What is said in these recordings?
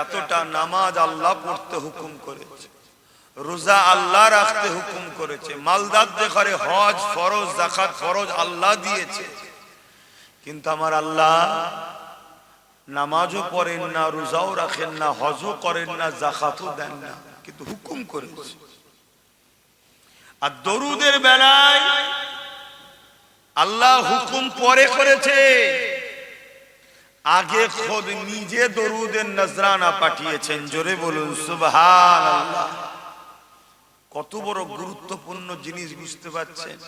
এতটা, নামাজ আল্লাহ পড়তে হুকুম করেছে, রোজা আল্লাহ রাখতে হুকুম করেছে, মালদারদের ঘরে হজ ফরজ, যাকাত ফরজ আল্লাহ দিয়েছে। কিন্তু আমার আল্লাহ নামাজও পড়েন না, রোজাও রাখেন না, হজও করেন না, যাকাতও দেন না, কিন্তু হুকুম করেছে। আর দরুদের বেলায় আল্লাহ হুকুম পরে করেছে, আগে খোদ নিজে দরুদের নজরানা পাঠিয়েছেন। জোরে বলুন সুবহানাল্লাহ। কত বড় গুরুত্বপূর্ণ জিনিস বুঝতে পারছেন?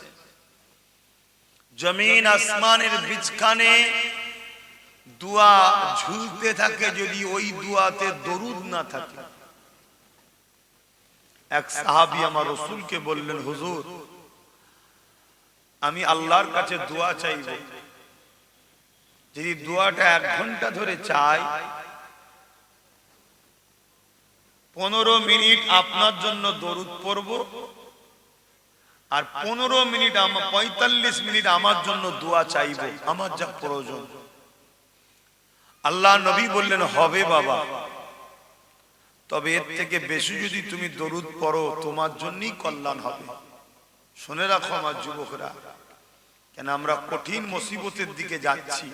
জমিন আসমানের বিচখানে দোয়া ঝুলতে থাকে, যদি ওই দোয়াতে দরুদ না থাকে। এক সাহাবী আমার রাসূলকে বললেন, হুজুর আমি আল্লাহর কাছে দোয়া চাইব, যদি দোয়াটা 1 ঘন্টা ধরে চাই, 15 মিনিট আপনার জন্য দরুদ পড়ব, আর 15 মিনিট 45 মিনিট আমার জন্য দোয়া চাইব, আমার যা প্রয়োজন। আল্লাহ নবী বললেন, হবে বাবা, তবে এর থেকে বেশি যদি তুমি দরুদ পড়ো তোমার জন্যই কল্যাণ হবে। শুনে রাখো আমার যুবকরা, কেন আমরা কঠিন মুসিবতের দিকে যাচ্ছি,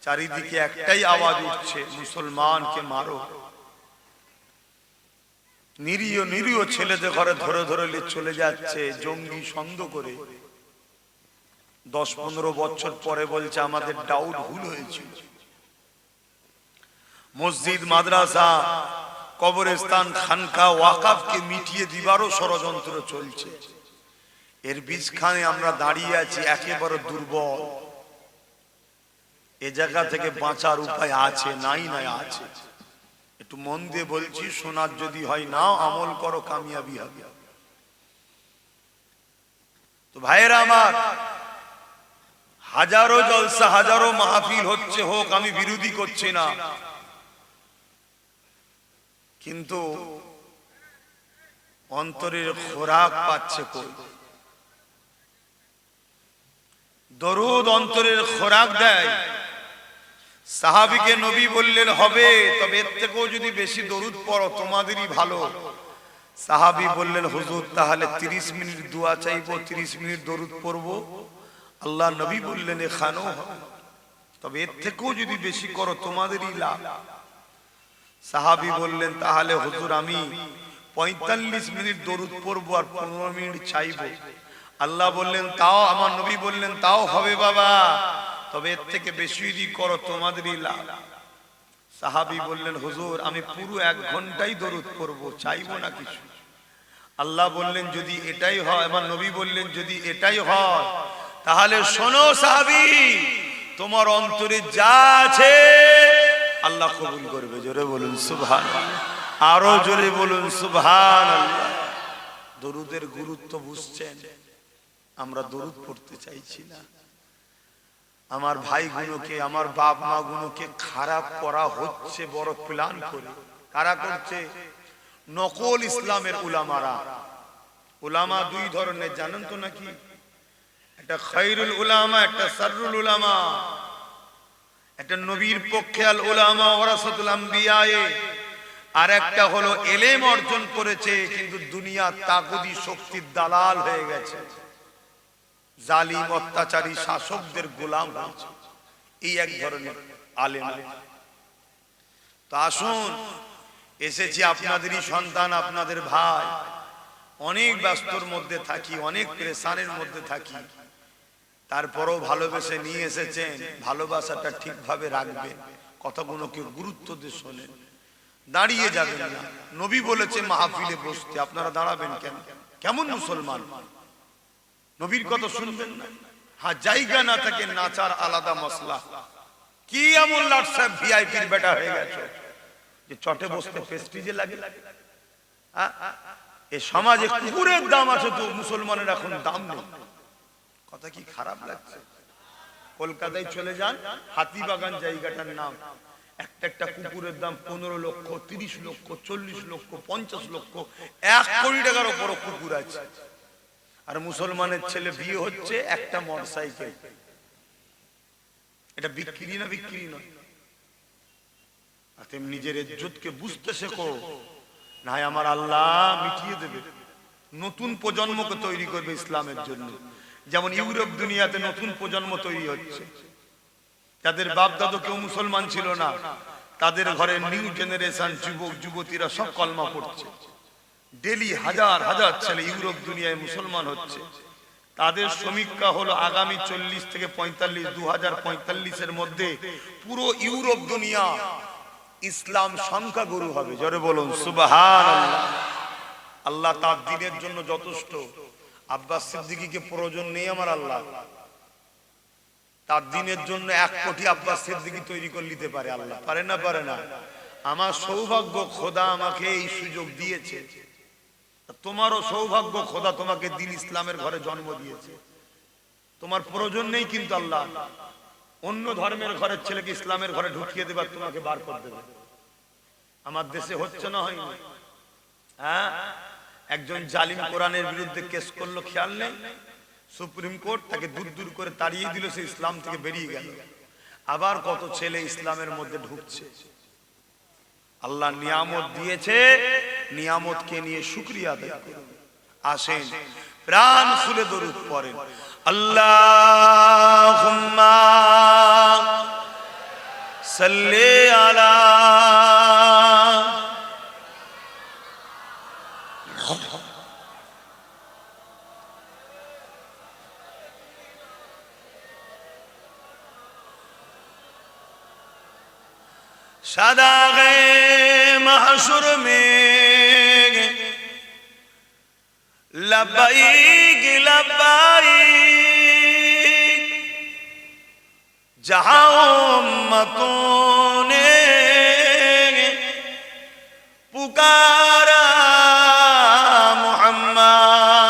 চারিদিকে একটাই আওয়াজ উঠছে, মুসলমানকে মারো। নিরীহ নিরীহ ছেলেদের ঘরে ধরে ধরে চলে যাচ্ছে জঙ্গি সন্দেহ করে। 10-15 বছর পরে বলছে আমাদের ডাউট ভুল হয়েছিল। মসজিদ, মাদ্রাসা, কবরস্থান, খানকা, ওয়াকাফকে মিটিয়ে দিবারও ষড়যন্ত্র চলছে। এর বীজখানে আমরা দাঁড়িয়ে আছি একেবারে দুর্বল। এ জায়গা থেকে বাঁচার উপায় আছে? নাই নাই আছে। একটু মন দিয়ে বলছি, শোনার যদি হয় নাও, আমল করো, কামিয়াবি হবে। তো ভাইয়েরা আমার, হাজারো জলসা, হাজারো মাহফিল হচ্ছে, হোক, আমি বিরোধী করছি না, কিন্তু অন্তরের খোরাক পাচ্ছে কই? দরুদ অন্তরের খোরাক দেয়। সাহাবীকে নবী বললেন, হবে, তবে এর থেকেও যদি বেশি দরুদ পড়ো তোমাদেরই ভালো। সাহাবী বললেন, হুজুর তাহলে 30 মিনিট দোয়া চাইবো, 30 মিনিট দরুদ পড়বো। আল্লাহ নবী বললেন, এখানেও হবে, তবে এর থেকেও যদি বেশি করো তোমাদেরই লাভ। সাহাবী বললেন, তাহলে হুজুর আমি 45 মিনিট দরুদ পড়বো আর 15 মিনিট চাইবো। আল্লাহ বললেন, তাও, আমার নবী বললেন, তাও হবে বাবা, তবে এর থেকে বেশি যদি করো তোমাদেরই লাভ। সাহাবী বললেন, হুজুর আমি পুরো 1 ঘন্টাই দরুদ পড়বো, চাইবো না কিছু। আল্লাহ বললেন, যদি এটাই হয়, আমার নবী বললেন, যদি এটাই হয়, তাহলে শোনো সাহাবী, তোমার অন্তরে যা আছে আল্লাহ কবুল করবে। জোরে বলুন সুবহানাল্লাহ, আরো জোরে বলুন সুবহানাল্লাহ। দরুদের গুরুত্ব বুঝছেন? আমরা দরুদ পড়তে চাইছি না। আমার ভাইগুলোকে, আমার বাপ মা গুলোকে খারাপ করা হচ্ছে বড় প্ল্যান করে। কারা করছে? নকল ইসলামের উলামারা। উলামা 2 ধরনের, জানেন তো নাকি? একটা খায়রুল উলামা, একটা শাররুল উলামা। একটা নবীর পক্ষে আল উলামা ওয়ারাসাতুল আম্বিয়া, আর একটা হলো ইলম অর্জন করেছে কিন্তু দুনিয়া তাগুদি শক্তির দালাল হয়ে গেছে, জালিম অত্যাচারী শাসকদের গোলাম হয়েছে। এই এক ধরনের আলেম। তো আসুন, এসেছি, আপনাদেরই সন্তান, আপনাদের ভাই। অনেক ব্যস্তর মধ্যে থাকি, অনেক প্রেসারের মধ্যে থাকি, তারপরও ভালোবেসে নিয়ে এসেছেন। ভালোবাসাটা ঠিকভাবে রাখবেন, কথাগুলোকে গুরুত্ব দিয়ে শোনেন, দাঁড়িয়ে যাবেন না। নবী বলেছে মাহফিলে বসতে, আপনারা দাঁড়াবেন কেন? কেমন মুসলমান? নবীর কথা শুনবেন না? হ্যাঁ, জায়গা না থাকে নাচার আলাদা মশলা। কি এমন লাট সাহেব ভিআইপির বেটা হয়ে গেছে যে চটে বসতে প্রেস্টিজে লাগে? এই সমাজে কুকুরের দাম আছে তো মুসলমানের এখন দাম নেই। কথা কি খারাপ লাগছে? কলকাতায় চলে যান, হাতিবাগান জায়গাটার নাম, একটা কুকুরের দাম 15 লক্ষ, 30 লক্ষ, 40 লক্ষ, 50 লক্ষ, 1 কোটি টাকার উপর কুকুর আছে। আর মুসলমানের ছেলে বিয়ে হচ্ছে একটা মোটরসাইকেল। এটা বিক্রি না? বিক্রি নয়। তুমি নিজের ইজ্জতকে বুঝতে শেখো, না হয় আমার আল্লাহ মিটিয়ে দেবে। নতুন প্রজন্মকে তৈরি করবে ইসলামের জন্য। যেমন ইউরোপ দুনিয়াতে নতুন প্রজন্ম তৈরি হচ্ছে, যাদের বাপ দাদু কেউ মুসলমান ছিল না, তাদের ঘরে নিউ জেনারেশন যুবক যুবতীরা সব কলমা পড়ছে। ডেলি হাজার হাজার ছেলে ইউরোপ দুনিয়ায় মুসলমান হচ্ছে। তাদের সমীক্ষা হলো আগামী 40 থেকে 45, 2045-এর মধ্যে পুরো ইউরোপ দুনিয়া ইসলাম সংখ্যাগুরু হবে। জোরে বলুন সুবহানাল্লাহ। আল্লাহ তার দ্বীনের জন্য যথেষ্ট। আব্বাস সিদ্দিকীকে প্রয়োজন নেই আমার আল্লাহ, তার দ্বীনের জন্য 1 কোটি আব্বাস সিদ্দিকী তৈরি করে নিতে পারে আল্লাহ। পারে না? পারে না? আমার সৌভাগ্য, খোদা আমাকে এই সুযোগ দিয়েছে। তোমারও সৌভাগ্য, খোদা তোমাকে দ্বীন ইসলামের ঘরে জন্ম দিয়েছে। তোমার প্রয়োজন নেই, কিন্তু আল্লাহ অন্য ধর্মের ঘরের ছেলেকে ইসলামের ঘরে ঢুকিয়ে দেবে, তোমাকে বার করে দেবে। আমার দেশে হচ্ছে না? হয়নি? হ্যাঁ, একজন জালিম কোরআনের বিরুদ্ধে কেস করলো, খেয়াল নেই? সুপ্রিম কোর্ট তাকে দূর দূর করে তাড়িয়ে দিল, সে ইসলাম থেকে বেরিয়ে গেল। আবার কত ছেলে ইসলামের মধ্যে ঢুকছে। আল্লাহ নিয়ামত দিয়েছে, নিয়ামতকে নিয়ে শুকরিয়া আদায় করুন। আসেন প্রাণ খুলে দরুদ পড়েন। আল্লাহুম্মা সাল্লি আলা शादाग़े महशुर में लब्बैक लब्बैक, जहां उम्मतों ने पुकारा मुहम्मद।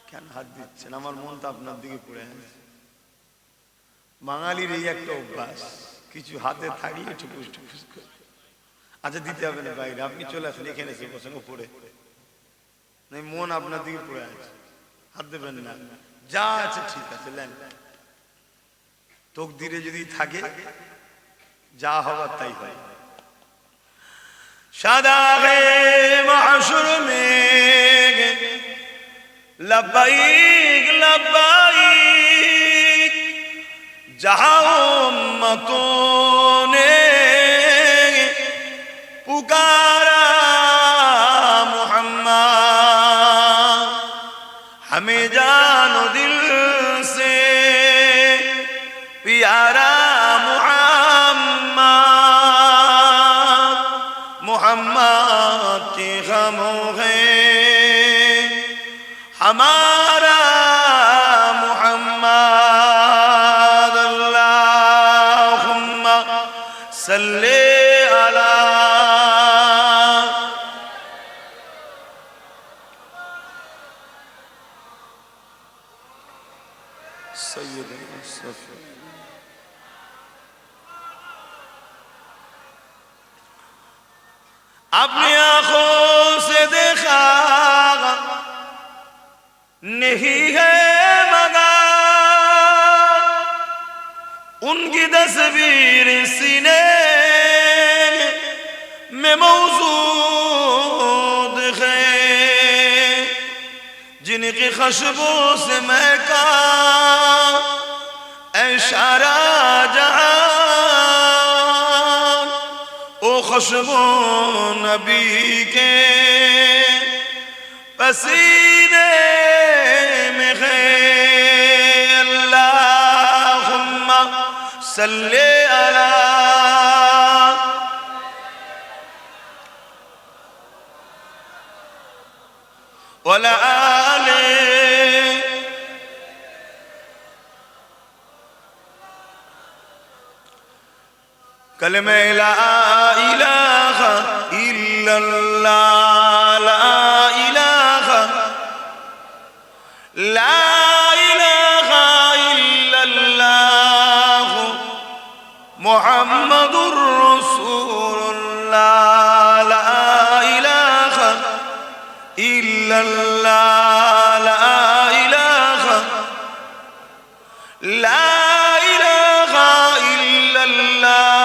क्या हाथ दिच्छेन? আমার মনটা আপনার দিকে পড়ে আছে। বাঙালির এই একটা অভ্যাস, কিছু হাতে থাকলে ঠুকুস ঠুকুস করে। আচ্ছা, দিতে হবে না বাইরে, আপনি চলে আসেন, এখানে এসে বসেন উপরে। মন আপনার দিকে পড়ে আছে, হাত দেবেন না। যা আছে ঠিক আছে, লেন। তকদিরে যদি থাকে, যা হবার তাই হয়। শাদাग़ে মাহশুর মে লব্বাইক লব্বাইক, जहां उम्मतों ने पुकारा मुहम्मद, हमें जानो दिल से प्यारा मुहम्मद, मुहम्मद की गमों है हमारा मुहम्मद। अल्लाहुम्मा सल्ले अला सय्यदना सफ़ी। अपनी आंखों से देखा नहीं है मगर उनकी तस्वीर सीने में मौजूद है, जिनकी खुशबू से महका ऐ सारा जहां, ओ खुशबू नबी के पसीने में है। अल्लाहुम्मा सल्ले अला वला आले कलमे ला इलाहा इल्लल्लाह, ला इलाहा इल्लल्लाह मुहम्मदुर रसूलुल्लाह, ला इलाहा इल्लल्लाह, ला इलाहा इल्लल्लाह।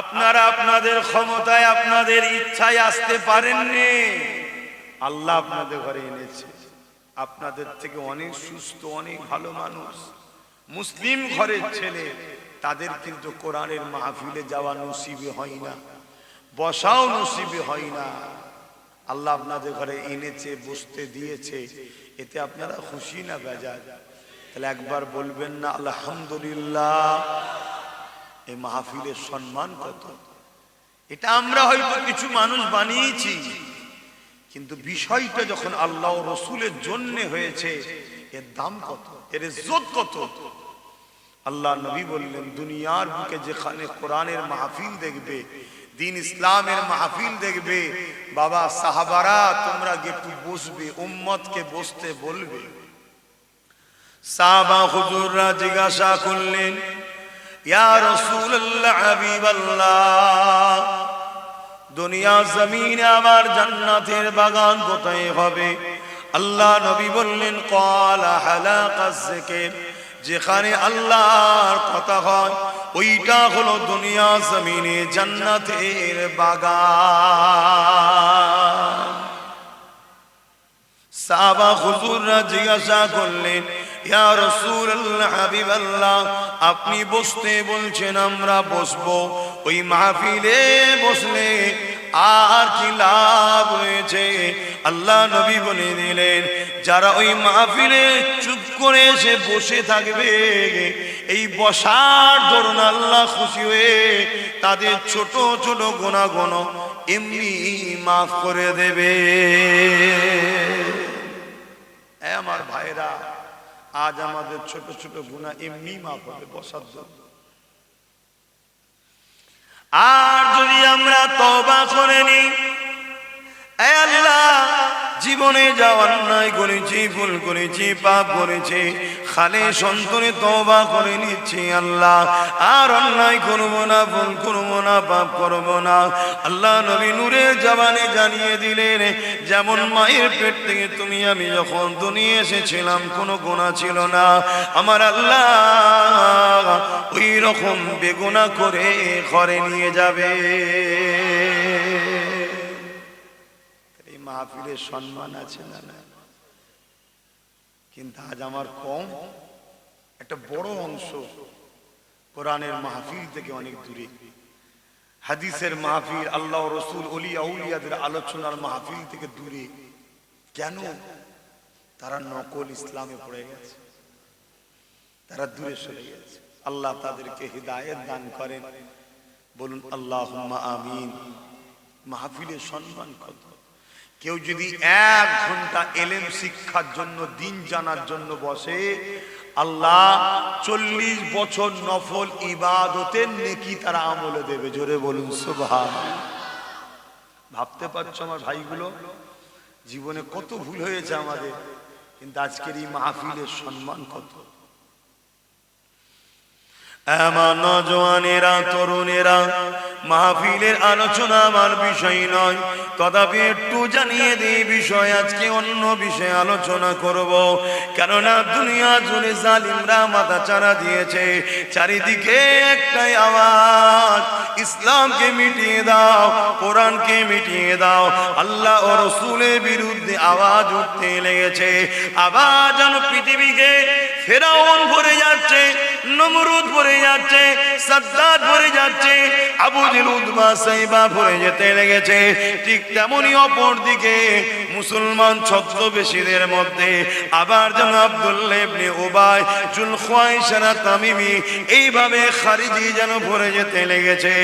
আপনারা আপনাদের ক্ষমতায় আপনাদের ইচ্ছায় আসতে পারেননি, আল্লাহ আপনাদের ঘরে এনেছে। আপনাদের থেকে অনেক সুস্থ অনেক ভালো মানুষ, মুসলিম ঘরের ছেলে, তাদের কিন্তু কোরআনের মাহফিলে যাওয়া নসিবে হয় না, বসাও নসিবে হয় না। আল্লাহ আপনাদের ঘরে এনেছে, বসতে দিয়েছে, এতে আপনারা খুশি না বেজার? তাহলে একবার বলবেন না আলহামদুলিল্লাহ? এই মাহফিলের সম্মান কত! এটা আমরা হয়তো কিছু মানুষ বানিয়েছি, কিন্তু বিষয়টা যখন আল্লাহ ও রসুলের জন্য হয়েছে, এর দাম কত, এর ইজ্জত কত! আল্লাহ নবী বললেন, দুনিয়ার বুকে যেখানে কোরআনের মাহফিল দেখবে, দিন ইসলামের মাহফিল দেখবে, বাবা সাহাবারা তোমরা একটু বসবে, উম্মতকে বসতে বলবে। সাহাবা হুজুররা জিজ্ঞাসা করলেন, ইয়া রাসূলুল্লাহ, হাবিবাল্লাহ, দুনিয়া জমিনে আমার জান্নাতের বাগান কোথায় হবে? আল্লাহ নবী বললেন, ক্বালা হালাকাজ যিকর, যেখানে আল্লাহর কথা হয় ওইটা হলো দুনিয়া জমিনে জান্নাতের বাগান। সাহাবা হুজুররা জিজ্ঞাসা করলেন, ইয়া রাসূলুল্লাহ, হাবিবাল্লাহ, আপনি বসতে বলছেন, আমরা বসবো, ওই মাহফিলে বসলে আর কি লাভ রয়েছে? আল্লাহ নবী বলে দিলেন, যারা ওই মাহফিলে চুপ করে এসে বসে থাকবে, এই বসার দরুন আল্লাহ খুশি হয়ে তাদের ছোট ছোট গুনাহগুণ এমনি মাফ করে দেবে। আমার ভাইরা, আজ আমাদের ছোট ছোট গুনাহ এমনি মাফ হবে বসার জন্য। আর যদি আমরা তওবা করে নিই, আয় আল্লাহ, জীবনে যা অন্যায় করেছি, ভুল করেছি, পাপ করেছি, খালেস অন্তরে তওবা করে নিচ্ছি আল্লাহ, আর অন্যায় করবো না, ভুল করবো না, পাপ করবো না। আল্লাহ নবী নূরের জবানে জানিয়ে দিলেন, যেমন মায়ের পেট থেকে তুমি আমি যখন দুনিয়া এসেছিলাম কোনো গুনাহ ছিল না, আমার আল্লাহ ওই রকম বেগুনাহ করে ঘরে নিয়ে যাবে। মাহফিলের সম্মান আছে না? কিন্তু আজ আমার কম, একটা বড় অংশ কোরআনের মাহফিল থেকে অনেক দূরে, হাদিসের মাহফিল, আল্লাহ রসুল ওলি আউলিয়াদের আলোচনার মাহফিল থেকে দূরে। কেন? তারা নকল ইসলামে পড়ে গেছে, তারা দূরে সরে গেছে। আল্লাহ তাদেরকে হিদায়াত দান করেন, বলুন আল্লাহুম্মা আমিন। মাহফিলের সম্মান কত! কেউ যদি 1 ঘন্টা এলেম শিক্ষার জন্য, দিন জানার জন্য বসে, আল্লাহ 40 বছর নফল ইবাদতের নেকি তারা আমলে দেবে। জোরে বলুন সুবহানাল্লাহ। ভাবতে পারছো আমার ভাইগুলো, জীবনে কত ভুল হয়েছে আমাদের, কিন্তু আজকের এই মাহফিলের সম্মান কত! আমার নওজওয়ানেরা, তরুণেরা, মাহফিলের আলোচনা আমার বিষয় নয়, তথাপি একটু জানিয়ে দিই বিষয়, আজকে অন্য বিষয়ে আলোচনা করব। কেননা দুনিয়া জুড়ে জালিমরা মাথা চারা দিয়েছে, চারিদিকে একটাই আওয়াজ, ইসলামকে মিটিয়ে দাও, কোরআনকে মিটিয়ে দাও। আল্লাহ ও রসুলের বিরুদ্ধে আওয়াজ উঠতে লেগেছে। আবার যেন পৃথিবীকে ফেরাউন ভরে যাচ্ছে, নমরুদ ভরে যাচ্ছে, সাদ্দাত ভরে যাচ্ছে, আবু জেহেল, উতবা, সাইবা ভরে যেতে লেগেছে। ঠিক তেমনি অপর দিকে মুসলমান ছদ্মবেশীদের মধ্যে আবার যেন আব্দুল্লাহ ইবনে উবাই, জুলখায়সারা তামিমি, এইভাবে খারিজি যেন ভরে যেতে লেগেছে।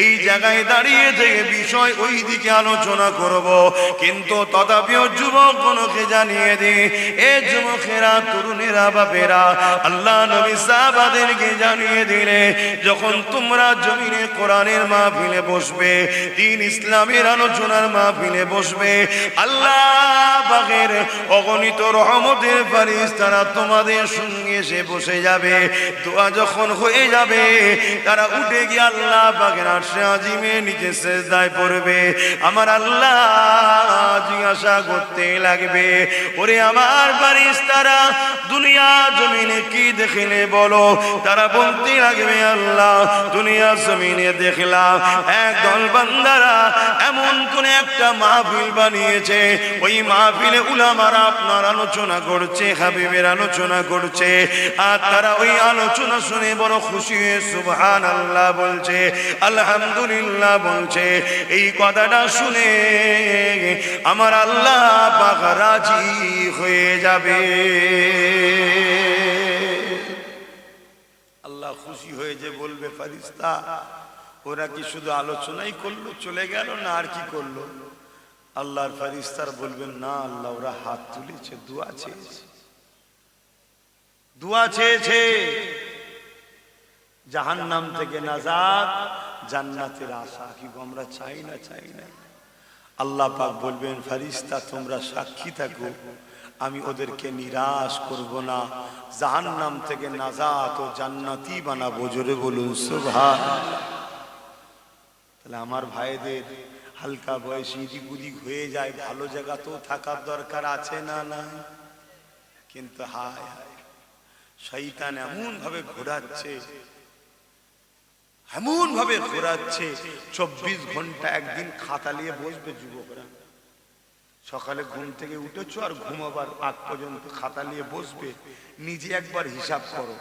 এই জায়গায় দাঁড়িয়ে থেকে বিষয় ওই দিকে আলোচনা করব, কিন্তু তথাপিও যুবকগণকে জানিয়ে দিই, এ যুবকেরা, তরুণেরা, বাপেরা, আল্লাহ নবী সাহাবাদেরকে জানিয়ে দিলে, যখন তোমরা জমিনে কোরআনের মাহফিলে বসবে, দিন ইসলামের আলোচনার মাহফিলে বসবে, আল্লাহ পাকের অগণিত রহমতের ফেরেশতারা তোমাদের সঙ্গে এসে বসে যাবে। দোয়া যখন হয়ে যাবে, তারা উঠে গিয়ে আল্লাহ পাকের আরশে আজিমে নিচে সিজদায় পড়বে। আমার আল্লাহ জিজ্ঞাসা করতে লাগবে, ওরে আমার ফেরেশতারা, দুনিয়া জমিনে কি দেখলে বলো? তারা বলতে লাগবে আল্লাহ দুনিয়া জমিনে দেখলাম একদল বান্দারা এমন কোন একটা মাহফিল বানিয়েছে, ওই মাহফিলে উলামারা আপনার আলোচনা করছে, হাবিবের আলোচনা করছে, আর তারা ওই আলোচনা শুনে বড় খুশি হয়ে সুবহানাল্লাহ বলছে, আলহামদুলিল্লাহ বলছে। এই কথাটা শুনে আমার আল্লাহ পাক রাজি হয়ে যাবে। আল্লাহ খুশি হয়ে যে বলবে ফেরেশতা ওরা কি শুধু আলোচনাই করলো চলে গেল না আর কি করলো? আল্লাহর ফেরেশতারা বলবেন না আল্লাহ ওরা হাত তুলেছে, দোয়া চেয়েছে, দোয়া চেয়েছে জাহান্নাম থেকে নাজাত, জান্নাতের আশা। কি আমরা চাই না? চাই না। আল্লাহ পাক বলবেন ফেরেশতা তোমরা সাক্ষী থাকো, আমি ওদেরকে নিরাশ করব না, জাহান্নাম থেকে নাজাত ও জান্নাতি বানাবো। জোরে বলুন সুবহানাল্লাহ। তাহলে আমার ভাইদের হালকা বয়সী ইদিক উদিক হয়ে যায়, ভালো জায়গাতেও থাকার দরকার আছে না? না। কিন্তু হায় হায় শয়তান এমন ভাবে ঘোরাচ্ছে, এমন ভাবে ঘোরাচ্ছে, 24 ঘন্টা একদিন খাতা নিয়ে বসবে যুবকরা। সকালে ঘুম থেকে উঠেছো আর ঘুমাবার আগ পর্যন্ত খাতা নিয়ে বসবে, নিজে একবার হিসাব করো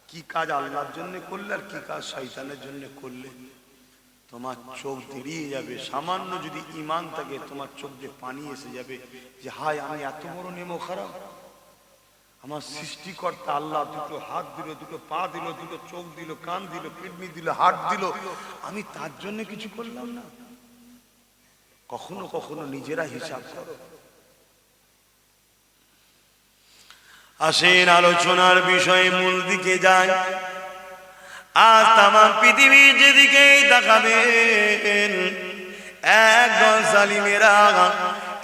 কি কাজ আল্লাহর জন্য করলে আর কি কাজ শয়তানের জন্য করলে। তোমার চোখ দেরিয়ে যাবে, সামান্য যদি ঈমান থাকে তোমার চোখ দিয়ে পানি এসে যাবে যে হায় আমি এত বড় নেমো খারাপ, আমার সৃষ্টিকর্তা আল্লাহ দুটো হাত দিল, দুটো পা দিল, দুটো চোখ দিল, কান দিল, কিডনি দিল, হার্ট দিল, আমি তার জন্য কিছু করলাম না। কখনো কখনো নিজেরা হিসাব করো। আসেন আলোচনার বিষয়ে মূল দিকে যায়। আজ তামাম পৃথিবী যেদিকে তাকাবেন একদল জালিমেরা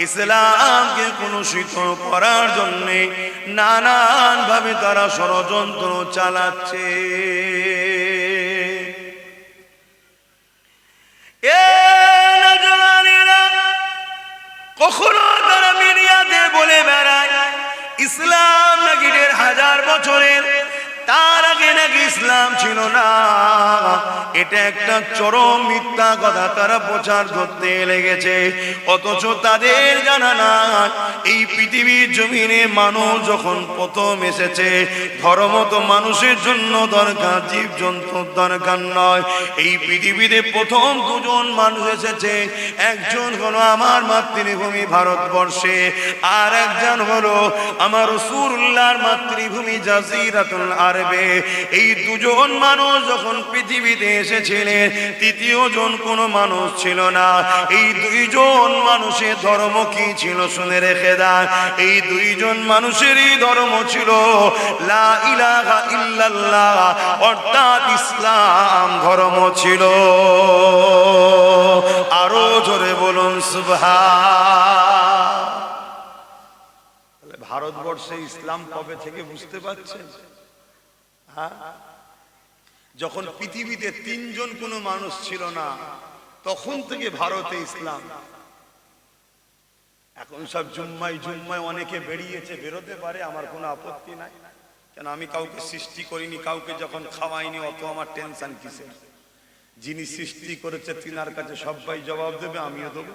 ইসলামকে কলুষিত করার জন্য নানান ভাবে তারা ষড়যন্ত্র চালাচ্ছে। কখনো তারা মিডিয়াতে বলে বেড়ায় ইসলাম নাকি 1500 বছরের, তার আগে নাকি ইসলাম ছিল না। এটা একটা চরম মিথ্যা কথা তারা প্রচার করতে লেগেছে, অথচ তাদের জানা না এই পৃথিবীর জমিনে মানুষ যখন প্রথম এসেছে ধর্ম তো মানুষের জন্য দরকার, জীব জন্তুর দরকার নয়। এই পৃথিবীতে প্রথম দুজন মানুষ এসেছে, একজন হলো আমার মাতৃভূমি ভারতবর্ষে, আর একজন হলো আমার রাসূলুল্লাহর মাতৃভূমি জাজিরাতুল আরবে। এই দুজন মানুষ যখন পৃথিবীতে এসেছিলেন তৃতীয় জন কোনো মানুষ ছিল না। এই দুইজন মানুষের ধর্ম কি ছিল শুনে রেখে দেন, এই দুইজন মানুষেরই ধর্ম ছিল লা ইলাহা ইল্লাল্লাহ, অর্থাৎ ইসলাম ধর্ম ছিল। আরো জোরে বলুন সুবহান। ভারতবর্ষে ইসলাম কবে থেকে বুঝতে পারছেন? যখন পৃথিবীতে 3 জন কোনো মানুষ ছিল না তখন থেকে ভারতে ইসলাম। এখন সব জুম্মায় জুম্মায় অনেকে বেরিয়েছে, বেরোতে পারে, আমার কোনো আপত্তি নাই, কেন আমি কাউকে সৃষ্টি করিনি, কাউকে যখন খাওয়াইনি অত আমার টেনশন কিসের? যিনি সৃষ্টি করেছে তিনার কাছে সবাই জবাব দেবে, আমিও দেবো।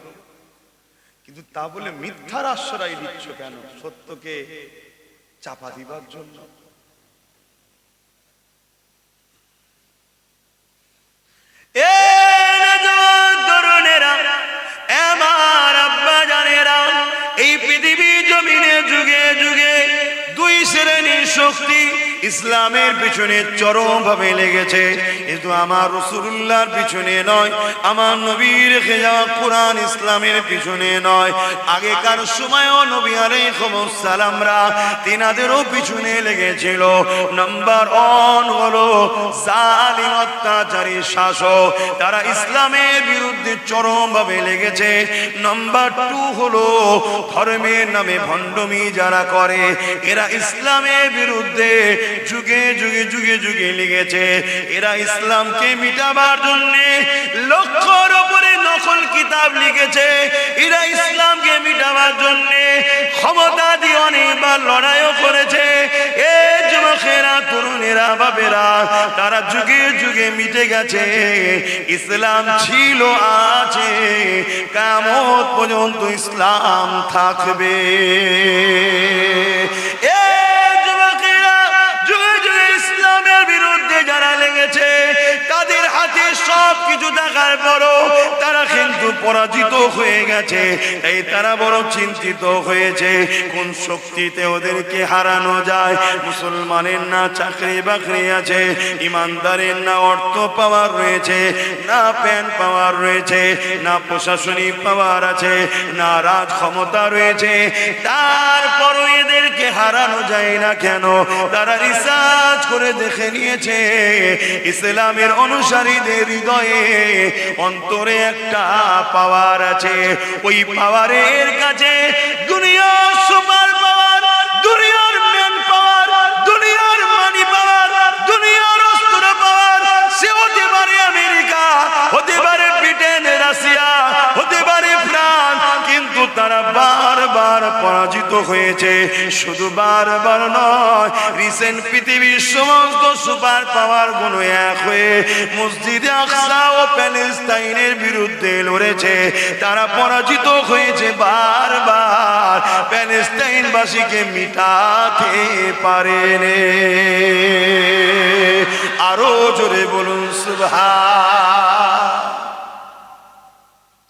কিন্তু তা বলে মিথ্যার আশ্রয় দিচ্ছ কেন? সত্যকে চাপা দিবার জন্য। এই পৃথিবী জমিনে যুগে যুগে 2 শ্রেণীর শক্তি ইসলামের পিছনে চরম ভাবে লেগেছে, কিন্তু আমার রাসূলুল্লাহর পিছনে নয়, আমার নবীর রেখে যাওয়া কোরআন ইসলামের পিছনে নয়। আগেকার সময়ও নবী আলাইহিস সালামরা তিনাদেরও পিছনে লেগেছিল। নাম্বার 1 হলো জালিম অত্যাচারী শাসক, তারা ইসলামের বিরুদ্ধে চরম ভাবে লেগেছে। নাম্বার 2 হলো ধর্মের নামে ভণ্ডামি যারা করে, এরা ইসলামের বিরুদ্ধে যুগে যুগে যুগে যুগে লেগেছে। এরা ইসলামকে মিটাবার জন্য লক্ষর উপরে নকল কিতাব লিখেছে। এরা ইসলামকে মিটাবার জন্য ক্ষমতা দিয়ে অনেকবার লড়াইও করেছে। এ যুবক যুবকেরা, তরুণেরা, বাবেরা, তারা যুগে যুগে মিটে গেছে। ইসলাম ছিল, আছে, কিয়ামত পর্যন্ত ইসলাম থাকবে। এ যুবকেরা, যুগে যুগে ইসলামের বিরুদ্ধে যারা লেগেছে, তাদের হাতে সব কিছু থাকার পরও তারা কিন্তু পরাজিত হয়ে গেছে। এই তারা বড় চিন্তিত হয়েছে, কোন শক্তিতে ওদেরকে হারানো যায়। মুসলমানের না চাকরি বাকরি আছে, ইমানদারের না অর্থ পাওয়ার রয়েছে, না প্যান পাওয়ার রয়েছে, না প্রশাসনিক পাওয়ার আছে, না রাজ ক্ষমতা রয়েছে, তারপরও এদেরকে হারানো যায় না কেন? তারা রিসার্চ করে দেখে নিয়েছে, ইসলামের অনুসারীদের হৃদয়ে অন্তরে একটা পাওয়ার আছে। ওই পাওয়ারের কাছে দুনিয়ার সুপার পাওয়ার, দুনিয়ার ম্যান পাওয়ার, দুনিয়ার মানি পাওয়ার, দুনিয়ার অস্ত্র পাওয়ার, সে হতে পারে আমেরিকা, হতে পারে ব্রিটেন, রাশিয়া, হতে পারে ফ্রান্স, কিন্তু তারা বারবার পরাজিত হয়েছে। শুধু বারবার নয়, রিসেন্ট পৃথিবীর সমস্ত সুপার পাওয়ার গুলো এক হয়ে মসজিদে আকসা ও প্যালেস্তাইনের বিরুদ্ধে লড়েছে। তারা পরাজিত হয়েছে বারবার, প্যালেস্তাইনবাসীকে মিটাতে পারেনি। আরো জোরে বলুন সুবহান।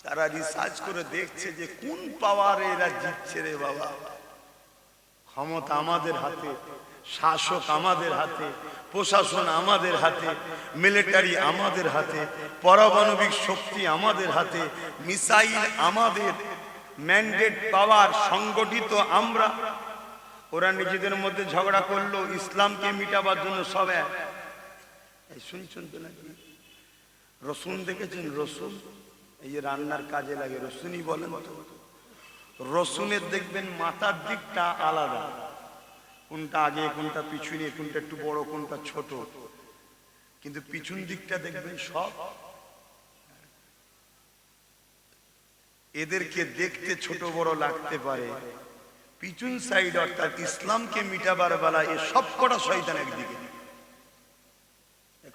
তারা রিসার্চ করে দেখছে যে কোন পাওয়ারে এরা জিতছে রে বাবা। ক্ষমতা আমাদের হাতে, শাসক আমাদের হাতে, প্রশাসন আমাদের হাতে, মিলিটারি আমাদের হাতে, পারমাণবিক শক্তি আমাদের হাতে, মিসাইল আমাদের, ম্যান্ডেট পাওয়ার সংগঠিত আমরা। ওরা নিজেদের মধ্যে ঝগড়া করলো ইসলামকে মিটাবার জন্য। সব এক। শুনছেন তো নাকি? রসুন দেখেছেন? রসুন এই যে রান্নার কাজে লাগে, রসুনই বলেন তো। রসুনের দেখবেন মাথার দিকটা আলাদা, কোনটা আগে, কোনটা পিছনে, কোনটা একটু বড়, কোনটা ছোট, কিন্তু পিছন দিকটা দেখবেন সব। এদেরকে দেখতে ছোট বড় লাগতে পারে, পিছন সাইড অর্থাৎ ইসলামকে মিটাবার বেলা এ সব কটা শয়তান একদিকে।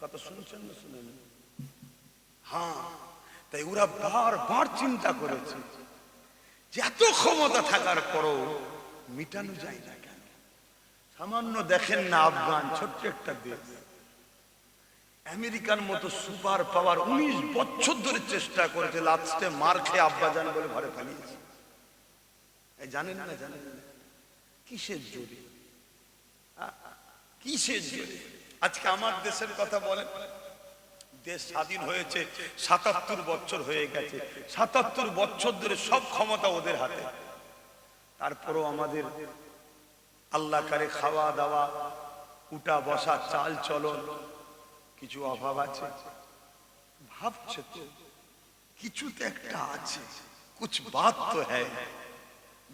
কথা শুনছেন না? শুনেন? হ্যাঁ, তাই ওরা বারবার চিন্তা করেছে যে এত ক্ষমতা থাকার পরও মিটানো যায় না কেন। সামান্য দেখেন না, আফগান ছোট্ট একটা দেশ, আমেরিকার মতো সুপার পাওয়ার 19 বছর ধরে চেষ্টা করেছে, লাস্টে মার খেয়ে আব্বাজান বলে ঘরে পালিয়েছে। জানেন না? জানেন না? কিসের জোরে? কিসের জোরে? আজকে আমার দেশের কথা বলেন, দেশ স্বাধীন হয়েছে ৭৭ বছর হয়ে গেছে, ৭৭ বছর ধরে সব ক্ষমতা ওদের হাতে। তারপরও আমাদের আল্লাহ কারে খাওয়া দাওয়া, উঠা বসা, চাল চলন কিছু অভাব আছে? ভাবছে তো কিছু তো একটা আছে, কুছ বাত তো হ্যায়,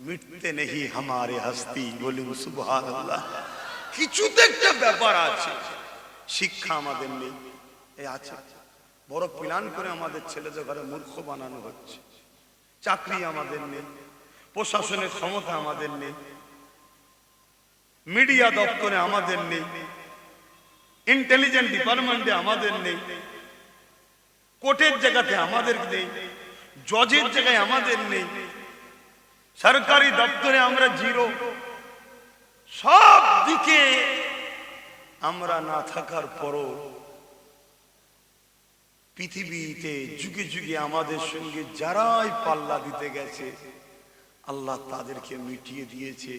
মিটতে নেহি হামারে হস্তি। বলুন সুবহানাল্লাহ। কিছু তো একটা ব্যাপার আছে। শিক্ষা আমাদের নেই, এই আছে। বড় প্ল্যান করে আমাদের ছেলেদের ঘরে মূর্খ বানানো হচ্ছে। চাকরি আমাদের নেই, প্রশাসনের ক্ষমতা আমাদের নেই, মিডিয়া দপ্তরে আমাদের নেই, ইন্টেলিজেন্স ডিপার্টমেন্টে আমাদের নেই, কোর্টের জায়গাতে আমাদের নেই, জজের জায়গায় আমাদের নেই, সরকারি দপ্তরে আমরা জিরো। সব দিকে আমরা না থাকার পরও পৃথিবীতে যুগে যুগে আমাদের সঙ্গে যারাই পাল্লা দিতে গেছে আল্লাহ তাদেরকে মিটিয়ে দিয়েছে।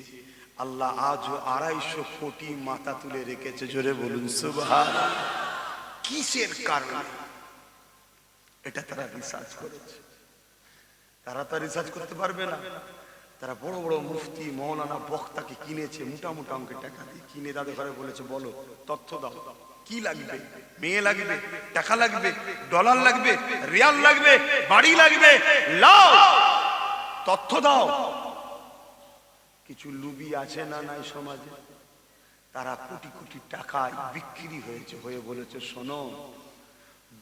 আল্লাহ আজও 250 কোটি মাথা তুলে রেখেছে। জোরে বলুন সুবহানাল্লাহ। কিসের কারণে? এটা তারা রিসার্চ করেছে। তারা তো রিসার্চ করতে পারবে না। তারা বড় বড় মুফতি, মৌলানা, বক্তাকে কিনেছে, মোটা মোটা অঙ্কের টাকা দিয়ে কিনে তাদের ঘরে বলেছে, বলো তথ্য দাও, কি লাগবে? মেয়ে লাগবে, টাকা লাগবে, ডলার লাগবে, রিয়াল লাগবে, বাড়ি লাগবে, লাও তথ্য দাও। কিছু লুবি আছে না নাই সমাজে, তারা কোটি কোটি টাকায় বিক্রি হয়েছে, হয়ে বলেছে, শোনো,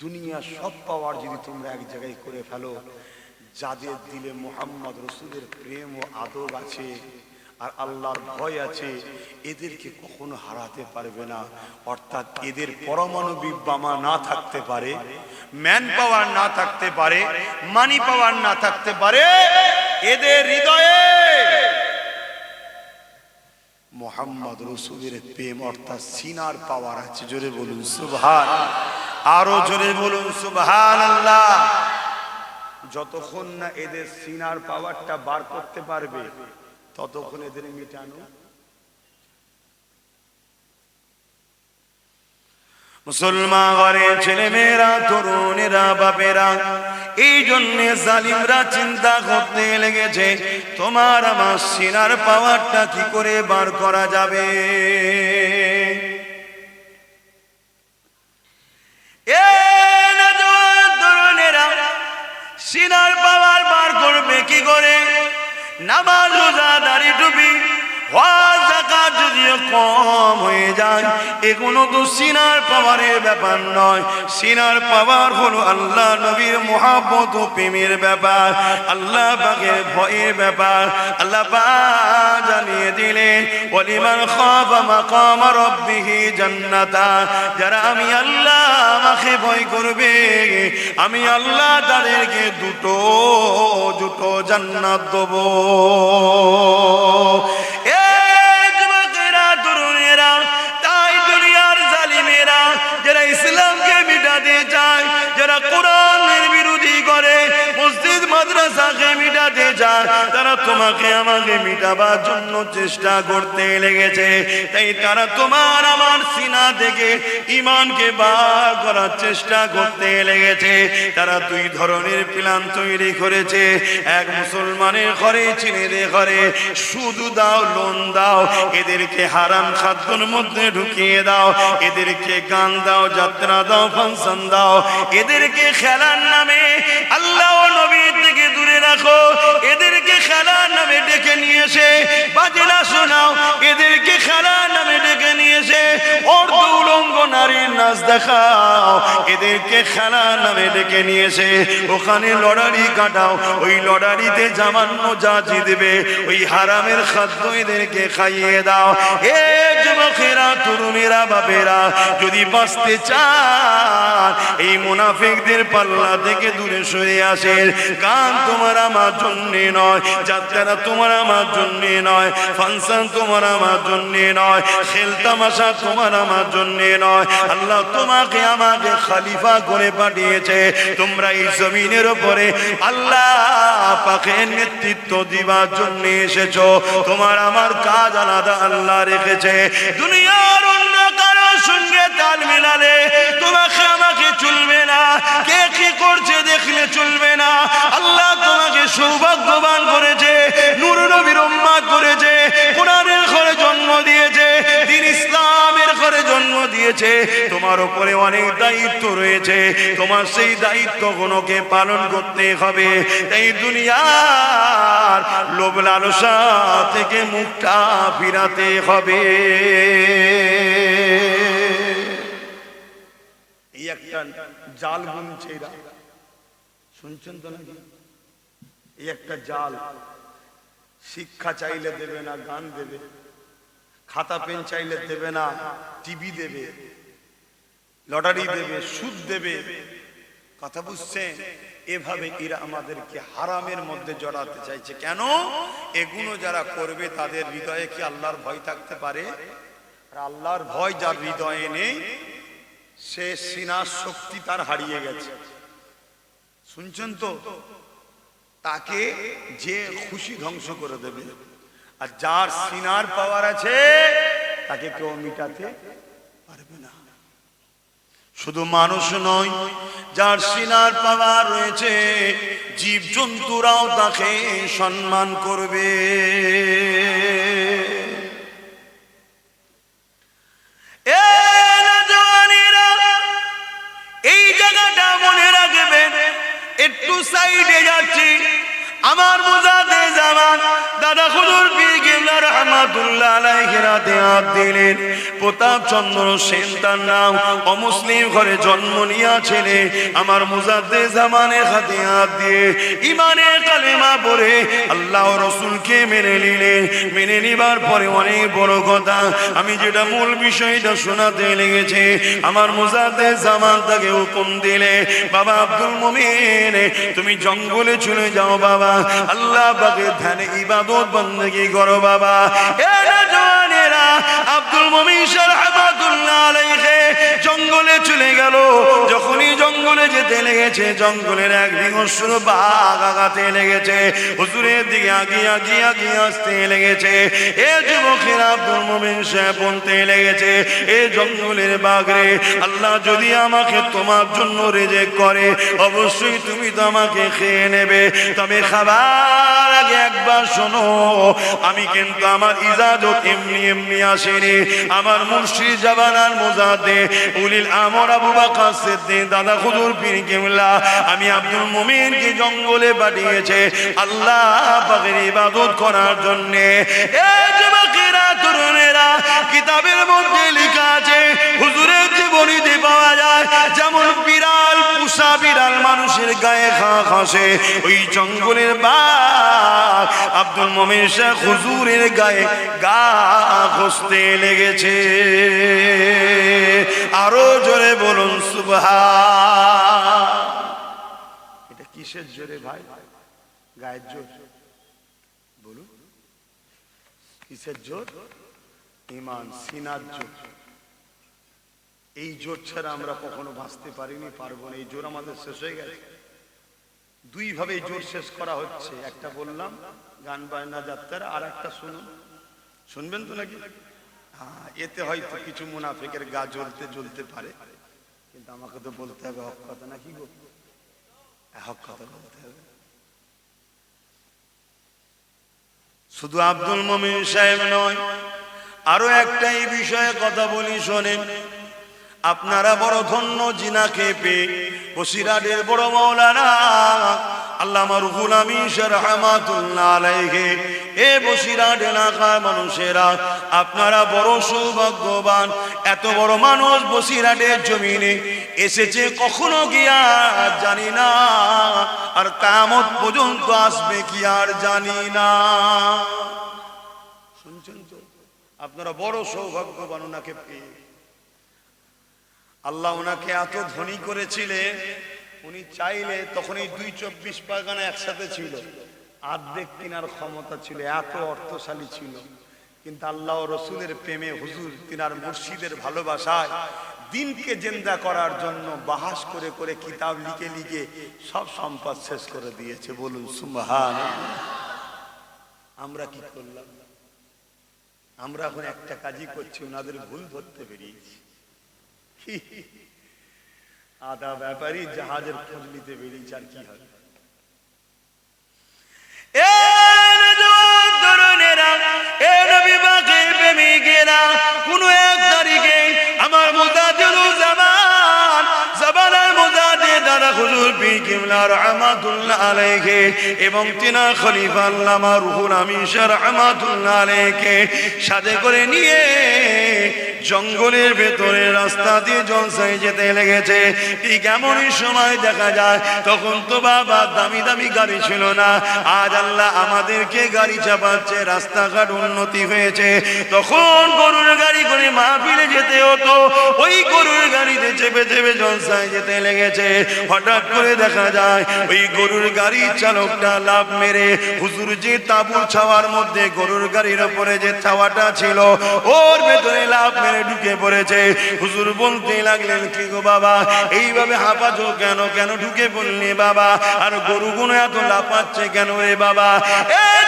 দুনিয়ার সব পাওয়ার যদি তোমরা এক জায়গায় করে ফেলো, যাদের দিলে মোহাম্মদ রসুলের প্রেম ও আদব আছে আর আল্লাহর ভয় আছে, এদেরকে কখনো হারাতে পারবে না। অর্থাৎ এদের পরমাণবিক বোমা না থাকতে পারে, ম্যান পাওয়ার না থাকতে পারে, মানি পাওয়ার না থাকতে পারে, এদের হৃদয়ে মোহাম্মদ রসুলের প্রেম অর্থাৎ সিনার পাওয়ার আছে। জোরে বলুন সুবহান, আরো জোরে বলুন সুবহানাল্লাহ। যতক্ষণ না এদের সিনার পাওয়ারটা বার করতে পারবে ততক্ষণ এদের মিটানো। মুসলমান ঘরের ছেলে মেয়েরা, তরুণেরা, বাপেরা, এই জন্য জালিমরা চিন্তা করতে লেগেছে তোমার আমার সিনার পাওয়ারটা কি করে বার করা যাবে। তরুণেরা সিনার পাওয়ার বার করবে কি করে? নামাজ, রোজা, দাড়ি, টুপি, হজ, যাকাত যদিও কম হয়ে যায়, এগুলো তো সিনার পাওয়ারের ব্যাপার নয়। সিনার পাওয়ার হলো আল্লাহ নবীর মুহাব্বত ও প্রেমের ব্যাপার, আল্লাহ পাকের ভয়ের ব্যাপার। আল্লাহ পাক জানিয়ে দিলেন, ওয়ালিমান খাফা মাকাম রাব্বিহি জান্নাতান, যারা আমি আল্লাহ আমাকে ভয় করবে, আমি আল্লাহ তাদেরকে দুটো দুটো জান্নাত দেব। যারা ইসলামকে মিটাতে চায়, যারা কোরআনের বিরোধী করে, মসজিদ মাদ্রাসাকে মিটাতে চায়, তারা তোমাকে আমাকে মিটাবার জন্য চেষ্টা করতে লেগেছে। তাই তারা তোমার আমার সিনা থেকে ঈমানকে বার করার চেষ্টা করতে লেগেছে। তারা দুই ধরনের প্ল্যান তৈরি করেছে। এক, মুসলমানের ঘরে, ছেলেদের ঘরে শুধু দাও, লোন দাও, এদেরকে হারাম খাদ্যের মধ্যে ঢুকিয়ে দাও, এদেরকে গান দাও, যাত্রা দাও, ফাংশন দাও, এদেরকে খেলার নামে আল্লাহ ও নবীর থেকে দূরে রাখো, এদেরকে খেলার নামে ডেকে নিয়ে এসে বাজনা শোনাও, এদেরকে খেলার নামে ডেকে নিয়ে এসে অর্ধ উলঙ্গ নারীর নাচ দেখাও, এদেরকে খেলার নামে ডেকে নিয়ে এসে ওখানে লড়ারি কাটাও, ওই লড়ারিতে জামান্য যা জিতবে ওই হারামের খাদ্য এদেরকে খাইয়ে দাও। এ যুবকেরা, তরুণেরা, বাপেরা, যদি বাঁচতে চান এই মুনাফিকদের পাল্লা থেকে দূরে সরে আসেন। গান তোমার আমার জন্যে নয়, যাত্রা তোমার আমার জন্যে নয়, ফাংশন তোমার আমার জন্যে নয়, খেল তামাশা তোমার আমার জন্যে নয়। আল্লাহ তোমাকে আমাকে খলিফা করে পাঠিয়েছে। তোমরা এই জমিনের উপরে আল্লাহ পাকের নেতৃত্ব দিবার জন্য এসেছো। তোমার আমার কাজ আলাদা আল্লাহ রেখেছে। দুনিয়ার অন্য কারোর সঙ্গে তাল মিলালে তোমাকে আমাকে চলবে না, কে কি করছে দেখলে চলবে না। আল্লাহ তোমাকে সৌভাগ্যবান করেছে, নূর নবীর উম্মত করেছে, কোরআনের ঘরে জন্ম দিয়েছে, দ্বীন ইসলামের ঘরে জন্ম দিয়েছে। তোমার উপরে অনেক দায়িত্ব রয়েছে, তোমার সেই দায়িত্বগুলোকে পালন করতে হবে। তাই দুনিয়ার লোভ লালসা থেকে মুখটা ফিরাতে হবে। এই একটা জাল বুনছে এরা, শুনছেন তো নাকি? এই একটা জাল। শিক্ষা চাইলে দেবে না, গান দেবে, খাতা পেন চাইলে দেবে না, টিভি দেবে, লটারি দেবে, সুদ দেবে। কথা বুঝছেন? এভাবে এরা আমাদেরকে হারামের মধ্যে জড়াতে চাইছে। কেন? এগুলো যারা করবে তাদের হৃদয়ে কি আল্লাহর ভয় থাকতে পারে? আর আল্লাহর ভয় যার হৃদয়ে নেই সে সিনার শক্তি তার হারিয়ে গেছে। শুনছেন তো? তাকে যে খুশি ধ্বংস করে দেবে। আর যার সিনার পাওয়ার আছে তাকে কেউ মিটাতে পারবে না। শুধু মানুষ নয়, যার সিনার পাওয়ার রয়েছে জীব জন্তুরাও তাকে সম্মান করবে। এই জায়গাটা মনে রাখবেন। একটু সাইডে যাচ্ছি, আমার মুজাদ্দেদ জামান দাদা হুজুর পীর কিবলা রহমাতুল্লাহ আলাইহি রাতে হাত দিলেন। প্রতাপ চন্দ্র সেন তার নাম, অমুসলিম ঘরে জন্ম নিয়া ছেলে আমার মুজাদ্দেদ জামানের হাতে হাত দিয়ে ইমানের কালেমা পড়ে আল্লাহ রসুলকে মেনে নিলেন। মেনে নিবার পরে অনেক বড় কথা, আমি যেটা মূল বিষয়টা শোনাতে লেগেছে, আমার মুজাদ্দেদ জামান তাকে হুকুম দিলে, বাবা আব্দুল মুমিন তুমি জঙ্গলে চলে যাও বাবা, আল্লাহ পাকের ধ্যানে ইবাদত বন্দেগী করো বাবা। এ নওজওয়ানেরা, আব্দুল মুমিন রহমাতুল্লাহ আলাইহি জঙ্গলে চলে গেল। যখনই জঙ্গলে যেতে লেগেছে, জঙ্গলের এক বিভৎসর বাঘ আগাতে লেগেছে, হুজুরের দিকে আগিয়ে আসতে লেগেছে। এ যুবকেরা, আব্দুল মুমিন সাহেব বলতে লেগেছে, এ জঙ্গলের বাঘ রে, আল্লাহ যদি আমাকে তোমার জন্য রিজেক্ট করে অবশ্যই তুমি তো আমাকে খেয়ে নেবে, তবে খাবার আগে একবার শোনো, আমি কিন্তু আমার ইজাজত এমনি এমনি আসেনি। আমার মুর্শিদ জাবানার মুজাদ্দেদ উলিল আমর আবু বকর সিদ্দিক দাদা হুজুর পীর কিবলা আমি আব্দুল মুমিনকে জঙ্গলে পাঠিয়েছে আল্লাহ পাকের ইবাদত করার জন্য। এই যুবকেরা, তরুণেরা, কিতাবের মধ্যে লেখা আছে, হুজুরের জীবনীতে পাওয়া যায়, যেমন বিড়াল, পোষা বিড়াল মানুষের গায়ে ঘাসে, ওই জঙ্গলের বাঘ আব্দুল মুমিন শেখ হুজুরের গায়ে গা ঘষতে লেগেছে। আরো জোরে বলুন সুবহান। এটা কিসের জোরে ভাই? গায়ের জোর? বলুন কিসের জোর? ঈমান, সিনার জোর। এই জোর ছাড়া আমরা কখনো বাঁচতে পারিনি, পারবো না। এই জোর আমাদের শেষ হয়ে গেছে। দুই ভাবে জোর শেষ করা হচ্ছে। একটা বললাম গান বাজনা যাত্রা, আর একটা শুনুন, শুনবেন তো নাকি? হ্যাঁ, এতে হয়তো কিছু মুনাফিকের গা জ্বলতে জ্বলতে পারে, কিন্তু আমাকে তো বলতে হবে হক কথা, নাকি গো? হক কথা বলতে হবে। শুধু আব্দুল মুমিন সাহেব নয়, আরো একটা এই বিষয়ে কথা বলি শোনেন। আপনারা বড় ধন্য জিনাকে পেয়ে, বসিরহাটের বড় মাওলানা আল্লামা রুহুল আমিন রহমাতুল্লাহ আলাইহি, এ বসিরহাট এলাকার মানুষেরা আপনারা বড় সৌভাগ্যবান। এত বড় মানুষ বসিরহাটের জমিনে এসেছে কখনো কি আর জানি না, আর কিয়ামত পর্যন্ত আসবে কি আর জানি না। শুনছেন তো? আপনারা বড় সৌভাগ্যবান ওনাকে পেয়ে। আল্লাহ ওনাকে এত ধনী করেছিলেন, উনি চাইলে তখন এই 224 পারগানা একসাথে ছিল, অর্ধেক কেনার ক্ষমতা ছিল, এত অর্থশালী ছিল। কিন্তু আল্লাহ রসুলের প্রেমে, হুজুর তিনার মুর্শিদের ভালোবাসায় দিনকে জিন্দা করার জন্য বাহাস করে করে কিতাব লিখে লিখে সব সম্পদ শেষ করে দিয়েছে। বলুন সুবহানাল্লাহ। আমরা কি করলাম? আমরা এখন একটা কাজই করছি, ওনাদের ভুল ধরতে বেরিয়েছি। আদা ব্যাপারী জাহাজের খোঁজ নিতে বেরিয়েছে, আর কি হবে? কোন এক তারিখে আমার মুজাদ্দিদুল জামান জাবানার মুজাদ্দিদ দাদা হুজুর পীর কিবলা রহমাতুল্লাহ আলাইহি এবং তিনার খলিফা আল্লামা রুহুল আমিন রহমাতুল্লাহ আলাইহি সাথে করে নিয়ে জঙ্গলের ভেতরে রাস্তা দিয়ে জলসায় যেতে লেগেছে। ঠিক এমনই সময় দেখা যায়, তখন তো বাবা দামি দামি গাড়ি ছিল না, আজ আল্লাহ আমাদেরকে গাড়ি চাপাচ্ছে, রাস্তাঘাট উন্নতি হয়েছে। তখন গরুর গাড়ি করে মাহফিলে যেতে হতো, ওই গরুর গাড়িতে চেপে চেপে জলসায় যেতে লেগেছে। হঠাৎ করে দেখা যায় ওই গরুর গাড়ির চালকটা লাফ মেরে হুজুর যে তাঁবুর ছাওয়ার মধ্যে গরুর গাড়ির ওপরে যে ছাওয়াটা ছিল, ওর ভেতরে লাফ ঢুকে পড়েছে। হুজুর বলতে লাগলেন, কি গো বাবা, এইভাবে হাঁপাছো কেন? কেন ঢুকে পড়লি বাবা? আর গরুগুলো এত লাফাচ্ছে কেন রে বাবা?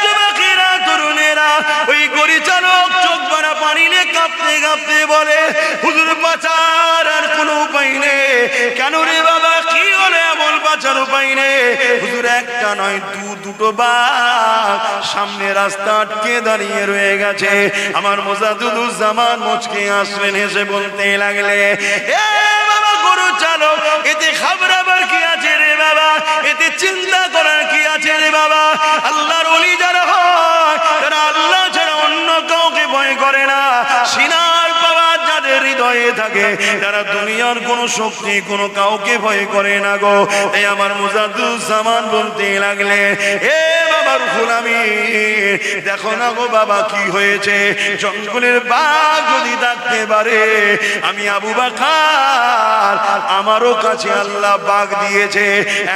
যুবকেরা, তরুণেরা, ওই গরু চালক চোখ ভরা পানি নিয়ে কাঁপতে কাঁপতে বলে, হুজুর বাঁচার আর কোনো উপায় নেই। কেন রে বাবা, কি হলে এমন বাঁচার উপায় নেই? হুজুর একটা নয় দুটো বাঘ সামনে রাস্তা আটকে দাঁড়িয়ে রয়ে গেছে। আমার মুজাদ্দিদুল জামান মুচকে আসলেন, হেসে বলতে লাগলে, এ বাবা গরু চালক, এতে খাবরাবার কি আছে রে বাবা? এতে চিন্তা করার কি আছে রে বাবা? আল্লাহর ওলি যারা হয় তারা আল্লাহ ছাড়া অন্য থাকে তারা দুনিয়ার কোনো শক্তি কোনো কাউকে ভয় করে না গো। এই আমার মুজাদ্দুজ্জামান বলতে লাগলে, এ বাবার গোলামি দেখো না গো বাবা কি হয়েছে, জঙ্গলের বাঘ যদি ডাকতে পারে, আমি আবু বকর আমারও কাছে আল্লাহ বাঘ দিয়েছে,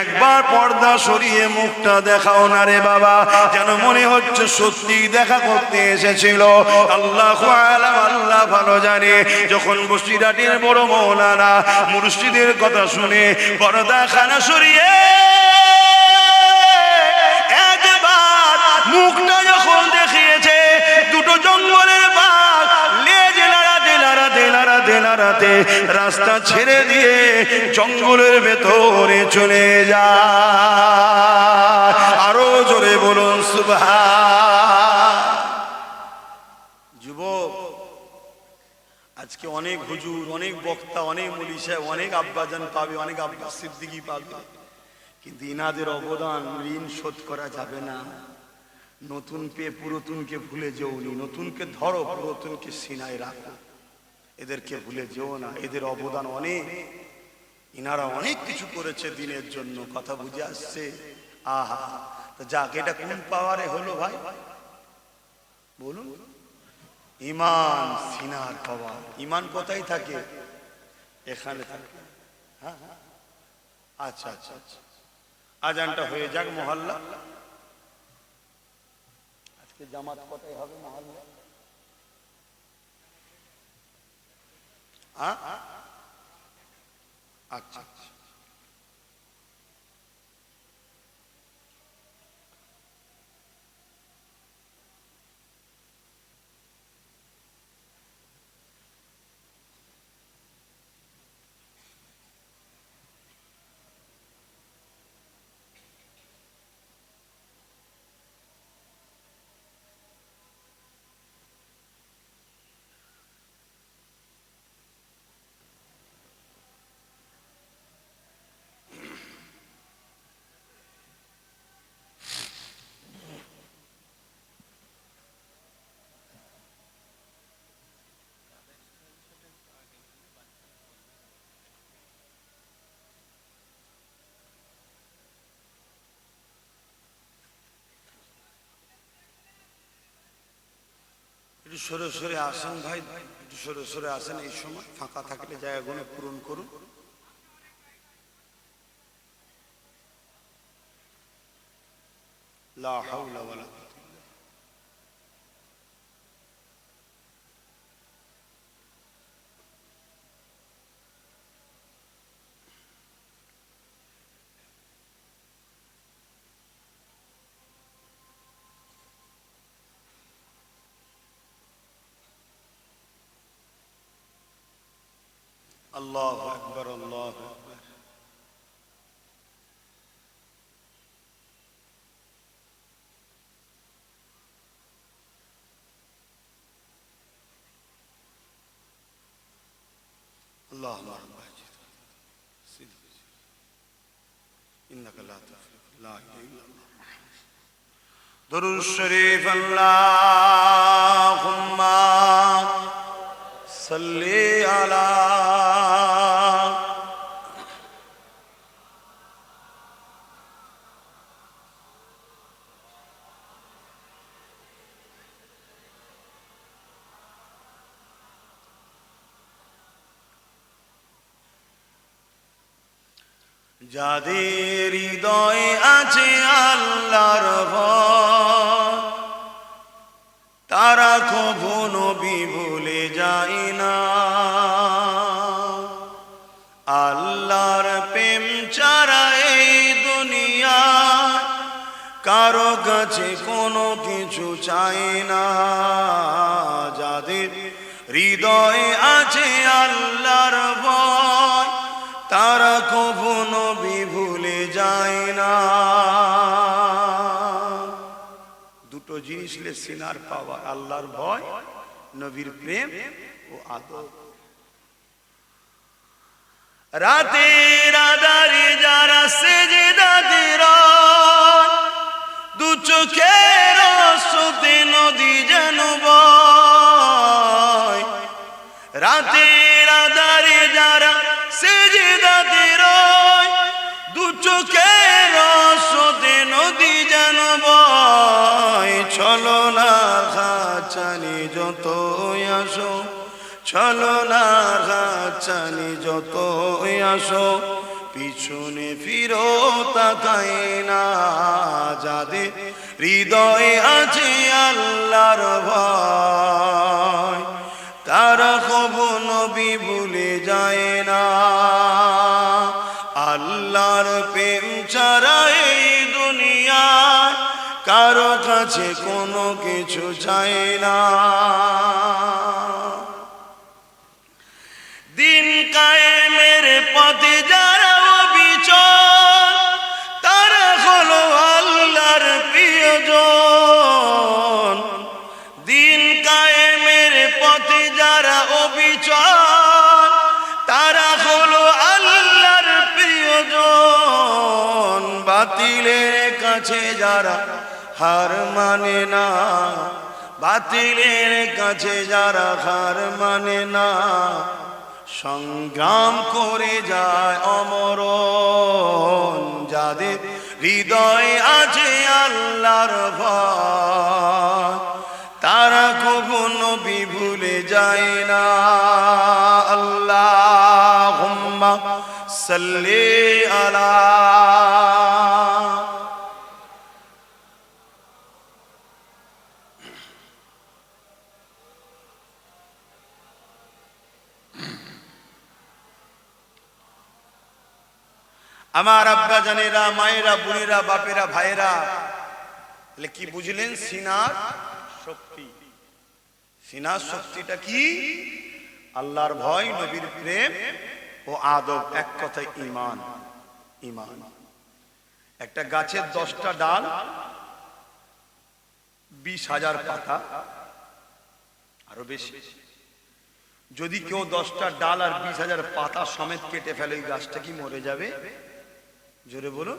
একবার পর্দা সরিয়ে মুখটা দেখাও না রে বাবা, যেন মনে হচ্ছে সত্যি দেখা করতে এসেছিল। আল্লাহু আলাম, আল্লাহ ভালো জানে। যখন বসিরহাটের বড় মৌলানা মুর্শিদের কথা শুনে পর্দা খানা সরিয়ে একবার মুখটা যখন দেখিয়েছে, দুটো জঙ্গলের বাঘ লেজ নাড়াতে নাড়াতে নাড়াতে নাড়াতে রাস্তা ছেড়ে দিয়ে জঙ্গলের ভেতরে চলে যায়। আরো জোরে বলুন সুবহান। যুবক, আজকে অনেক হুজুর, অনেক বক্তা, অনেক মুলি সাহেব, অনেক আব্বাজান পাবে, অনেক আব্বাস সিদ্দিকী পাবে, কিন্তু ইনাদের অবদান ঋণ শোধ করা যাবে না। নতুন পেয়ে পুরাতনকে ভুলে যেওনি, নতুনকে ধরো, পুরাতনকে সিনায় রাখো, এদেরকে ভুলে যেও না। এদের অবদান অনেক, ইনারা অনেক কিছু করেছে দিনের জন্য। কথা বুঝে আসছে? আহা, তো যাক, এটা কোন পাওয়ারে হলো ভাই বলুন? ইমান সিনার পাওয়ার। ইমান কোথায় থাকে? এখানে থাকে। হ্যাঁ, আচ্ছা আচ্ছা আচ্ছা, আজানটা হয়ে যাক। মহল্লা আজকে জামাত কোথায় হবে? মহল্লা? আচ্ছা আচ্ছা। একটু সরে সরে আসেন ভাই, একটু সরে সরে আসেন। এই সময় ফাঁকা থাকলে জায়গাগুলো পূরণ করুন। লা হাওলা ওয়ালা কুওয়াতা ইল্লা বিল্লাহ। আল্লাহু আকবার, আল্লাহু আকবার। اللهم رب إنك لا تفلح لا إله إلا الله. درود الشريف اللهم صل على যাদের হৃদয়ে আছে আল্লাহর ভয়, তারা কখনো নবী ভুলে যায় না। আল্লাহর প্রেম ছাড়া এই দুনিয়া কারো কাছে কোনো কিছু চায় না। যাদের হৃদয়ে আছে আল্লাহর ভয়, তারা কখনো নবী ভুলে যায় না। দুটো জিনিস হলে সিনার পাওয়ার, আল্লাহর ভয়, নবীর প্রেম ও আদব। রাতের আধারে যারা সেজদাতে রয়, দু চোখের অশ্রুতে নদী যেন বয়। রাতের সেজদাতে রয়, দু চোখের রসতে নদী যেন বয়। ছলো না খাচানি যতই আসো, ছলো না খাচানি যতই আসো, পিছনে ফিরো তাকাই না। যাদের হৃদয়ে আছে আল্লাহর ভয়, তারা কবু নবী ভুলে যায় না। আল্লাহর প্রেম ছাড়া এই দুনিয়ায় কারো কাছে কোনো কিছু চায় না। দিন কায়েমের পথে যারা অবিচল, তারা হলো আল্লাহর প্রিয়জন। দিন কায়েমের পথে যারা অবিচল, তারা হলো আল্লাহর প্রিয়জন। বাতিলের কাছে যারা হার মানে না, বাতিলের কাছে যারা হার মানে না, সংগ্রাম করে যায় অমরণ। যাদের হৃদয়ে আছে আল্লাহর ভয়, তারা কবু নবী ভুলে যায় না। আল্লাহুম্মা সাল্লি আলা। আমার আব্বা জানেরা, মায়েরা, বোনেরা, বাপেরা, ভাইয়েরা, তাহলে কি বুঝলেন? সিনার শক্তি। সিনার শক্তিটা কি? আল্লাহর ভয়, নবীর প্রেম ও আদব, এক কথায় ঈমান। ঈমান। একটা গাছের 10টা ডাল, 20,000 পাতা, আরো বেশি। যদি কেউ 10টা ডাল আর 20,000 পাতা সমেত কেটে ফেলে, ওই গাছটা কি মরে যাবে? জোরে বলো।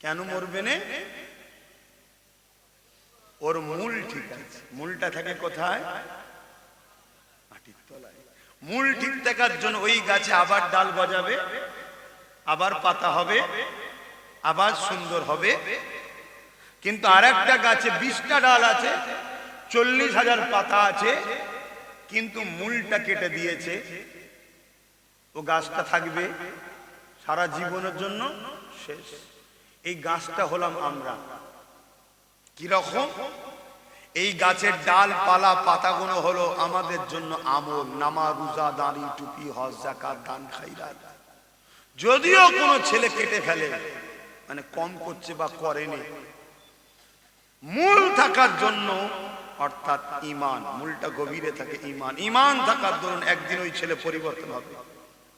কেন মরবে না? ওর মূল ঠিক আছে। মূলটা থাকে কোথায়? মাটির তলায়। মূল ঠিক থাকার জন্য ওই গাছে আবার ডাল গজাবে, আবার পাতা হবে, আবার সুন্দর হবে। কিন্তু আরেকটা গাছে 20টা ডাল আছে, 40,000 পাতা আছে, কিন্তু মূলটা কেটে দিয়েছে, ও গাছটা থাকবে সারা জীবনের জন্য শেষ। এই গাছটা হলাম আমরা। কি রকম? এই গাছের ডাল পালা পাতাগুলো হলো আমাদের জন্য আমল, নামাজ, রোজা, দাড়ি, টুপি, হজ, যাকাত, দান, খায়রাত। যদিও কোনো ছেলে কেটে ফেলে, মানে কম করছে বা করেনি, মূল থাকার জন্য, অর্থাৎ ঈমান, মূলটা গভীরে থাকে ঈমান। ঈমান থাকার দরুন একদিন ওই ছেলে পরিবর্তন হবে,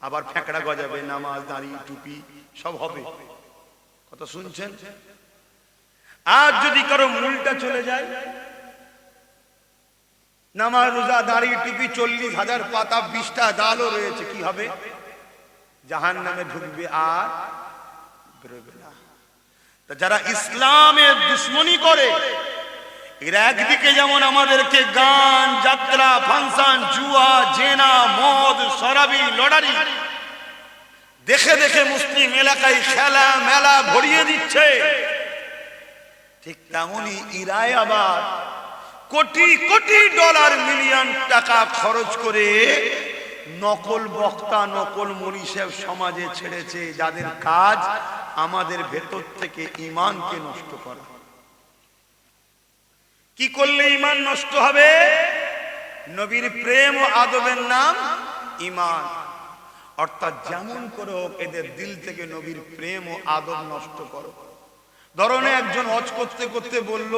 আবার ফেঁকড়া গজাবে, নামাজ, দাড়ি, টুপি সব হবে। কথা শুনছেন? আর যদি কারো মূলটা চলে যায়, নামাজ, রোজা, দাড়ি, টুপি, 40,000 পাতা, 20টা ডালও রয়েছে, কি হবে? জাহান্নামে ঢুকবে আর বেরোবে না। তা যারা ইসলামের দুশ্মনী করে, এরা একদিকে যেমন আমাদেরকে গান, যাত্রা, ফাংশন, জুয়া, জেনা, মদ, শরাবি, লটারি দেখে দেখে মুসলিম এলাকায় খেলা মেলা ভরিয়ে দিচ্ছে, ঠিক তেমনই ইরায় আবার কোটি কোটি ডলার, মিলিয়ন টাকা খরচ করে নকল বক্তা, নকল মনীষী সমাজে ছেড়েছে, যাদের কাজ আমাদের ভেতর থেকে ঈমানকে নষ্ট করা। কি করলে ঈমান নষ্ট হবে? নবীর প্রেম ও আদবের নাম ঈমান। অর্থাৎ যেমন করে হোক এদের দিল থেকে নবীর প্রেম ও আদব নষ্ট করো। ধরনে একজন হজ করতে করতে বলল,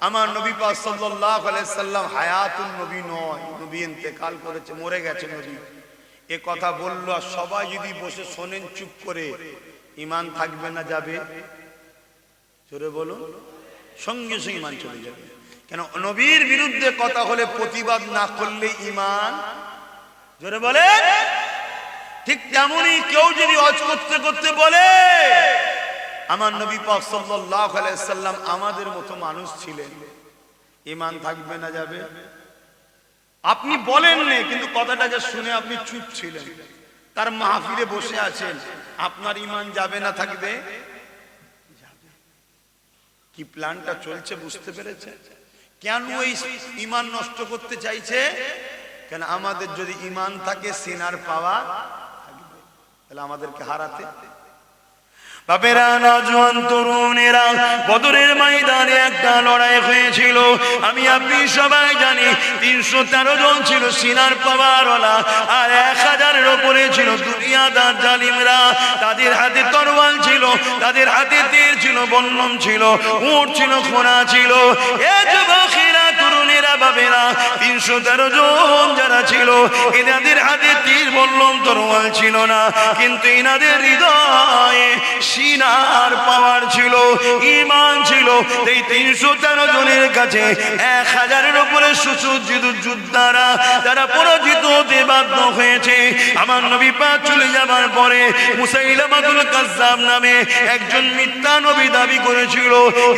আমার নবী পাক সাল্লাল্লাহু আলাইহি সাল্লাম হায়াতুন নবী নয়, নবী ইন্তেকাল করেছে, মরে গেছে নবী। এ কথা বলল, আর সবাই যদি বসে শোনেন চুপ করে, ঈমান থাকবে না যাবে? জোরে বলো। সঙ্গে সঙ্গে ঈমান চলে যাবে। কেন? নবীর বিরুদ্ধে কথা হলে প্রতিবাদ না করলে ঈমান, জোরে বলে। ঠিক তেমনই কেউ যদি হজ করতে করতে বলে, আমার নবী পাক সাল্লাল্লাহু আলাইহি সাল্লাম আমাদের মতো মানুষ ছিলেন, ঈমান থাকবে না যাবে? আপনি বলেননি, কিন্তু কথাটাকে শুনে আপনি চুপ ছিলেন, তার মাহফিলে বসে আছেন, আপনার ঈমান যাবে না থাকবে? যাবে। কি প্ল্যানটা চলছে বুঝতে পেরেছেন? কেন এই ঈমান নষ্ট করতে চাইছে? কেন আমাদের যদি ঈমান থাকে সিনার পাওয়া থাকবে, তাহলে আমাদেরকে হারাতে। বাপেরা, নওজোয়ান তরুণেরা, বদরের ময়দানে একটা লড়াই হয়েছিল। আমি আপনি সবাই জানি 313 জন ছিল সিনার পাওয়ারওয়ালা, আর 1000-এর উপরে ছিল দুনিয়াদার জালিমরা। তাদের হাতে তরোয়াল ছিল, তাদের হাতে তীর ছিল, বল্লম ছিল, উট ছিল, ঘোড়া ছিল। এ যুবকেরা, তরুণেরা, বাপেরা, 313 জন যারা ছিল, এনাদের হাতে তীর, বল্লম, তরোয়াল ছিল না, কিন্তু এনাদের হৃদয়ে সিনার পাওয়ার ছিল, ঈমান ছিল। এই 313 জনের কাছে 1000-এর উপরে সুসজ্জিত যোদ্ধারা, যারা পরাজিত হতে বাধ্য হয়েছে। আমার নবী পাক চলে যাবার পরে মুসাইলামাতুল কাজ্জাব নামে একজন মিথ্যা নবী দাবি করেছিল।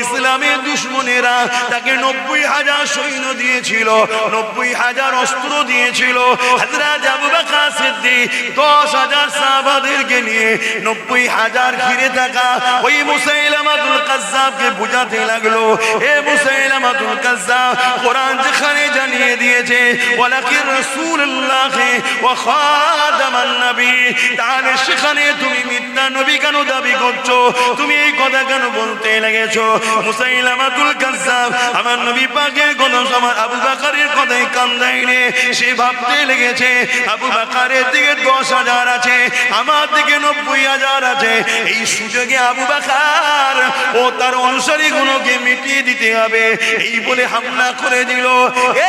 ইসলামের দুশমনেরা তাকে 90,000 সৈন্য দিয়েছিল, 90,000 অস্ত্র দিয়েছিল। হযরত আবু বকর সিদ্দিক 10,000 সাহাবাদেরকে নিয়ে 90,000 ঘিরে থাকা ওই মুসাইলামাতুল কাজ্জাবকে বুঝাতে লাগলো, হে মুসাইলামাতুল কাজ্জাব, কোরআন যেখানে জানিয়ে দিয়েছে ওয়ালাকির রাসূলুল্লাহ ওয়া খাতামান নবী, তাহলে সেখানে তুমি মিথ্যা নবী কেন দাবি করছো? তুমি এই কথা কেন বলতে লেগেছো? মুসাইলামাতুল কাজ্জাব আমার নবী পাকের কোন সময় আবু বকরের কথাই কান দেয়নি। সে ভাবতে লেগেছে আবু বকরের দিকে 10,000 আছে, আমার দিকে 90,000 আছে, এই সুযোগে আবু বকর ও তার অনুসারীগুলোকে মিটিয়ে দিতে হবে, এই বলে হামলা করে দিল।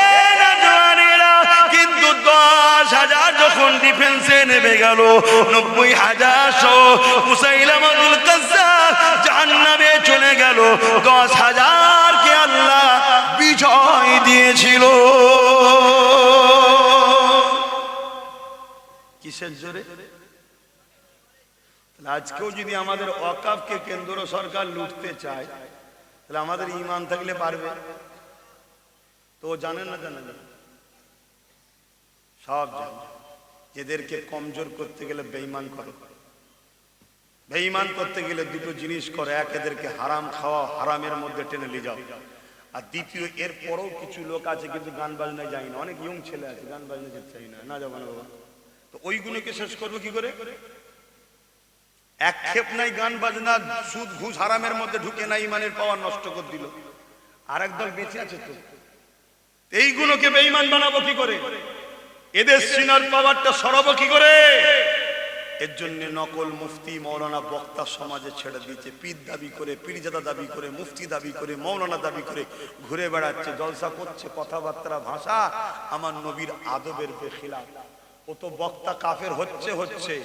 এ নওজোয়ানেরা, কিন্তু 10,000 যখন ডিফেন্সে নেমে গেল, 90,000 সহ মুসাইলামাতুল কাজ্জাব জাহান্নামে চলে গেল। 10,000 কে আল্লাহ বিজয় দিয়েছিল। কিসের জোরে? আজকেও যদি আমাদের ওয়াকফকে কেন্দ্র সরকার লুটতে চায়, তাহলে আমাদের ঈমান থাকলে পারবে? তো জানেন না, জানেন না, সব জানে। এদেরকে কমজোর করতে গেলে বেঈমান করে, বেঈমান করতে গেলে দুটো জিনিস করে, এক এদেরকে হারাম খাওয়া, হারামের মধ্যে টেনে নিয়ে যাও, আর দ্বিতীয় এর পরেও কিছু লোক আছে কিন্তু গান বাজনায় যায় না, অনেক ইয়ং ছেলে আছে গান বাজনা যেতে চাই না, না যাবো না বাবা, তো ওইগুলোকে শেষ করবো কি করে? এক ক্ষেপ নাই গান বাজনা, সুদ ঘুষ হারামের মধ্যে ঢুকে না, ইমানের পাওয়ার নষ্ট করে দিল। আর একদল বেঁচে আছে, তো এইগুলোকে বেঈমান বানাবো কি করে? এদের সিনার পাওয়ারটা সরাবো কি করে? এর জন্য নকল মুফতি মৌলানা বক্তা সমাজে ছেড়ে দিয়েছে। পীর দাবি করে, পীরজাদা দাবি করে, মুফতি দাবি করে, মৌলানা দাবি করে ঘুরে বেড়াচ্ছে, জলসা করছে, কথাবার্তা ভাষা আমার নবীর আদবের বেখিলাফ। ও তো বক্তা কাফের হচ্ছে,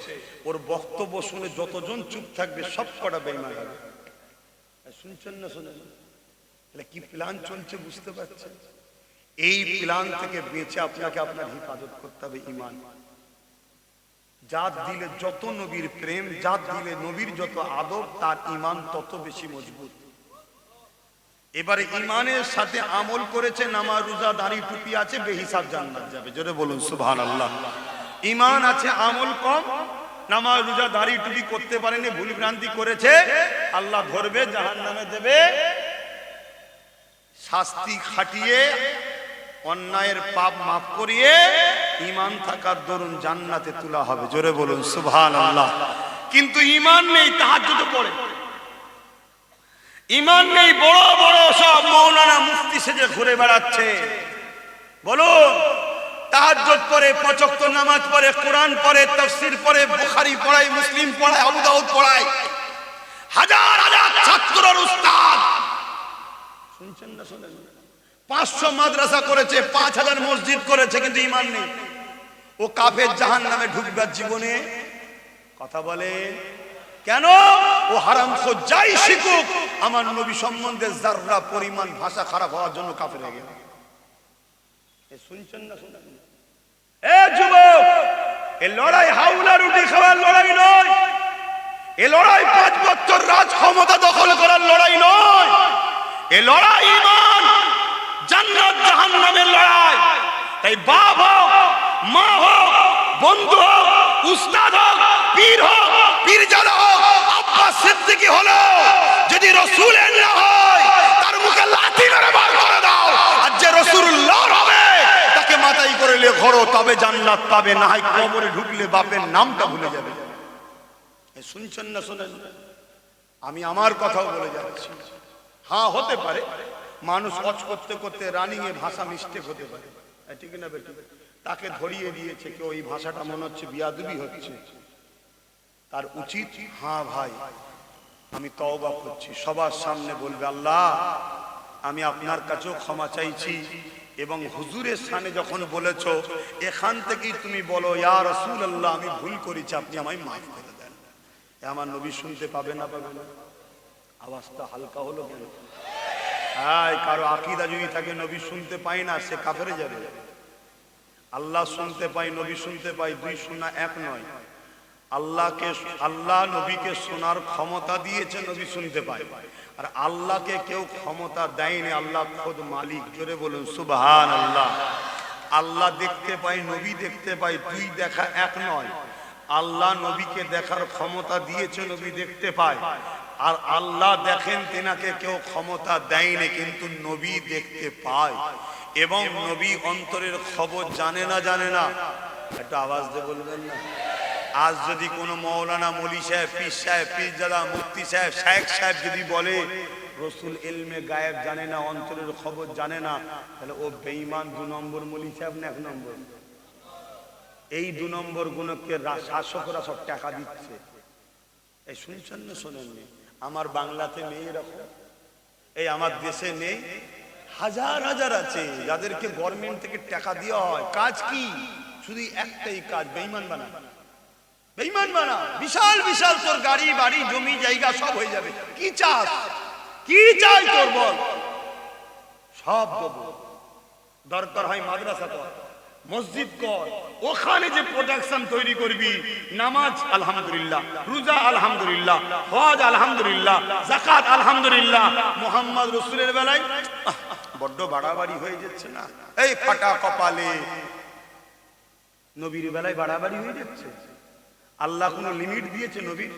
ওর বক্তব্য শুনে যতজন চুপ থাকবে সব কটা বেঈমান হবে। শুনছেন না? শুনেন, তাহলে কি প্ল্যান চলছে বুঝতে পারছেন? এই প্ল্যান থেকে বেঁচে আপনাকে আপনার হিফাজত করতে হবে। ঈমান যার দিলে যত নবীর প্রেম, যার দিলে নবীর যত আদব, তার ঈমান তত বেশি মজবুত। এবারে ঈমানের সাথে আমল করেছে, নামাজ রোজা দাড়ি টুপি আছে, বেহিসাব জান্নাত যাবে। জোরে বলুন সুবহানাল্লাহ। ঈমান আছে, আমল কম, নামাজ রোজা দাড়ি টুপি করতে পারেনি, ভুল ভ্রান্তি করেছে, আল্লাহ ধরবে, জাহান্নামে দেবে, শাস্তি খাটিয়ে অন্যায়ের পাপ মাফ করিয়ে ঈমান থাকার দরুন জান্নাতে তোলা হবে। জোরে বলুন সুবহানাল্লাহ। কিন্তু ঈমান নেই, তাহাজ্জুদ পড়ে, ঈমান নেই, বড় বড় সব মৌলানা মুফতি সেজে ঘুরে বেড়াচ্ছে। বলুন, তাহাজ্জুদ পড়ে, 5 ওয়াক্ত নামাজ পড়ে, কোরআন পড়ে, তাফসীর পড়ে, বুখারী পড়ায়, মুসলিম পড়ায়, আবু দাউদ পড়ায়, হাজার হাজার ছাত্রর উস্তাদ। শুনছেন না? শুনেন, 500 মাদ্রাসা করেছে, 5000 মসজিদ করেছে, কিন্তু ঈমান নেই। ও কাফের, জাহান্নামে ঢুকবার জীবনে কথা বলে কেন? ও হারামখোর যাই শিখুক, আমার নবী সম্বন্ধে যাররা পরিমাণ ভাষা খারাপ হওয়ার জন্য কাফের হয়ে গেল। শুনছেন না? শুনেন, এ যুবক, এ লড়াই হাওলা রুটি খাওয়ার লড়াই নয়, এ লড়াই 5 বছর রাজ ক্ষমতা দখল করার লড়াই নয়, এ লড়াই ঈমান, জান্নাত জাহান্নামের লড়াই। তাই বাপ হোক, মা হোক, বন্ধু হোক, উস্তাদ হোক, পীর হোক, পীরজাদা হোক, আব্বাস সিদ্দিকী হলো যদি রাসূলের না হয় তার মুখে লাথি মেরে বার করে দাও। আর যে রাসূলুল্লাহর হবে তাকে মাথায় করে নিয়ে ঘোরো, তবে জান্নাত পাবে, না হয় কবরে ঢুকলে বাপের নামটা ভুলে যাবে। শুনছেন না শোনেন? আমি আমার কথাও বলে যাচ্ছি। হ্যাঁ, হতে পারে মানুষ ওয়াজ করতে করতে রানিং এ ভাষা মিস্টেক হতে পারে, ঠিক না বেটি? তাকে ধরিয়ে দিয়েছে কেউ, এই ভাষাটা মনে হচ্ছে বিয়াদবি হচ্ছে, তার উচিত হ্যাঁ ভাই আমি তওবা করছি, সবার সামনে বলবে আল্লাহ আমি আপনার কাছেও ক্ষমা চাইছি, এবং হুজুরের সামনে যখন বলেছো এখান থেকেই তুমি বলো ইয়া রাসূলুল্লাহ আমি ভুল করেছি, আপনি আমায় মাফ করে দেন। আমার নবী শুনতে পাবে না পাবে না? আওয়াজটা হালকা হলো কেন? হ্যাঁ, কারো আকীদা যদি থাকে নবী শুনতে পায় না সে কাফেরে যাবে। আল্লাহ শুনতে পায়, নবী শুনতে পায়, দুই শোনা এক নয়। আল্লাহ নবীকে শোনার ক্ষমতা দিয়েছে, নবী শুনতে পায়। আর আল্লাহকে কেউ ক্ষমতা দেয়নি, আল্লাহ খোদ মালিক। জোরে বলুন সুবহানাল্লাহ। আল্লাহ দেখতে পায়, নবী দেখতে পায়, দুই দেখা এক নয়। আল্লাহ নবীকে দেখার ক্ষমতা দিয়েছে, নবী দেখতে পায়। আর আল্লাহ দেখেন, তেনাকে কেউ ক্ষমতা দেয়নি, কিন্তু নবী দেখতে পায়। এবং নবী অন্তরের খবর জানে না, জানে না? একটা আওয়াজ দিয়ে বলবেন না? আজ যদি কোনো মৌলানা, মৌলী সাহেব, পীর সাহেব, পীরজাদা, মুফতি সাহেব, শায়েখ সাহেব যদি বলে রসুল ইলমে গায়েব জানে না, অন্তরের খবর জানে না, তাহলে ও বেঈমান। 2 নম্বর মৌলী সাহেব না 1 নম্বর? এই 2 নম্বর গুণকে শাসকরা সব টাকা দিচ্ছে। এই শুনছেন না শোনেননি? আমার বাংলাতে নেই এরকম, এই আমার দেশে নেই, হাজার হাজার আছে যাদেরকে গভর্নমেন্ট থেকে টাকা দেওয়া হয়। কাজ কি? শুধু একটাই কাজ, বেঈমান বানা। বেঈমান বানা, বিশাল বিশাল তোর গাড়ি বাড়ি জমি জায়গা সব হয়ে যাবে। কি চাস? কি চাই তোর বল? সব দেবো। দরকার হয় মাদ্রাসা কর, মসজিদ কর, ওখানে যে প্রোডাকশন তৈরি করবি, নামাজ আলহামদুলিল্লাহ, রোজা আলহামদুলিল্লাহ, হজ আলহামদুলিল্লাহ, যাকাত আলহামদুলিল্লাহ। মুহাম্মদ রাসূলের বেলায় বড্ড বাড়াবাড়ি হয়ে যাচ্ছে না? এই ফাটা কপালে নবীর বেলায় বাড়াবাড়ি হয়ে যাচ্ছে। আল্লাহ কোন লিমিট দিয়েছে নবীর?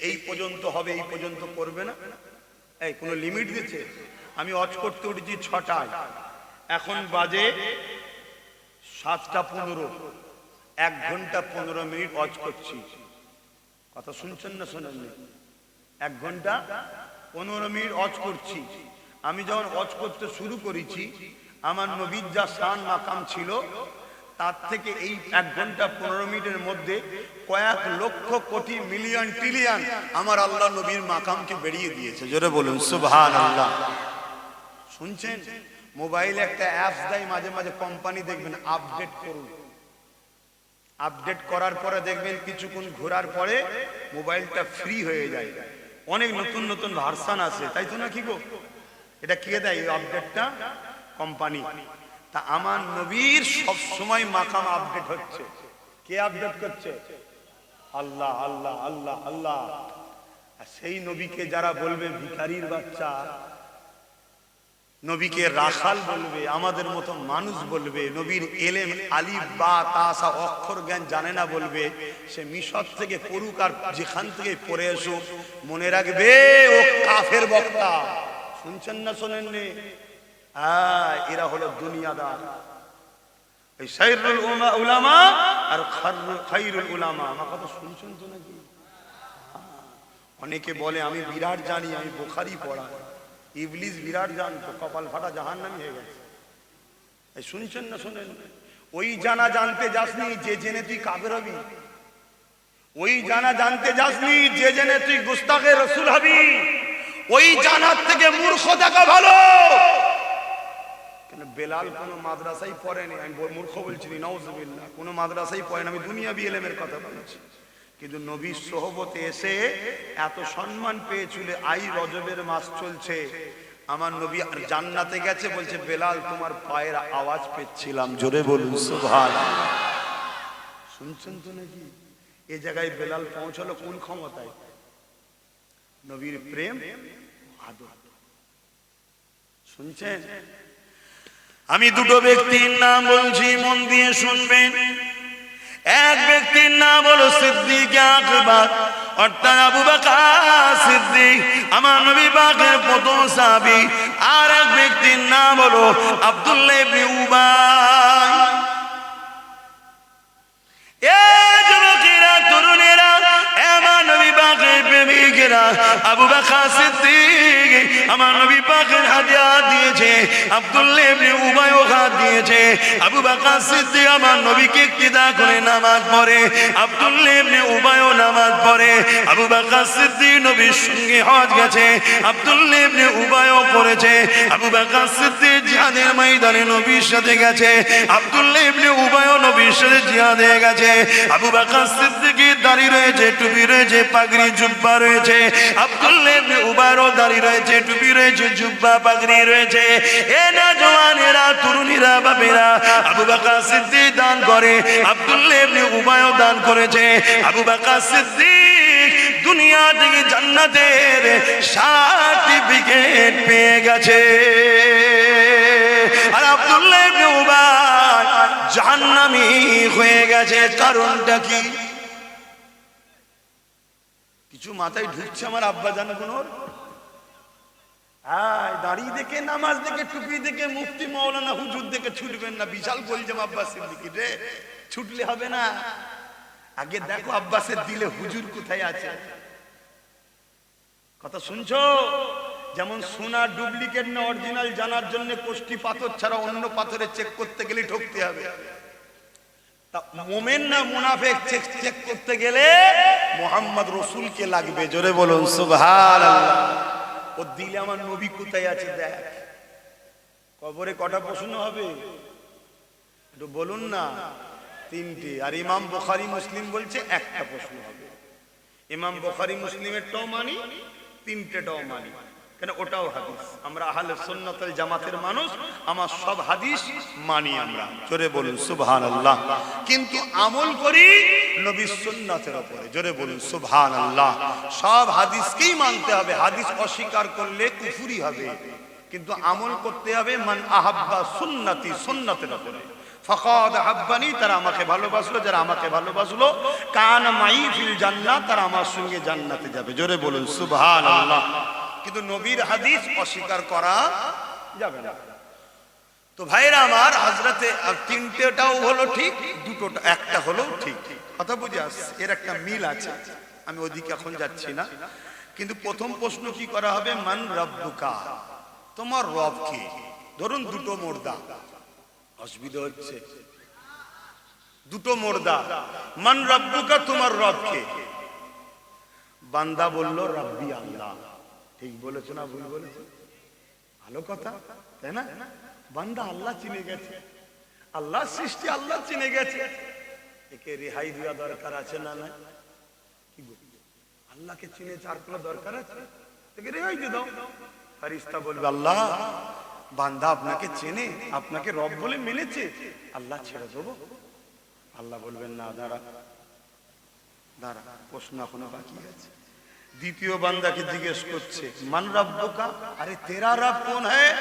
এই পর্যন্ত হবে, এই পর্যন্ত করবে না, এই কোন লিমিট দিয়েছে? আমি ওয়াজ করতে উঠেছি 6টায়, এখন বাজে 7টা 15, 1 ঘন্টা 15 মিনিট ওয়াজ করছি। কথা শুনছেন না শোনেননি? 1 ঘন্টা 15 মিনিট ওয়াজ করছি। আমি যখন ওয়াজ করতে শুরু করেছি, আমার নবীর যা শান মাকাম ছিল, তার থেকে এই 1 ঘন্টা 15 মিনিটের মধ্যে কয়েক লক্ষ কোটি মিলিয়ন ট্রিলিয়ন আমার আল্লাহ নবীর মাকামকে বেরিয়ে দিয়েছে। জোরে বলুন সুবহানাল্লাহ। শুনছেন? মোবাইলে একটা অ্যাপস দেয় মাঝে মাঝে কোম্পানি, দেখবেন আপডেট করুন। আপডেট করার পরে দেখবেন কিছুক্ষণ ঘোরার পরে মোবাইলটা ফ্রি হয়ে যায়। অনেক নতুন নতুন ভার্সন আছে, তাই তো না? কি গো, এটা কে দেয় এই আপডেটটা? কোম্পানি। তা আমার নবীর সব সময় মাকাম আপডেট হচ্ছে। কে আপডেট করছে? আল্লাহ আল্লাহ আল্লাহ আল্লাহ। আর সেই নবীকে যারা বলবে ভিখারির বাচ্চা, নবীকে রাখাল বলবে, আমাদের মতো মানুষ বলবে, নবীর এলেম আলিফ বা তাসা অক্ষর জ্ঞান জানে না বলবে, সে মিশর থেকে পড়ুক আর যেখান থেকে পড়ে আসুক, মনে রাখবে ও কাফের বক্তা। শুনছেন না শোনেননি? এরা হলো দুনিয়াদার। এই শাইরুল উলামা আর খায়রুল উলামা, আমার কথা শুনছেন তো নাকি? অনেকে বলে আমি বিরাট জানি, আমি বুখারী পড়া। ইবলিস বিরাট জানতো, কপাল ফাটা জাহান্নামী হয়ে গেছে। এই শুনছেন না শোনেন? ওই জানা জানতে যাসনি যে জেনে তুই কাফের হবি। ওই জানা জানতে যাসনি যে জেনে তুই গুস্তাখে রাসূল হবি। ওই জানার থেকে মূর্খ দেখা ভালো। কেন বেলাল কোনো মাদ্রাসায় পড়েনি, আমি মূর্খ বলছি নাউজুবিল্লাহ, কোনো মাদ্রাসায় পড়েনি, আমি দুনিয়াবি ইলমের কথা বলছি। কিন্তু নবীর সোহবতে এসে এত সম্মান পেয়েছিল। আই রজবের মাস চলছে, আমার নবী আর জান্নাতে গেছে, বলছে বেলাল তোমার পায়ের আওয়াজ পেয়েছিলাম। জোরে বলুন সুবহানাল্লাহ। শুনছেন তো নাকি? এই জায়গায় বেলাল পৌঁছালো কোন ক্ষমতায়? নবীর প্রেম আদর। শুনছেন? আমি দুটো ব্যক্তির নাম বলছি, মন দিয়ে শুনবেন। এক ব্যক্তির নাম হলো সিদ্দিক আকবর, অর্থাৎ আবু বকর সিদ্দিক, আমার নবী পাকের প্রথম সাহাবী। আর এক ব্যক্তির নাম হলো আব্দুল্লাহ ইবনে উবাই। এ যুবকেরা, তরুণেরা, আমার নবী পাকের প্রেমিকেরা, আবু বকর সিদ্দিক আমার নবী পাকের হাদিয়া দিয়েছে, আব্দুল্লাহ ইবনে উবাইও হাত দিয়েছে। আবু বকর সিদ্দিক আমার নবীকে ইক্তিদা করে নামাজ পড়ে, আব্দুল্লাহ ইবনে উবাইও নামাজ পড়ে। আবু বকর সিদ্দিক নবীর সঙ্গে হজ গেছে, আব্দুল্লাহ ইবনে উবাইও করেছে। আবু বকর সিদ্দিক জিহাদের ময়দানে নবীর সাথে গেছে, আব্দুল্লাহ ইবনে উবাইও নবীর সাথে জিহাদে গেছে। আবু বকর সিদ্দিকের দাড়ি রয়েছে, টুপি রয়েছে, পাগড়ি জুব্বা রয়েছে। আব্দুল্লাহ ইবনে উবাইরও দাড়ি রয়েছে, টুপি রয়েছে, জুব্বা পাগড়ি রয়েছে। এ না জওয়ানেরা, তরুণীরা, বাপেরা, আবু বকর সিদ্দিক দান করে, আব্দুল্লাহ ইবনে উবাইও দান করেছে। আবু বকর সিদ্দিক দুনিয়া থেকে জান্নাতের সার্টিফিকেট পেয়ে গেছে, আর আব্দুল্লাহ ইবনে উবাই জাহান্নামী হয়ে গেছে। কারণটা কি? কিছু মাথায় ঢুকছে আমার আব্বা জান কোনোর? দাড়ি দেখে, নামাজ দেখে, টুপি দেখে, মুফতি মাওলানা হুজুর দেখে ছুটবেন না। বিশাল গোলজাম আব্বাস সিদ্দিকী রে, ছুটলে হবে না। আগে দেখো আব্বাসের দিলে হুজুর কোথায় আছে। কথা শুনছো? যেমন সোনা ডুপ্লিকেট না অরিজিনাল জানার জন্য কোষ্টি পাথর ছাড়া অন্য পাথরে চেক করতে গেলে ঠকতে হবে। তা মোমেন না মুনাফিক চেক করতে গেলে মুহাম্মদ রাসূলকে লাগবে। জোরে বলুন সুবহানাল্লাহ। ও দিলে আমার নবী কোথায় আছে দেখ। কবরে কটা প্রশ্ন হবে একটু বলুন না? তিনটে। আর ইমাম বুখারী মুসলিম বলছে একটা প্রশ্ন হবে। ইমাম বুখারী মুসলিমেরটাও মানি, তিনটেটাও মানি, কেন ওটাও হাদিস। আমরা আহলে সুন্নাত ওয়াল জামাতের মানুষ, আমার সব হাদিস মানি আমরা। জোরে বলুন সুবহানাল্লাহ। কিন্তু আমল করি নবীর সুন্নাতের উপরে। জোরে বলুন সুবহানাল্লাহ। সব হাদিসকেই মানতে হবে, হাদিস অস্বীকার করলে কুফরি হবে। কিন্তু আমল করতে হবে মান আহাব্বা সুন্নতি, সুন্নাতের উপরে। ফাকাদ হাব্বানি, তারা আমাকে ভালোবাসলো। যারা আমাকে ভালোবাসলো, কান মাই ফিল জান্নাত, তারা আমার সঙ্গে জান্নাতে যাবে। জোরে বলুন সুবহানাল্লাহ। কিন্তু নবীর হাদিস অস্বীকার করা যাবে না। তো ভাইরা আমার, হযরতে তিনটেটাও হলো ঠিক, দুটোটা একটা হলো ঠিক। কথা বুঝে আসছে? এর একটা মিল আছে। আমি ওদিকে এখন যাচ্ছি না। কিন্তু প্রথম প্রশ্ন কি করা হবে? মান রাব্বুকা, তোমার রব কে? ধরুন দুটো মুর্দা, অসুবিধা হচ্ছে, দুটো মুর্দা। মান রাব্বুকা, তোমার রব কে? বান্দা বলল রাব্বি আল্লাহ। ঠিক বলেছো না ভুল বলেছো? ভালো কথা, তাই না? বান্দা আল্লাহ চিনে গেছে, আল্লাহ সৃষ্টি আল্লাহ চিনে গেছে। একে রেহাই দেওয়া দরকার আছে না? না, কি আল্লাহকে চিনে আর কোনো দরকার আছে? একে রেহাই দিয়ে দাও। ফেরেশতা বলবে আল্লাহ, বান্দা আপনাকে চেনে, আপনাকে রব বলে মেনেছে, আল্লাহ ছেড়ে দেবো? আল্লাহ বলবেন না, দাঁড়া দাঁড়া, প্রশ্ন এখনো বাকি আছে। দ্বিতীয় বান্দাকে জিজ্ঞেস করছে মান রাব্বুকা, আরে তেরা রব কোন হ্যায়?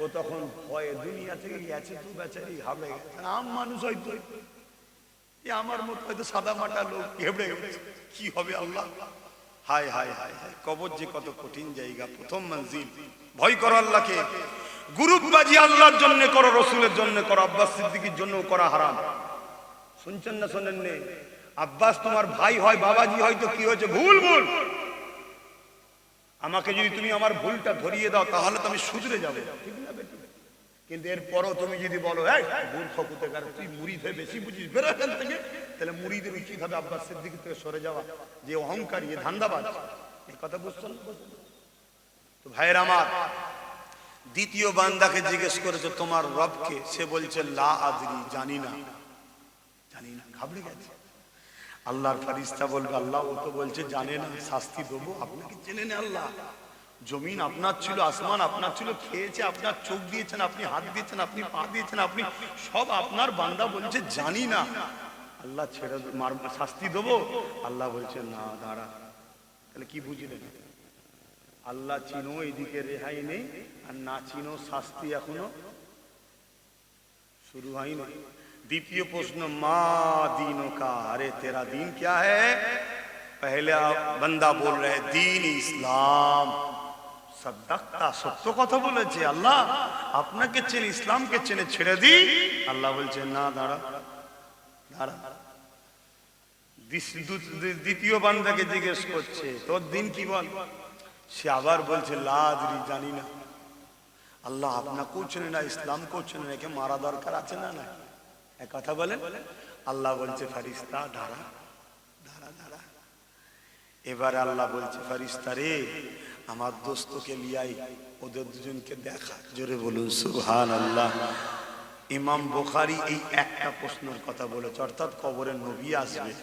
ও তখন ভয়ে দুনিয়া থেকে গেছে, তো বেচারি হাবড়ে গেছে। আম মানুষ হয়তো, আমার মতো হয়তো সাদা মাটা লোক হেবড়ে গেছে, কি হবে আল্লাহ? হায় হায় হায় হায়, কবর যে কত কঠিন জায়গা, প্রথম মঞ্জিল। ভয় করো আল্লাহকে। গ্রুপবাজি আল্লাহর জন্য করো, রসুলের জন্য করো, আব্বাস সিদ্দিকীর জন্য করা হারাম। শুনছেন না শোনেন নে? আব্বাস তোমার ভাই হয়, বাবাজি হয়তো কি হয়েছে, ভুল ভুল। আমাকে যদি তুমি আমার ভুলটা ধরিয়ে দাও তাহলে তো আমি শুধরে যাবো, ঠিক না বেটি? কিন্তু এরপরও তুমি যদি বলো এই মূর্খ কুতেকার, তুই মুরিদ হয়ে বেশি বুঝিস, বেরো এখান থেকে, তাহলে মুরিদের উচিত হবে আব্বাস সিদ্দিকী থেকে সরে যাওয়া। যে অহংকারী, এ ধান্দাবাজ। এই কথা বুঝছো না? তো ভাইয়ের আমার, দ্বিতীয় বান্দাকে জিজ্ঞেস করেছে তোমার রবকে? সে বলছে লা আদরি, জানি না, জানি না। ঘাবড়ে গেছে। আল্লাহর ফেরেশতা বলবে আল্লাহ, ও তো বলছে জানে না, শাস্তি দেবো। আপনাকে চেনে না আল্লাহ? জমিন আপনার ছিল, আসমান আপনার ছিল, খেয়েছে, আপনার চোখ দিয়েছেন, আপনি হাত দিয়েছেন, আপনি পা দিয়েছেন, আপনি সব আপনার। বান্দা বলছে জানি না। আল্লাহ ছেড়ে শাস্তি দেবো? আল্লাহ বলছে না, দাঁড়া। তাহলে কি বুঝলেন? আল্লাহ চিনো, এদিকে রেহাই নেই, আর না চিনো শাস্তি এখনো शुरू हुई नहीं। द्वितीय प्रश्न मा दीनों का, अरे तेरा दीन क्या है? पहले बंदा बोल रहे दीन इस्लाम। सद्दाक्ता, सत्य কথা বলেছে। আল্লাহ আপনাকে চেনে, ইসলামকে চেনে, ছেড়ে দি। আল্লাহ বলছে না, দাঁড়া দাঁড়া। দ্বিতীয় বান্দাকে জিজ্ঞেস করছে তোর দিন কি বল? সে আবার বলছে লাদরি, জানি না। আল্লাহ আপনাকেও চেনে না, ইসলামকেও চেনে না, একে মারা দরকার আছে না? না, এক কথা বলেন। আল্লাহ বলছে ফেরেশতা দাঁড়া দাঁড়া দাঁড়া। এবারে আল্লাহ বলছে ফেরেশতা রে, আমার দোস্তকে লিয়াই, ওদের দুজনকে দেখা। জোরে বলুন সুবহানাল্লাহ। ইমাম বুখারী এই একটা প্রশ্নের কথা বলেছে, অর্থাৎ কবরে নবী আসবে,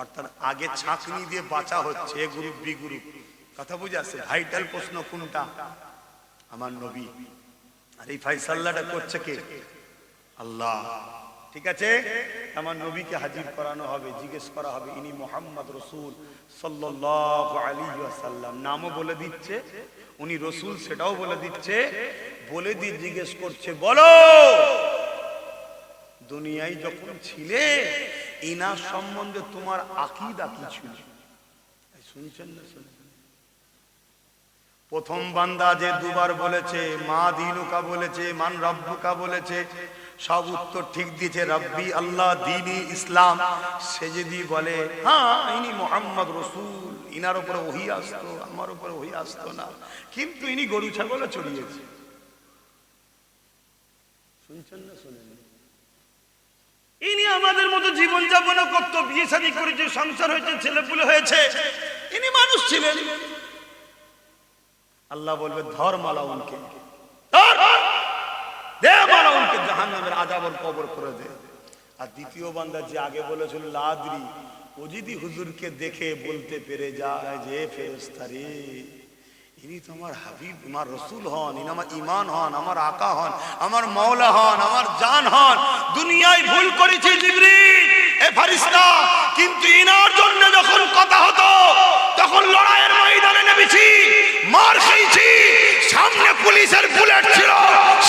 অর্থাৎ আগে ছাঁকনি দিয়ে বাঁচা হচ্ছে এ গ্রুপ বি গ্রুপ। কথা বুঝে আসছে? ভাইটাল প্রশ্ন কোনটা? আমার নবী। আর এই ফাইসাল্লাটা করছে কে? আল্লাহ। ঠিক আছে, আমার নবীকে হাজির করানো হবে, জিজ্ঞেস করা হবে ইনি মুহাম্মদ রাসূল সাল্লাল্লাহু আলাইহি ওয়াসাল্লাম। নামও বলে দিচ্ছে উনি রাসূল, সেটাও বলে দিচ্ছে। বলে দিয়ে জিজ্ঞেস করছে বলো দুনিয়ায় যখন ছিলে ইনার সম্বন্ধে তোমার আকীদা কি ছিল? শুনছেন না? শুনছেন? প্রথম বান্দা যে দুবার বলেছে মা দীনুকা বলেছে, মান রব্বুকা বলেছে, সব উত্তর ঠিক দিয়েছে, রব্বি আল্লাহ, দীনি ইসলাম। সে যদি বলে হ্যাঁ ইনি মুহাম্মদ রাসূল, ইনার উপরে ওহী আসতো, আমার উপরে ওহী আসতো না, কিন্তু ইনি গরু ছাগল চড়িয়েছে। শুনছেন না? শুনেন? ইনি আমাদের মতো জীবন যাপন করতো, বিয়ে শাদী করেছে, সংসার হয়েছে, ছেলেপুলে হয়েছে, ইনি মানুষ ছিলেন। আল্লাহ বলবে ধর মালাউনকে, দে মালাউনকে জাহান্নামের আযাবের কবর করে দে। আর দ্বিতীয় বান্দা যে আগে বলেছিল লাদরি, ও যদি হুজুরকে দেখে বলতে পেরে যায় যে ফেরেশতা রে, ইনি তো আমার হাবিব, আমার রাসূল হন, ইনি আমার ঈমান হন, আমার আকা হন, আমার মাওলা হন, আমার জান হন। দুনিয়ায় ভুল করেছে জিবরিল, এ ফেরেশতা, কিন্তু ইনার জন্য যখন কথা হতো তখন লড়াইয়ের ময়দানে নেমেছি, মার খেয়েছি, সামনে পুলিশের বুলেট ছিল,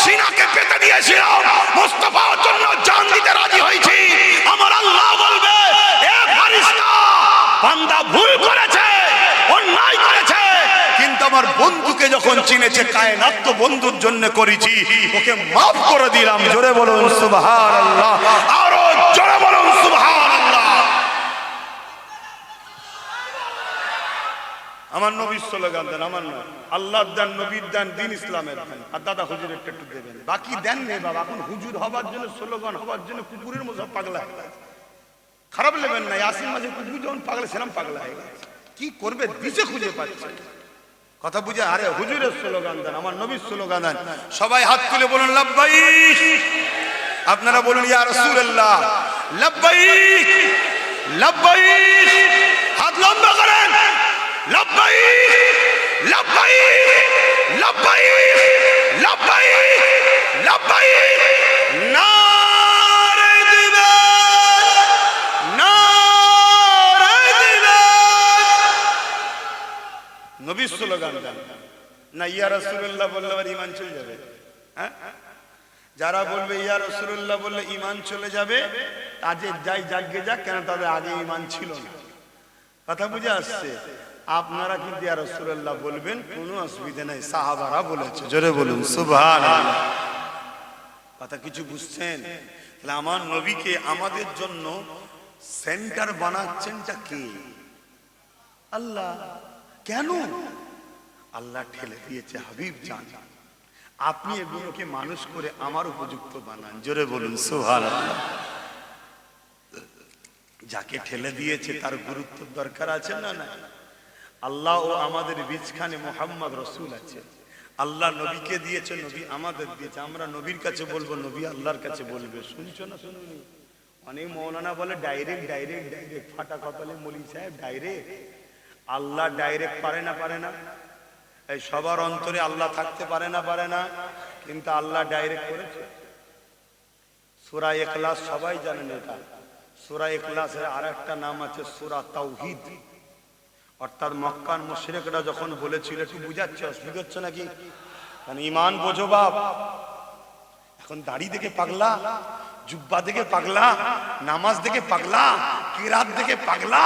সিনাকে পেতে দিয়েছিলাম, মুস্তাফার জন্য জান দিতে রাজি হয়েছি। আমার আল্লাহ বলবে এ ফেরেশতা, বান্দা ভুল করেছে, অন্যায় করেছে, কিন্তু আমার বন্ধুকে যখন চিনেছে, কায়নাত তো বন্ধুর জন্য করেছি, ওকে মাফ করে দিলাম। জোরে বলুন সুবহানাল্লাহ, আরো জোরে বলুন সুবহানাল্লাহ। আমার নবীর স্লোগান দেন, আমার নয়, আল্লাহর দেন, নবীর দেন, দিন ইসলামের দেন, আর দাদা হুজুর একটু দেবেন, বাকি দেন নেই বাবা। এখন হুজুর হবার জন্য, স্লোগান হবার জন্য কুকুরের মতো পাগলা হয়ে গেছে। খারাপ লেবেন না, ইয়াসিন মাঝে কুকুর যখন পাগলা ছিলাম পাগলা হয়ে গেছে। কি করবে দিশে খুঁজে পাচ্ছে। কথা বুঝে? আরে হুজুরের স্লোগান দেন, আমার নবীর স্লোগান দেন। সবাই হাত তুলে বলুন লাব্বাইক। আপনারা বলুন ইয়া রাসূলুল্লাহ লাব্বাইক লাব্বাইক। হাত লম্বা করেন, লাব্বাইক লাব্বাইক লাব্বাইক লাব্বাইক লাব্বাইক। নারে দিবেন, নারে দিবেন। নবীর স্লোগান দেন না। ইয়া রাসূলুল্লাহ বললে আবার ঈমান চলে যাবে। হ্যাঁ, যারা বলবে ইয়া রাসূলুল্লাহ বললে ঈমান চলে যাবে, তাদের যাই জাগে যাক, কেন তাদের আগে ঈমান ছিল না। কথা বুঝে আসছে? আপনারা কিন্তু ইয়া রাসূলুল্লাহ বলবেন, কোনো অসুবিধা নাই, সাহাবারা বলেছে। জোরে বলুন সুবহানাল্লাহ। কথা কিছু বুঝছেন? তাহলে আমার নবীকে আমাদের জন্য সেন্টার বানাচ্ছেনটা কে? আল্লাহ। কেন? আল্লাহ ঠেলে দিয়েছে হাবিব জান, আপনি এগুলোকে মানুষ করে আমার উপযুক্ত বানান। জোরে বলুন সুবহানাল্লাহ। যাকে ঠেলে দিয়েছে তার গুরুত্ব দরকার আছে না? না। আল্লাহ ও আমাদের বীজখানে মুহাম্মদ রাসূল আছে। আল্লাহ নবীকে দিয়েছে, নবী আমাদের দিয়েছে। আমরা নবীর কাছে বলবো, নবী আল্লাহর কাছে বলবে। শুনছো না? শুনুনি? অনেক মৌলানা বলে ডাইরেক্ট ডাইরেক্ট ডাইরেক্ট, ফাটা কপালে মৌলী সাহেব ডাইরেক্ট। আল্লাহ ডাইরেক্ট পারে না? পারে না? এই সবার অন্তরে আল্লাহ থাকতে পারে না? পারে না? কিন্তু আল্লাহ ডাইরেক্ট করেছে। সূরা ইখলাস সবাই জানেন এটা। সূরা ইখলাসের আরেকটা নাম আছে সূরা তাওহীদ। অর্থাৎ মক্কার মুশরিকরা যখন বলেছিল, একটু বুঝাচ্ছে, অসুবিধা হচ্ছে নাকি? কারণ ঈমান বোঝো বাপ। এখন দাড়ি দেখে পাগলা, জুব্বা দেখে পাগলা, নামাজ দেখে পাগলা, কিরাত দেখে পাগলা।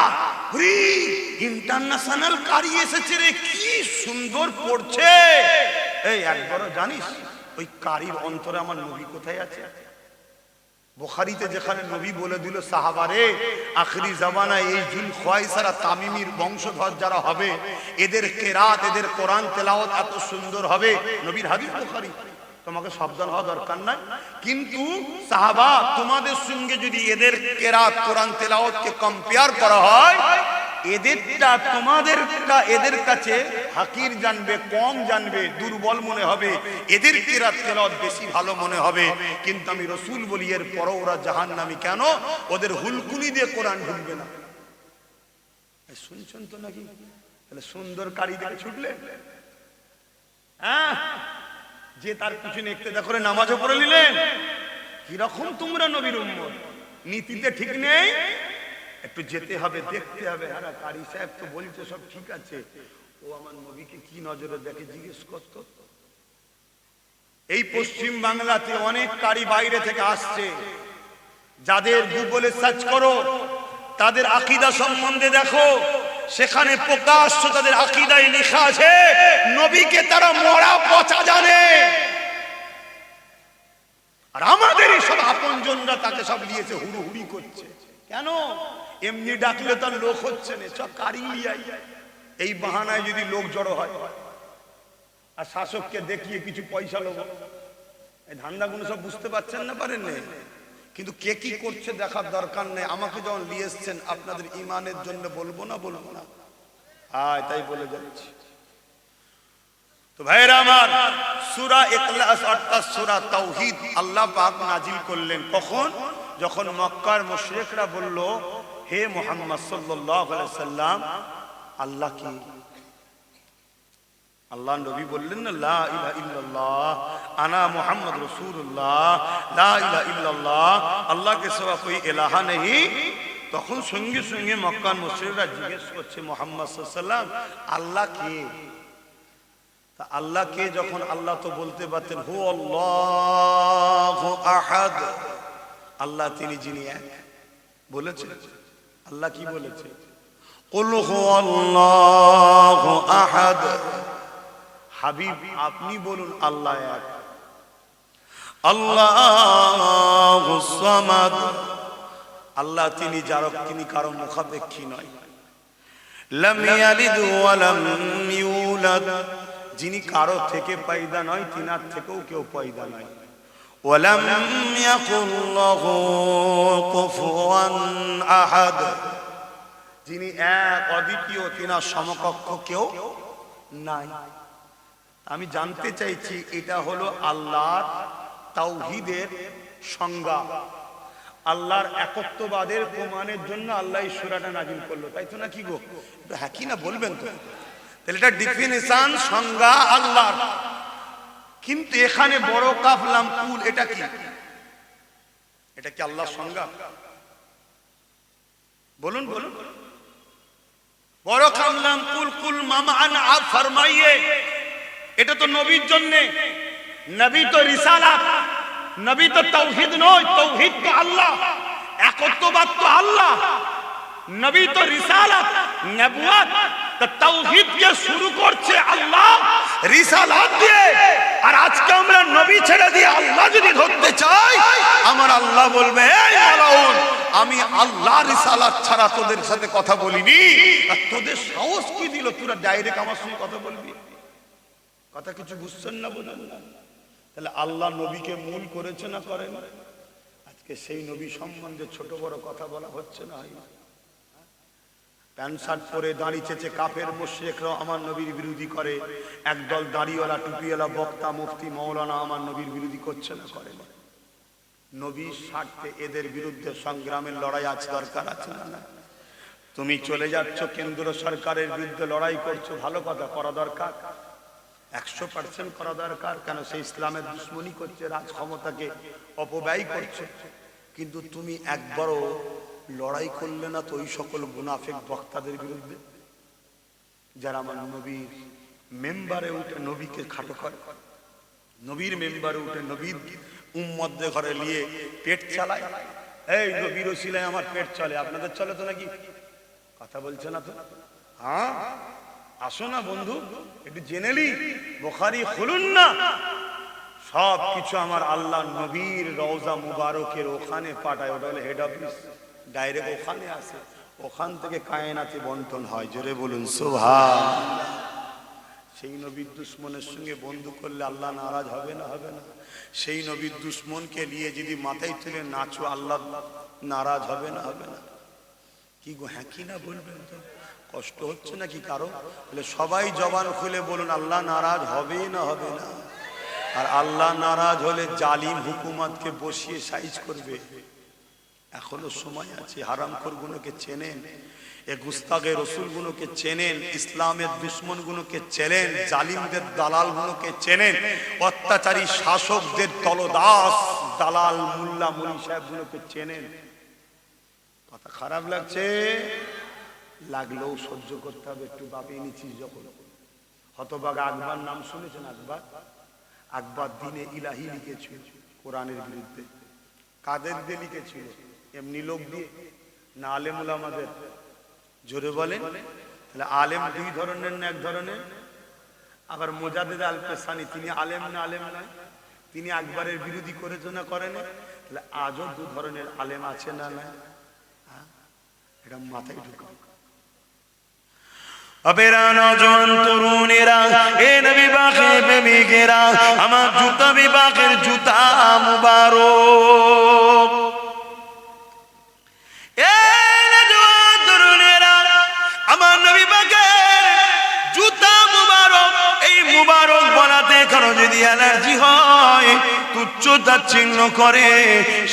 ইন্টারন্যাশনাল কারি এসেছে রে, কি সুন্দর পড়ছে। এই একবারও জানিস ওই কারির অন্তরে আমার নবী কোথায় আছে? বুখারীতে যেখানে নবী বলে দিল সাহাবারে, আখরি জামানায় এই জুল খোয়াইসারা তামিমির বংশধর যারা হবে, এদের কেরাত, এদের কোরআন তেলাওয়াত এত সুন্দর হবে। নবীর হাদিস বুখারী, তোমাকে সাবধান হওয়া দরকার নাই। কিন্তু সাহাবা, তোমাদের সঙ্গে যদি এদের কেরাত কোরআন তেলাওয়াতকে কম্পেয়ার করা হয়, এদেরটা তোমাদেরটা এদের কাছে হাকির জানবে, কম জানবে, দুর্বল মনে হবে। এদের কেরাত তেলাওয়াত বেশি ভালো মনে হবে। কিন্তু আমি রাসূল বলি, এর পরও ওরা জাহান্নামী। কেন? ওদের হুলকুনি দিয়ে কোরআন ঢুকবে না। শুনছেন তো নাকি? তাহলে সুন্দর কারি দেখে ছুটলে, হ্যাঁ, যে তার পিছনে ইক্তেদা করে নামাজও পড়ে নিলেন। কিরকম তোমরা নবীর উম্মত, নীতিতে ঠিক নেই। একটু যেতে হবে, দেখতে হবে। হ্যাঁ, কারি সাহেব তো বলছে সব ঠিক আছে, ও আমার নবীকে কি নজরে দেখে জিজ্ঞেস করতো। এই পশ্চিম বাংলাতে অনেক কারি বাইরে থেকে আসছে, যাদের গুগলে সার্চ করো, তাদের আকীদা সম্বন্ধে দেখো, সেখানে প্রকাশ্য তাদের আকীদায় লেখা আছে নবীকে তারা মরা পচা জানে। আর আমাদের এই সব আপনজনরা তাকে সব নিয়েছে, হুড়ুহুড়ি করছে। কেন? এমনি ডাকলে তার লোক হচ্ছে না, সব কারি লিয়াই। এই বাহানায় যদি লোক জড়ো হয় আর শাসককে দেখিয়ে কিছু পয়সা লোক, এই ধান্দাগুলো সব বুঝতে পারছেন না, পারেন না? কিন্তু কে কি করছে দেখার দরকার নেই। আমাকে যখন নিয়ে এসছেন আপনাদের ইমানের জন্য বলবো না, বলবো না, আয় তাই বলে যাচ্ছি। তো ভাইরা আমার, সূরা ইখলাস অর্থাৎ সূরা তাওহীদ আল্লাহ পাক নাজিল করলেন কখন? যখন মক্কার মুশরিকরা বলল, হে মুহাম্মদ সাল্লাল্লাহু আলাইহি সাল্লাম, আল্লাহ কি? আল্লাহ নবী বললেন না, লা ইলাহা ইল্লাল্লাহ আনা মুহাম্মদ রাসূলুল্লাহ, লা ইলাহা ইল্লাল্লাহ আল্লাহ কে সিवा कोई इलाहा नहीं। তখন সঙ্গে সঙ্গে মক্কার মুশরিকরা জিজ্ঞেস করছে, মুহাম্মদ সাল্লাল্লাহু আলাইহি সাল্লাম, আল্লাহ কে? তা আল্লাহ কে যখন আল্লাহ তো বলতে পারতেন, হু আল্লাহু আহাদ, আল্লাহ তিনি যিনি এক। বলেছে আল্লাহ কি বলেছে? কুল হুয়াল্লাহু আহাদ। হাবিব আপনি বলুন আল্লাহ এক। আল্লাহুস সামাদ, আল্লাহ তিনি জারক, তিনি কারো মুখাপেক্ষী নয়। লাম ইয়ালিদ ওয়া লাম ইউলাদ, যিনি কারো থেকে পয়দা নয়, তিনার থেকেও কেউ পয়দা নয়। ওয়া লাম ইয়াকুল লাহু কুফুয়ান আহাদ, যিনি এক অদ্বিতীয়, তিনার সমকক্ষ কেউ নাই। আমি জানতে চাইছি, এটা হলো আল্লাহর তাওহীদের সংজ্ঞা, আল্লাহর একত্ববাদের প্রমাণের জন্য আল্লাহ এই সূরাটা নাযিল করলো, তাই তো নাকি গো? হ্যাঁ কি না বলবেন তো? তাহলে এটা ডেফিনিশন, সংজ্ঞা আল্লাহর। কিন্তু এখানে বড় কাফ লাম কুল, এটা কি? এটা কি আল্লাহর সংজ্ঞা? বলুন বলুন। বড় কাফ লাম কুল, কুল মামান আপ ফরমাইয়ে, এটা তো নবীর জন্য। নবী তো রিসালাত, নবী তো তাওহীদ নয়, তাওহীদ তো আল্লাহ, একত্ববাদ তো আল্লাহ। নবী তো রিসালাত, নবুয়ত, তো তাওহীদ কে শুরু করছে আল্লাহ রিসালাত দিয়ে। আর আজকে আমরা নবী ছেড়ে দিয়ে আল্লাহ যদি ধরতে চাই, আমার আল্লাহ বলবে, এই মালাউন, আমি আল্লাহ রিসালাত ছাড়া তোদের সাথে কথা বলিনি। আর তোদের সাহস কি দিল তোরা ডাইরেক্ট আমার সঙ্গে কথা বলবি? কথা কিছু বুঝছেন না, বোঝেন না? তাহলে আল্লাহ নবীকে মূল করেছে না করেন? আজকে সেই নবী সম্বন্ধে ছোট বড় কথা বলা হচ্ছে না। প্যান্ট শার্ট পরে দাঁড়িয়েছে কাফের মুশরিকরা আমার নবীর বিরোধী করে, একদল দাড়িওয়ালা টুপিওয়ালা বক্তা মুফতি মাওলানা আমার নবীর বিরোধী করছে না করে না? নবীর স্বার্থে এদের বিরুদ্ধে সংগ্রামের লড়াই আছে, দরকার আছে না? তুমি চলে যাচ্ছ কেন্দ্র সরকারের বিরুদ্ধে লড়াই করছো, ভালো কথা, করা দরকার, 100% করা দরকার। কেন? সে ইসলামের দুশ্মনী করছে, রাজ ক্ষমতাকে অপব্যয় করছে। কিন্তু তুমি একবারও লড়াই করলে না তো ওই সকল মুনাফিক বক্তাদের বিরুদ্ধে, যারা আমার নবীর মেম্বারে উঠে নবীকে খাটো করে? নবীর মেম্বারে উঠে নবীর উম্মতদের ঘরে নিয়ে পেট চালায়। এই নবীর ওসিলায় আমার পেট চলে, আপনাদের চলে তো নাকি? কথা বলছে না তো? হ্যাঁ, আসো না বন্ধু, একটু জেনেলি বুখারী খুলুন না, সব কিছু আমার আল্লাহ নবীর রওজা মুবারকের ওখানে পাঠায়। ওটা হলো হেড অফিস, ডাইরেক্ট ওখানে আসে, ওখান থেকে কায়নাতে বন্টন হয়। জোরে বলুন সুবহানাল্লাহ। সেই নবীর দুশ্মনের সঙ্গে বন্ধু করলে আল্লাহ নারাজ হবে না? হবে না? সেই নবীর দুশ্মনকে নিয়ে যদি মাথায় তুলে নাচো, আল্লাহ নারাজ হবে না? হবে না? কি গো, হ্যাঁ কি না বলবেন তো? কষ্ট হচ্ছে নাকি কারো? বলে সবাই জবান খুলে বলুন, আল্লাহ নারাজ হবে না? হবে না? আর আল্লাহ নারাজ হলে জালিম হুকুমতকে বসিয়ে সাইজ করবে। এখনো সময় আছে। হারামখোর গুলোকে চেনেন, এ গুস্তাগে রসুল গুলোকে চেনেন, ইসলামের দুশ্মন গুলোকে চেনেন, জালিমদের দালাল গুলোকে চেনেন, অত্যাচারী শাসকদের তলদাস দালাল মুল্লা মুনি সাহেব গুলোকে চেনেন। কথা খারাপ লাগছে, লাগলেও সহ্য করতে হবে। একটু বাপিয়ে নিচ্ছিস যখন। হতবাগা আকবর নাম শুনেছেন? আকবর, আকবর দিনে ইলাহি লিখেছিল কোরআনের বিরুদ্ধে। কাদের দিয়ে লিখেছিল? এমনি লোক দিয়ে না, আলেম উলামাদের? জোরে বলেন। তাহলে আলেম দুই ধরনের না এক ধরনের? আবার মুজাদ্দিদ আল পেসানি, তিনি আলেম না আলেম নয়? তিনি আকবরের বিরোধী করেছে না করেন? তাহলে আজও দু ধরনের আলেম আছে না নাই? এটা মাথায় ঢুকে। আবেরা নওজোয়ান তরুণেরা, এ নবী পাকের প্রেমিকেরা, আমার জুতা বিপাকের জুতা মুবারক। এ নওজোয়ান তরুণেরা, আমার নবী পাকের জুতা মুবারক। এই মুবারক বলাতে কারো যদি অ্যালার্জি হয়, তুচ্ছ তাচ্ছিল্য করে,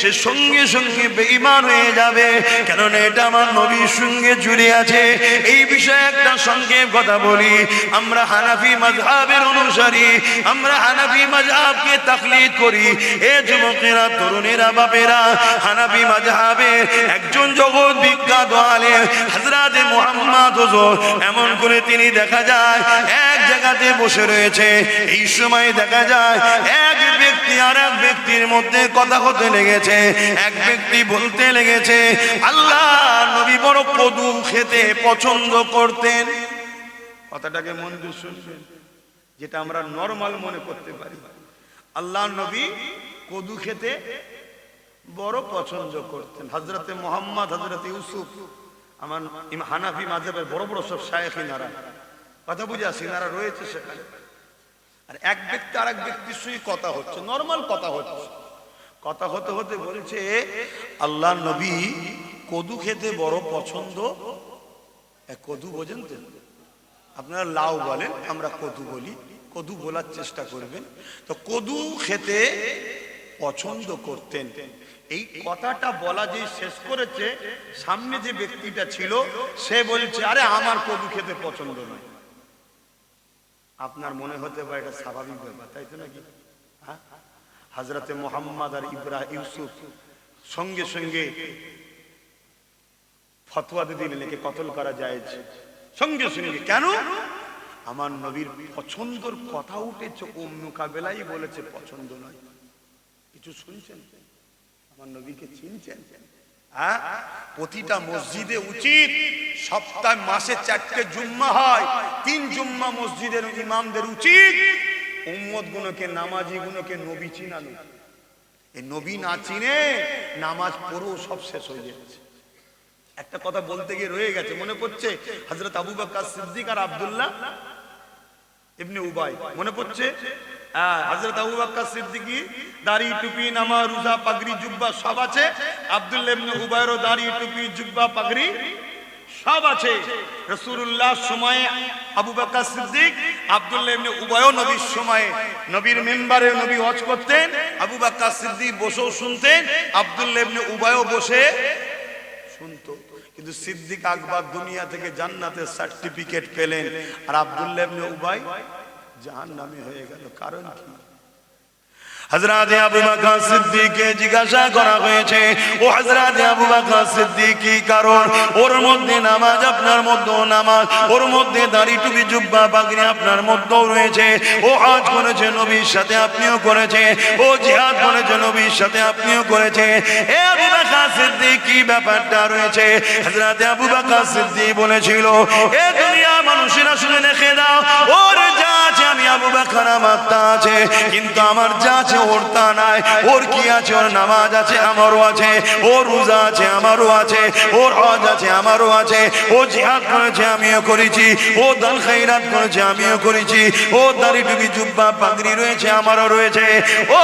সে সঙ্গে সঙ্গে বেঈমান হয়ে যাবে। কেননা এটা আমার নবীর সঙ্গে জুড়ে আছে। এই বিষয়ে একটা সংক্ষেপ কথা বলি। আমরা হানাফি মাযহাবের অনুসারী, আমরা হানাফি মাযহাবকে তাকলিদ করি। এ যুবকেরা, তরুণেরা, বাপেরা, হানাফি মাযহাবের একজন জগৎ বিখ্যাত আলেম হযরত মুহাম্মদ হুজুর, এমন করে তিনি দেখা যায় এক জায়গাতে বসে রয়েছে। এই সময় দেখা যায় এক ব্যক্তি আর এক ব্যক্তির মধ্যে কথা হতে লেগেছে। এক ব্যক্তি বলতে লেগেছে, আল্লাহ নবী বড় কদু খেতে পছন্দ করতেন। কথাটাকে মন দিয়ে শুনবেন, যেটা আমরা নরমাল মনে করতে পারি। আল্লাহ নবী কদু খেতে বড় পছন্দ করতেন। হযরতে মুহাম্মদ, হযরতে ইউসুফ, আমার হানাফি মাযহাবের বড় বড় সব শায়েখিনারা, কথা বুঝে আসিনারা রয়েছে সেখানে। আর এক ব্যক্তি আর এক ব্যক্তির সঙ্গে কথা হচ্ছে, নরমাল কথা হচ্ছে। কথা হতে হতে বলছে, আল্লাহ নবী কদু খেতে বড় পছন্দ। কদু বোঝেন তো? আপনারা লাউ বলেন, আমরা কদু বলি। কদু বলার চেষ্টা করবেন। তো কদু খেতে পছন্দ করতেন। এই কথাটা বলা যে শেষ করেছে, সামনে যে ব্যক্তিটা ছিল সে বলছে, আরে আমার কদু খেতে পছন্দ নয়। আপনার মনে হতে পারে এটা স্বাভাবিক ব্যাপার, তাই তো নাকি? হ্যাঁ, হযরতে মুহাম্মদ আর ইউসুফ সঙ্গে সঙ্গে ফতোয়া দিয়ে দিলেন একে কতল করা যায়। সঙ্গে সঙ্গে কেন? আমার নবীর পছন্দের কথা উঠেছে, ও মোকাবেলাই বলেছে পছন্দ নয়। কিছু শুনছেন? আমার নবীকে চিনছেন? হ্যাঁ, প্রতিটা মসজিদে উচিত সপ্তাহে মাসে 4টে জুম্মা হয়, 3 জুম্মা মসজিদের ইমামদের উচিত উম্মত গুলোকে, নামাজি গুলোকে নবী চিনানো। এই নবী না চিনে নামাজ পড়েও সব শেষ হয়ে যাচ্ছে। একটা কথা বলতে গিয়ে রয়ে গেছে, মনে পড়ছে হযরত আবু বকর সিদ্দিক আর আব্দুল্লাহ ইবনে উবাই, মনে পড়ছে? হযরত আবু বকর সিদ্দিকী দাড়ি টুপি নামা রোজা পাগড়ি জুব্বা সব আছে। আব্দুল্লাহ ইবনে উবাইরও দাড়ি টুপি জুব্বা পাগড়ি সব আছে। রাসূলুল্লাহ সময়ে আবু বকর সিদ্দিক, আব্দুল্লাহ ইবনে উবাইও নবীর সময়ে নবীর মেম্বারে নবী হজ করতেন। আবু বকর সিদ্দিক বসেও শুনতেন, আব্দুল্লাহ ইবনে উবাইও বসে শুনতো। কিন্তু সিদ্দিক আকবর দুনিয়া থেকে জান্নাতের সার্টিফিকেট পেলেন, আর আব্দুল্লাহ ইবনে উবাই জাহান্নামী হয়ে গেল। কারণ কি? হযরত আবু বকর সিদ্দিককে জিজ্ঞাসা করা হয়েছে, ও হযরত আবু বকর সিদ্দিক, কি কারণ ওর মধ্যে নামাজ আপনার মধ্যেও নামাজ, ওর মধ্যে দাড়ি টুপি জুব্বা পাগড়ি আপনার মধ্যেও রয়েছে, ও হজ করেছে নবীর সাথে আপনিও করেছে, ও জিহাদ করেছে নবীর সাথে আপনিও করেছে, এ আবু বকর সিদ্দিক কি ব্যাপারটা রয়েছে? হযরত আবু বকর সিদ্দিক বলেছিল, এ দুনিয়া মানুষেরা শুনে দেখে দাও, ওর যা আছে আমি আবু বকর আমার তা আছে, কিন্তু আমার যা আছে ওর তা নাই। ওর কি আছে? ওর নামাজ আছে আমারও আছে, ওর রোজা আছে আমারও আছে, ওর হজ আছে আমারও আছে, ও জিহাদ করেছে আমিও করেছি, ও দান খায়রাত করেছে আমিও করেছি, ও দাড়ি টুপি জুব্বা পাগড়ি রয়েছে আমারও রয়েছে। ও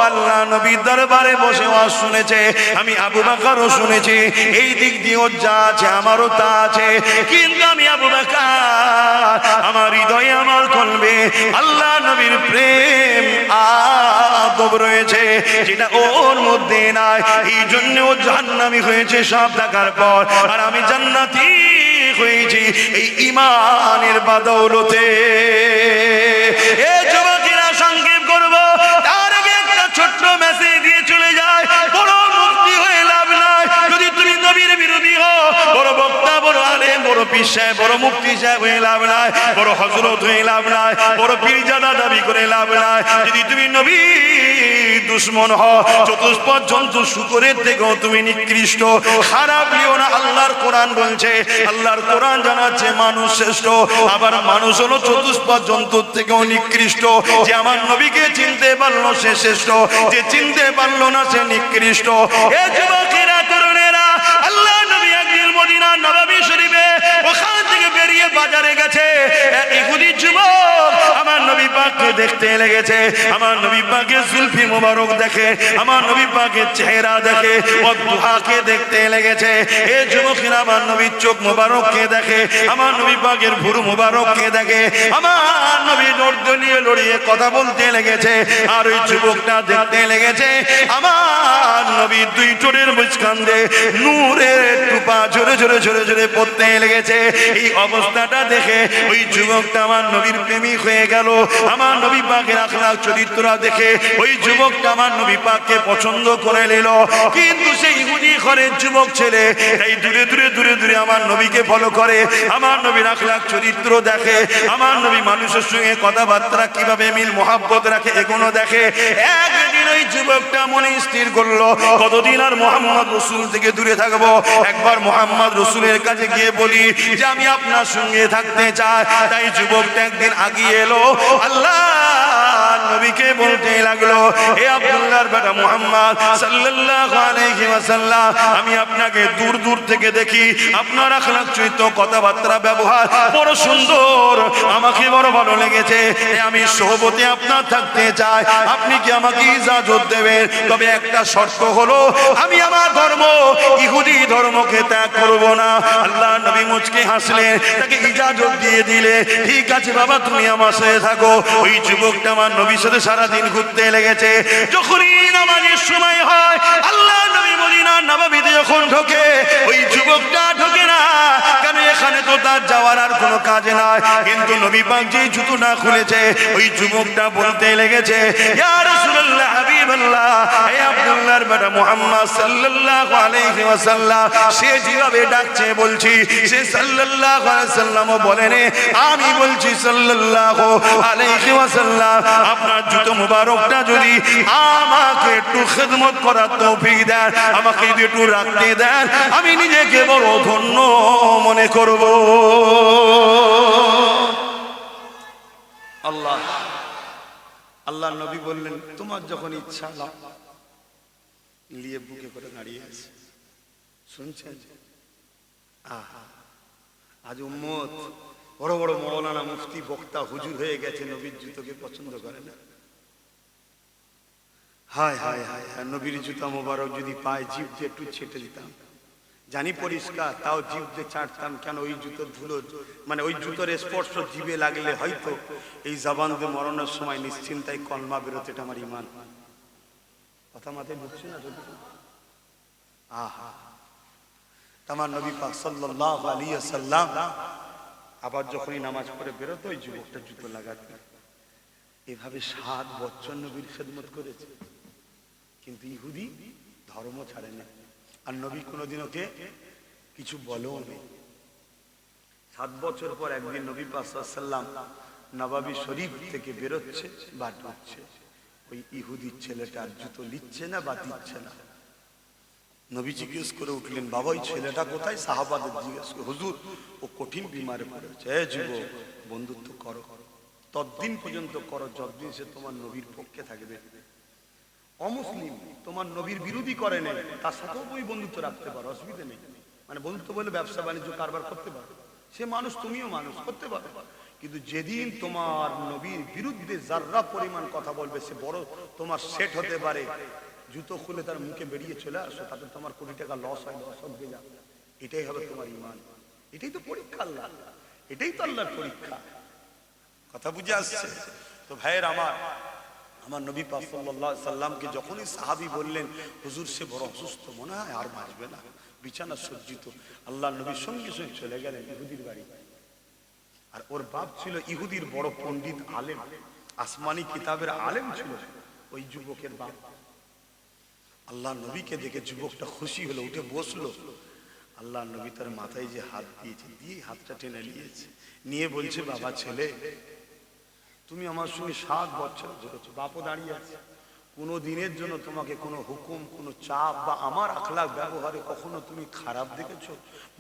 আল্লাহ নবীর দরবারে বসে ওয়াজ শুনেছে, আমি আবু বকরও শুনেছি, এই দিক দিয়ে ওর যা আছে আমারও তা আছে, কিন্তু আমি আবু বকর আমার হৃদয়ে আমার কলবে আল্লাহ নবীর প্রেম আদব রয়েছে, যেটা ওর মধ্যে নাই। এই জন্য ও জাহান্নামী হয়েছে সব দেখার পর, আর আমি জান্নাতি হয়েছি এই ঈমানের বদৌলতে। এ যুবকেরা, সংক্ষেপ করব, তার আগে একটা ছোট্ট মেসেজ দিয়ে চলে যায়। বড় মুক্তি হয়ে লাভ নাই যদি তুমি নবীর বিরোধী হও, বড় বক্তা, বড় আলেম, বড় পীর সাহেব, বড় মুফতি সাহেব হয়ে লাভ নাই, বড় হযরত হয়ে লাভ নাই, বড় পীরজাদা দাবি করে লাভ নাই। যদি তুমি নবীর দুশমন হও, চতুষ্পদ জন্তু শুকরের থেকেও তুমি নিকৃষ্ট। খারাপ লিও না, আল্লাহর কোরআন বলছে, আল্লাহর কোরআন জানাচ্ছে মানুষ শ্রেষ্ঠ, আবার মানুষ হলো চতুষ্পদ জন্তুর থেকেও নিকৃষ্ট। যে আমার নবীকে চিনতে পারলো সে শ্রেষ্ঠ, যে চিনতে পারলো না সে নিকৃষ্ট। এ যুবকেরা, তরুণেরা, আল্লাহ নবী একদিন মদিনার নববী শরীফে ওখান থেকে বেরিয়ে বাজারে গেছে, এক ইহুদি যুবক আমার নবী পাককে দেখতে লেগেছে। আমার নবী পাকের জুলফি মোবারক দেখে, আমার নবী পাকের চেহারা দেখে, ওয়াদুহাকে দেখতে লেগেছে। এ যুবকেরা, আমার নবীর চোখ মোবারককে দেখে, আমার নবী পাকের ভুরু মোবারককে দেখে, আমার নবী লড়িয়ে লড়িয়ে কথা বলতে লেগেছে। আর ওই যুবকটা দেখতে লেগেছে আমার নবী দুই ঠোঁটের মাঝখান দিয়ে নূরের টুপা ঝরে ঝরে ঝরে ঝরে পড়তে লেগেছে। এই অবস্থাটা দেখে ওই যুবকটা আমার নবীর প্রেমিক হয়ে গেল। আমার নবী পাকের আখলাক চরিত্র দেখে ওই যুবকটা আমার নবী পাককে পছন্দ করে নিল। কিন্তু সেই ইহুদি ঘরের যুবক ছেলে তাই দূরে দূরে দূরে দূরে আমার নবীকে ফলো করে, আমার নবীর আখলাক চরিত্র দেখে, আমার নবী মানুষের সঙ্গে কথাবার্তা কিভাবে মিল মোহাব্বত রাখে এগুলো দেখে। একদিন ওই যুবকটা মনে স্থির করলো, কতদিন আর মুহাম্মদ রাসূল থেকে দূরে থাকবো, একবার মুহাম্মদ রাসূলের কাছে গিয়ে বলি যে আমি আপনার সঙ্গে থাকতে চাই। তাই যুবকটা একদিন আগিয়ে এলো, আল্লাহ নবীকে বলতে লাগলো, হে আব্দুল্লাহর বেটা মুহাম্মদ সাল্লাল্লাহু আলাইহি ওয়াসাল্লাম, আমি আপনাকে দূর দূর থেকে দেখি, আপনার আখলাক চরিত্র কথাবার্তা ব্যবহার বড় সুন্দর, আমাকে বড় ভালো লেগেছে, আমি সোহবতে আপনার থাকতে চাই, আপনি কি আমাকে ইজাজত দেবেন? তবে একটা শর্ত হলো, আমি আমার ধর্ম ইহুদি ধর্মকে ত্যাগ করব না। আল্লাহ নবী মুচকি হাসলেন, তাকে ইজাজত দিয়ে দিলে, ঠিক আছে বাবা তুমি আমার সাথে থাকো। ওই যুবকটা আমার নবীর সাথে সারাদিন ঘুরতে লেগেছে। যখনই নামাজের সময় হয়, আল্লাহ নবী মদিনার নববীতে যখন ঢোকে, ওই যুবকটা ঢোকে না, কেন এখানে তো তার যাওয়ার আর কোনো কাজ নাই। কিন্তু নবী পাক যে জুতোটা খুলেছে, ওই যুবকটা বলতে লেগেছে, ইয়া রাসূলুল্লাহ, হাবিবাল্লাহ, হে আব্দুল্লাহর বেটা মুহাম্মদ সাল্লাল্লাহু আলাইহি ওয়াসাল্লাম, সে যেভাবে ডাকছে বলছি, সে সাল্লাল্লাহু আলাইহি ওয়াসাল্লামও বলেনি, আমি বলছি সাল্লাল্লাহু আলাইহি ওয়াসাল্লাম, আপনার জুতো মুবারকটা যদি আমাকে একটু খিদমত করার তৌফিক দেন, আমাকে যদি একটু রাখতে দেন, আমি নিজেকে বড় ধন্য মনে করব। আল্লাহ আল্লাহ নবী বললেন, তোমার যখন ইচ্ছা লাও, নিয়ে বুকে করে দাঁড়িয়ে আছে। শুনছেন? আহা, আজ উম্মত বড় বড় মাওলানা মুফতি বক্তা হুজুর হয়ে গেছে, নবীর জুতোকে পছন্দ করে না। হায় হায় হায়, নবীর জুতা মোবারক যদি পায়, জিভ দিয়ে একটু ছেটে দিতাম, জানি পরিষ্কার, তাও জিভ দিয়ে ছাড়তাম। কেন? ওই জুতোর ধুলো, মানে ওই জুতোর স্পর্শ জিভে লাগলে হয়তো এই জবান দিয়ে মরণের সময় নিশ্চিন্তায় কলমা বেরোতে, এটা আমার ইমান। কথা মাথায় ঢুকছে না? আহা, আমার নবী পাক সাল্লাল্লাহু আলাইহি ওয়াসাল্লাম আবার যখনই নামাজ পড়ে বেরোতো, ওই যুবকটা জুতো লাগাতেন। এভাবে 7 বছর নবীর খেদমত করেছে, কিন্তু ইহুদি ধর্ম ছাড়ে না, আর নবী কোনোদিন ওকে কিছু বলেও নেই। 7 বছর পর একদিন নবী পাক সাল্লাল্লাহু আলাইহি ওয়াসাল্লাম নবাবী শরীফ থেকে বেরোচ্ছে বা ঢুকছে, ওই ইহুদির ছেলেটার জুতো লিচ্ছে না বা দিচ্ছে না। নবী জিজ্ঞেস করে উঠলেন, বাবা ওই ছেলেটা কোথায়? সাহাবাদের জিজ্ঞেস করে, হুজুর ও কঠিন বিমারে পড়েছে। যুবক, বন্ধুত্ব করো, ততদিন পর্যন্ত করো যতদিন সে তোমার নবীর পক্ষে থাকবে। অমুসলিম তোমার নবীর বিরোধী করে নেই, তার সাথেও তুমি বন্ধুত্ব রাখতে পারো, অসুবিধা নেই। মানে বন্ধুত্ব বলে ব্যবসা বাণিজ্য কারবার করতে পারো, সে মানুষ তুমিও মানুষ, করতে পারো। কিন্তু যেদিন তোমার নবীর বিরুদ্ধে যার্রা পরিমাণ কথা বলবে, সে বড় তোমার সেট হতে পারে, জুতো খুলে তার মুখে বেরিয়ে চলে আসো, তাতে তোমার কোটি টাকা লস হয়, লস হবে না। এটাই হবে তোমার ঈমান, এটাই তো পরীক্ষা আল্লাহ, এটাই তো আল্লাহর পরীক্ষা। কথা বুঝে আসছে তো ভাইয়ের আমার নবী পাক সাল্লাল্লাহু আলাইহি সাল্লামকে যখনই সাহাবী বললেন, হুজুর সে বড় অসুস্থ, মনে হয় আর বাঁচবে না, বিছানা সজ্জিত, আল্লাহ নবীর সঙ্গে সঙ্গে চলে গেলেন ইহুদির বাড়ি। আর ওর বাপ ছিল ইহুদির বড় পণ্ডিত আলেম, আসমানি কিতাবের আলেম ছিল ওই যুবকের বাপ। আল্লাহ নবীকে দেখে যুবকটা খুশি হলো, উঠে বসলো। আল্লাহ নবী তার মাথায় যে হাত দিয়েছে, দিয়ে হাতটা টেনে নিয়েছে, নিয়ে বলছে, বাবা ছেলে, তুমি আমার সঙ্গে 7 বছর ধরেছো, বাপও দাঁড়িয়ে আছে, কোনো দিনের জন্য তোমাকে কোনো হুকুম, কোনো চাপ বা আমার আখলাক ব্যবহারে কখনো তুমি খারাপ দেখেছো?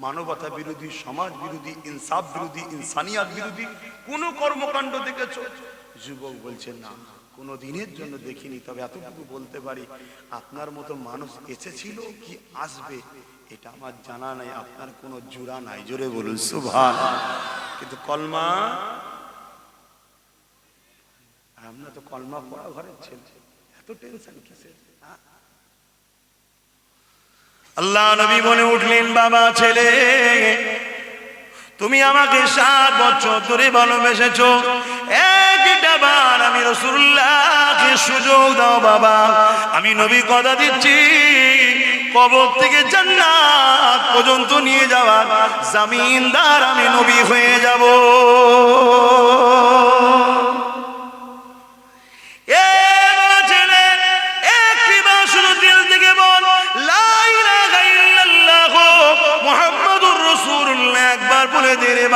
মানবতা বিরোধী, সমাজ বিরোধী, ইনসাফ বিরোধী, ইনসানিয়াত বিরোধী কোনো কর্মকাণ্ড দেখেছো? যুবক বলছে, না, কোনো দিনের জন্য দেখিনি। তবে এতটুকু বলতে পারি, আপনার মতো মানুষ এসেছিল কি আসবে এটা আমার জানা নাই, আপনার কোনো জোড়া নাই, জোরে বলুন সুবহান। কিন্তু কলমা, আমরা তো কলমা পড়া ঘরের ছেলে, এত টেনশন কিসের? আল্লাহ নবী বলে উঠলেন, বাবা ছেলে, তুমি আমাকে 7 বছর ধরে ভালোবেসেছো, একটা বার আমি রাসূলুল্লাহকে সুযোগ দাও বাবা। আমি নবী কথা দিচ্ছি, কবর থেকে জান্নাত পর্যন্ত নিয়ে যাওয়ার জামিনদার আমি নবী হয়ে যাব।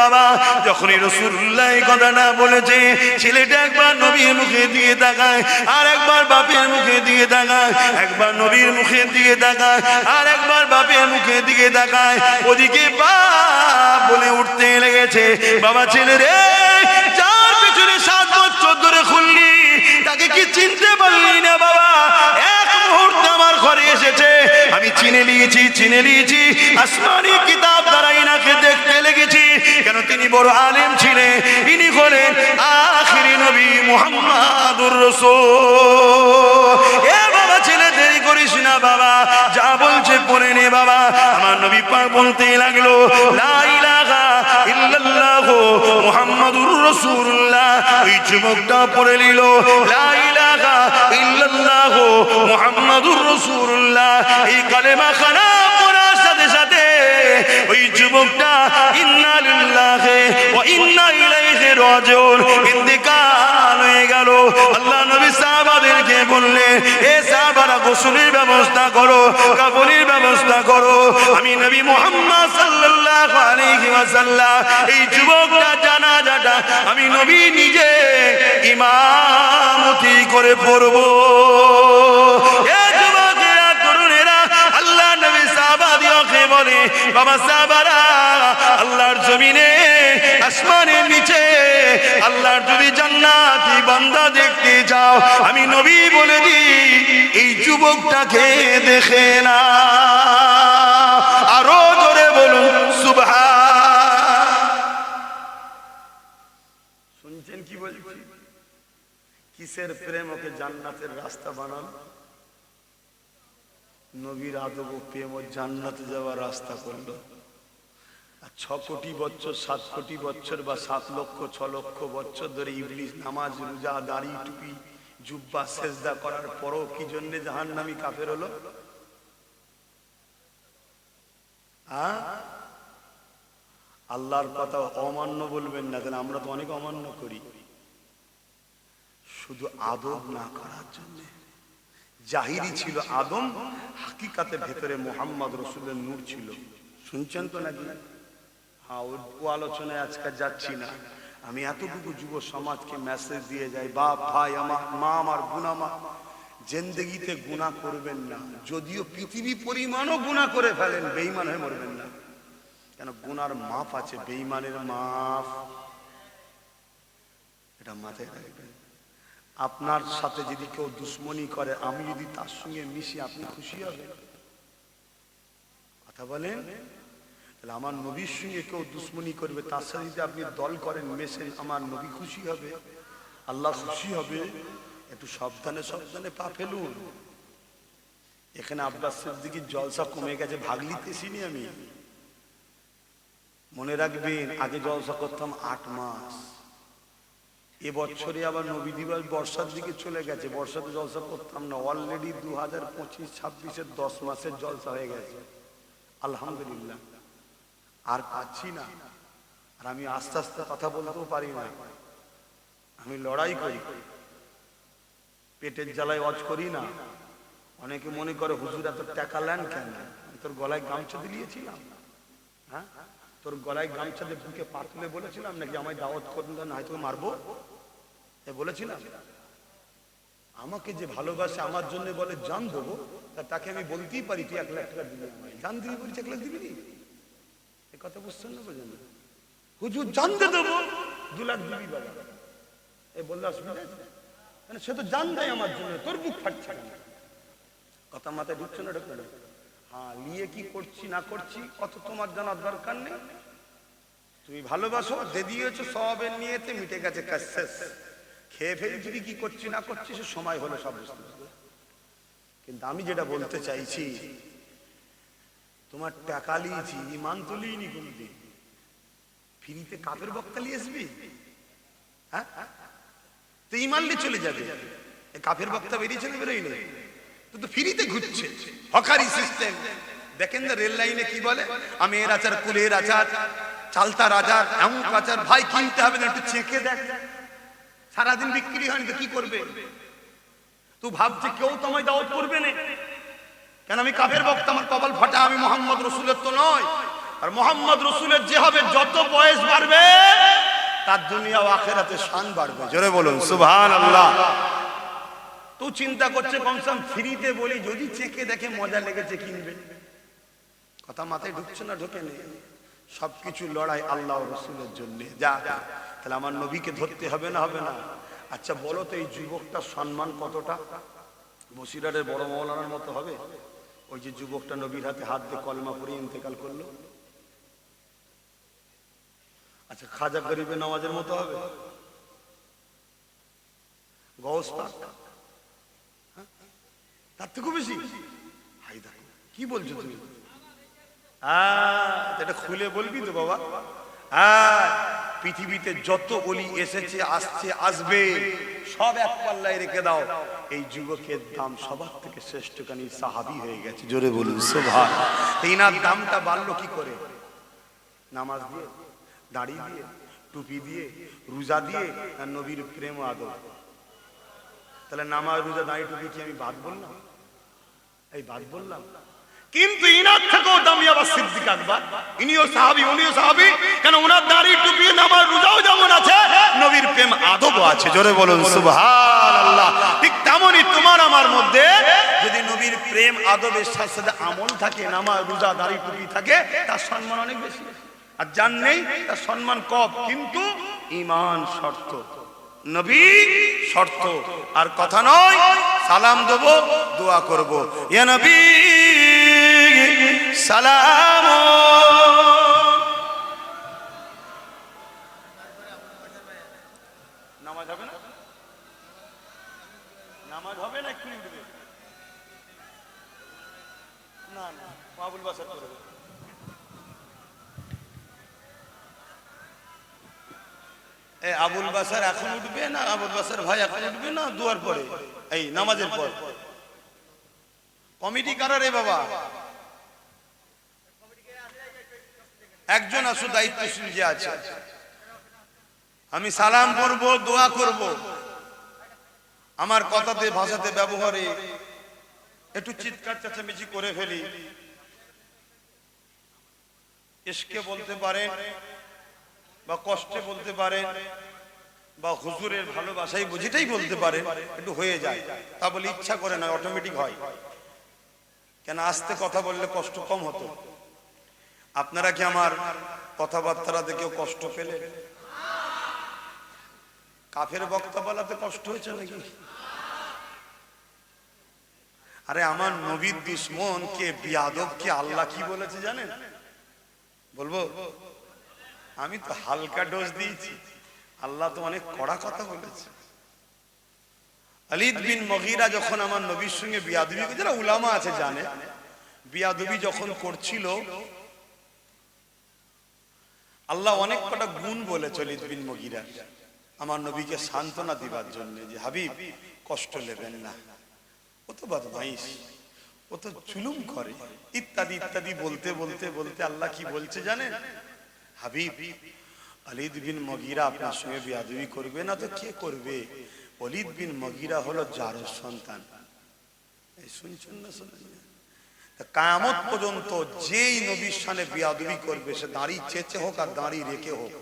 বাবা যখনই রাসূলুল্লাহ এই কথাটা বলেছে, ছেলেটা একবার নবীর মুখে দিয়ে তাকায়, আর একবার বাপের মুখে দিয়ে তাকায়, একবার নবীর মুখে দিয়ে তাকায়, আর একবার বাপের মুখে দিয়ে তাকায়। ওদিকে বাপ বলে উঠতে লেগেছে, বাবা ছেলে রে, যার পিছনে 7 বছর ধরে খুললি, তাকে কি চিনতে পারলি না বাবা? এক মুহূর্তে আমার ঘরে এসেছে, আমি চিনে নিয়েছি, আসমানি কিতাব দ্বারা ইনাকে দেখতে লেগেছি। কেন? তিনি বড় আলেম ছিলেন, ইনি হলেন আখিরি নবী মুহাম্মাদুর রাসূল। এ বাবা ছেলে, দেরি করিস না বাবা, যা বলছে পড়ে নে বাবা। আমার নবী পাক বলতে লাগলো, লা ইলাহা ইল্লাল্লাহ মুহাম্মাদুর রাসূলুল্লাহ। ওই যুবকটা পড়ে নিল, লা ইলাহা ইল্লাল্লাহ মুহাম্মাদুর রাসূলুল্লাহ। এই কালেমা খানা পড়ার সাথে সাথে ওই যুবকটা ইন্না লিল্লাহি ওয়া ইন্না ইলাইহি রাজিউন ইন্তেকাল হয়ে গেল। আল্লাহ নবী সাহাবাদেরকে বললেন, এ সাহাবারা, গোসলের ব্যবস্থা করো, কাফনের ব্যবস্থা করো। আমি নবী মুহাম্মদ সাল্লাল্লাহু আলাইহি ওয়াসাল্লাম এই যুবকটা জানাজাটা আমি নবী নিজে ইমামতি করে পড়ব। এ যুবকেরা, তরুণেরা, আল্লাহ নবী সাহাবাদেরকে বলে, বাবা সাহাবারা, আল্লাহর জমিনে, আসমানের নিচে আল্লাহর যদি জান্নাতি বান্দা দেখতে যাও, আমি নবী বলে দিই, এই যুবকটাকে দেখে না। আরো জোরে বলুন সুবহান। শুনছেন কি বলছি? কিসের প্রেম ওকে জান্নাতের রাস্তা বানাল? নবীর আদব ও প্রেম ও জান্নাতে যাওয়ার রাস্তা করলো। 6 কোটি বছর, 7 কোটি বছর বা 7 লক্ষ 6 লক্ষ বছর ধরে ইবলিস নামাজ, রোজা, দাড়ি, টুপি, জুব্বা, সেজদা করার পরও কি জন্য জাহান্নামী কাফের হলো? আল্লাহর কথা অমান্য বলবেন না, কেন? আমরা তো অনেক অমান্য করি। শুধু আদব না করার জন্য। জাহিরি ছিল আদম, হাকিকাতে ভেতরে মোহাম্মদ রসুলের নূর ছিল। শুনছেন তো নাকি? হ্যাঁ, ও আলোচনায় আজকে যাচ্ছি না। আমি এতটুকু যুব সমাজকে মেসেজ দিয়ে যাই, বাপ ভাই আমার, মা আমার, গুনাহ মা, জিন্দেগিতে গুনাহ করবেন না। যদিও পৃথিবী পরিমাণও গুনাহ করে ফেলেন, বেঈমান হয়ে মরবেন না। কেন? গুনার মাপ আছে, বেঈমানের মাপ। এটা মাথায় রাখবেন। আপনার সাথে যদি কেউ দুশ্মনী করে, আমি যদি তার সঙ্গে মিশি, আপনি খুশি হবেন? কথা বলেন। তাহলে আমার নবীর সঙ্গে কেউ দুশ্মনী করবে, তার সাথে যদি আপনি দল করেন, মেশে, আমার নবী খুশি হবে, আল্লাহ খুশি হবে। একটু সাবধানে সাবধানে পা ফেলুন। এখানে আব্বাস সিদ্দিকীর জলসা কমে গেছে, ভাগ নিতেছিনি আমি। মনে রাখবেন, আগে জলসা করতাম 8 মাস। এবছরে আবার নবী দিবস বর্ষার দিকে চলে গেছে, বর্ষাতে জলসা করতাম না। অলরেডি 2025-26-এর 10 মাসের জলসা হয়ে গেছে, আলহামদুলিল্লাহ। আর পাচ্ছি না। আর আমি আস্তে আস্তে কথা বলতেও পারি না, আমি লড়াই করি, পেটের জ্বালায় ওয়াজ করি না। অনেকে মনে করে হুজুর এত টাকা নেন কেন? তোর গলায় গামছা দিয়েছিলাম? হ্যাঁ, তোর গলায় গামছা দিয়ে বুকে পা তুলে বলেছিলাম নাকি আমায় দাওয়াত করবেন না, হয়তো মারবো এ বলেছিলাম? আমাকে যে ভালোবাসে, আমার জন্য বলে জান দেবো, তাকে আমি বলতেই পারি তুই 1 লাখ টাকা দিবি আমায়। জান দিবি বলছি, 1 লাখ দিবি নি? এ কথা বুঝছেন না? বোঝেন না? হুজুর জানতে দেবো, 2 লাখ দিবি বাবা, এ বললে অসুবিধা আছে? মানে সে তো জান দেয় আমার জন্য, তোর বুক ফাটছে কেন? কথা মাথায় ঢুকছে না? ঢুকছে না? হ্যাঁ, নিয়ে কি করছি না করছি কত তোমার জানার দরকার নেই। তুমি ভালোবাসো, দে দিয়েছো, সবের নিয়েতে মিটে গেছে, কাজ শেষ। খেয়ে ফেলে তুমি কি করছি না করছি সে সময় হলে সব বুঝতে পারবে। কিন্তু আমি যেটা বলতে চাইছি, তোমার টাকা লিয়েছি, ইমান তো লিইনি কোনদিন। ফ্রিতে কাপের বক্তা নিয়ে আসবি? হ্যাঁ, তো ইমান নিয়ে চলে যাবে। কাপের বক্তা বেরিয়েছে না বেরোয়নি? তো ফ্রিতে ঘুরছে, হকারি সিস্টেম। দেখেন না রেল লাইনে কি বলে, আমের আচার, কুলের আচার, চালতার আচার, এমন আচার। ভাই কিনতে হবে না, একটু চেখে দেখ। সারাদিন বিক্রি হয়নি তো কি করবে? তুই ভাবছে কেউ তোমায় দাওয়াত করবে না কেন? আমি কাফের বক্তা, আমার কপাল ফাটা, আমি মোহাম্মদ রসুলের তো নয়। আর মোহাম্মদ রসুলের যে হবে, যত বয়স বাড়বে তার দুনিয়া ও আখিরাতে শান বাড়বে। জোরে বলুন সুবহানাল্লাহ। তুই চিন্তা করছে কমসম ফ্রিতে বলি, যদি চেকে দেখে মজা লেগেছে কিনবে। কথা মাথায় ঢুকছে না? ঢোকে নেই। সবকিছু লড়াই আল্লাহ রসুলের জন্য। যা, তাহলে আমার নবীকে ধরতে হবে না? হবে না? আচ্ছা বলো তো, এই যুবকটার সম্মান কতটা? বসিরহাটের বড় মৌলানার মতো হবে? ওই যে যুবকটা নবীর হাতে হাত দিয়ে কলমা পড়ে ইন্তেকাল করলো। আচ্ছা, খাজা গরিবের নামাজের মতো হবে? গৌস পাক তার থেকে বেশি? হাই দেখো কি বলছো তুমি? এটা খুলে বলবি তো বাবা? পৃথিবীতে যত ওলি এসেছে, আসছে, আসবে, সব এক পাল্লায় রেখে দাও। এই যুবকের দাম সবার থেকে শ্রেষ্ঠ, কারণ সাহাবী হয়ে গেছে। জোরে বলুন সুবহানাল্লাহ। ইনার দামটা বাড়লো কি করে? নামাজ দিয়ে, দাড়ি দিয়ে, টুপি দিয়ে, রোজা দিয়ে, আর নবীর প্রেম আদর। তাহলে নামাজ, রোজা, দাড়ি, টুপি কি আমি বাদ বললাম? এই বাদ বললাম? কিন্তু ইনার থেকেও দামি আবার সিদ্দিক আকবর। ইনিও সাহাবী, উনিও সাহাবী। কেন? ওনার দাড়ি, টুপি, নামাজ, রোজাও যেমন আছে, নবীর প্রেম আদবও আছে। জোরে বলুন সুবহানাল্লাহ। ঠিক তেমনই তোমার আমার মধ্যে যদি নবীর প্রেম আদবের সাথে সাথে আমল থাকে, নামাজ, রোজা, দাড়ি, টুপি থাকে, তার সম্মান অনেক বেশি। আর যার নেই তার সম্মান কম। কিন্তু ঈমান শর্ত, নবী শর্ত। আর কথা নয়, সালাম দেবো, দোয়া করব, ইয়া নবী সালাম। নামাজ হবে না? নামাজ হবে না? একটু উঠবে না? না, আবুল বাসার করবে। আবুল বাসার এখন উঠবে না? আবুল বাসার ভাই এখন উঠবে না? দুয়ার পরে, এই নামাজের পর। কমিটি কারা রে বাবা? একজন আসো, দায়িত্বশীল যে আছে। আমি সালাম করব, দোয়া করব। আমার কথাতে ভাষাতে ব্যবহারে একটু চিৎকার চেঁচামেচি করে ফেলি, ইশকে বলতে পারেন বা কষ্টে বলতে পারেন বা হুজুরের ভালোবাসাই বুঝিটাই বলতে পারেন, একটু হয়ে যায়, তা বলে ইচ্ছা করে না, অটোমেটিক হয়। কেন আস্তে কথা বললে কষ্ট কম হতো। আপনারা কি আমার কথাবার্তা দেখেও কষ্ট পেলেন? কাফের বক্তা বলাতে কষ্ট হয়েছে নাকি? আরে আমার নবীর দুশ্মন কে, বিয়াদব কে, আল্লাহ কি বলেছে জানেন? বলবো? আমি তো হালকা ডোজ দিয়েছি, আল্লাহ তো অনেক কড়া কথা বলেছে। খালিদ বিন মুগীরা যখন আমার নবীর সঙ্গে বিয়াদবি, যারা উলামা আছে জানে, বিয়াদবি যখন করছিল, আল্লাহ অনেক কটা গুণ বলেছে খালিদ বিন মুগীরা আমার নবীকে সান্ত্বনা দিবার জন্য, যে হাবিব কষ্ট নেবেন না, ও তো বদমাইশ, ও তো জুলুম করে, ইত্যাদি ইত্যাদি বলতে বলতে বলতে আল্লাহ কি বলছে জানেন? হাবিব, খালিদ বিন মুগীরা আপনার সঙ্গে বিয়াদবি করবে না তো কে করবে? খালিদ বিন মুগীরা হলো জারুর সন্তান। এই শুনছেন না? শুনেন না? কিয়ামত পর্যন্ত যেই নবীর সামনে বিয়াদবি করবে, সে দাড়ি চেঁচে হোক আর দাড়ি রেখে হোক,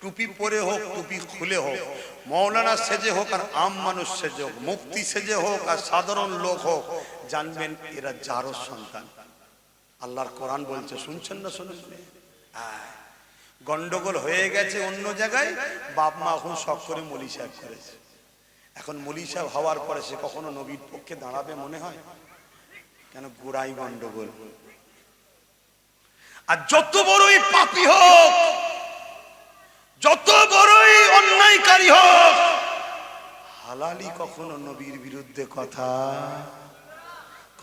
টুপি পরে হোক টুপি খুলে হোক, মৌলানা সেজে হোক আর আম মানুষ সেজে হোক, মুফতি সেজে হোক আর সাধারণ লোক হোক, জানবেন এরা জারুর সন্তান। আল্লাহর কোরআন বলছে, শুনছেন না? শুনেন না? গন্ডগোল হয়ে গেছে অন্য জায়গায়, বাপ মা এখন শখ করে মলি সাহেব করেছে। এখন মলি সাহেব হওয়ার পরে সে কখনো নবীর পক্ষে দাঁড়াবে মনে হয়? কেন? গোড়াই গন্ডগোল। আর যত বড়ই পাপী হোক, যত বড়ই অন্যায়কারী হোক, হালালি কখনো নবীর বিরুদ্ধে কথা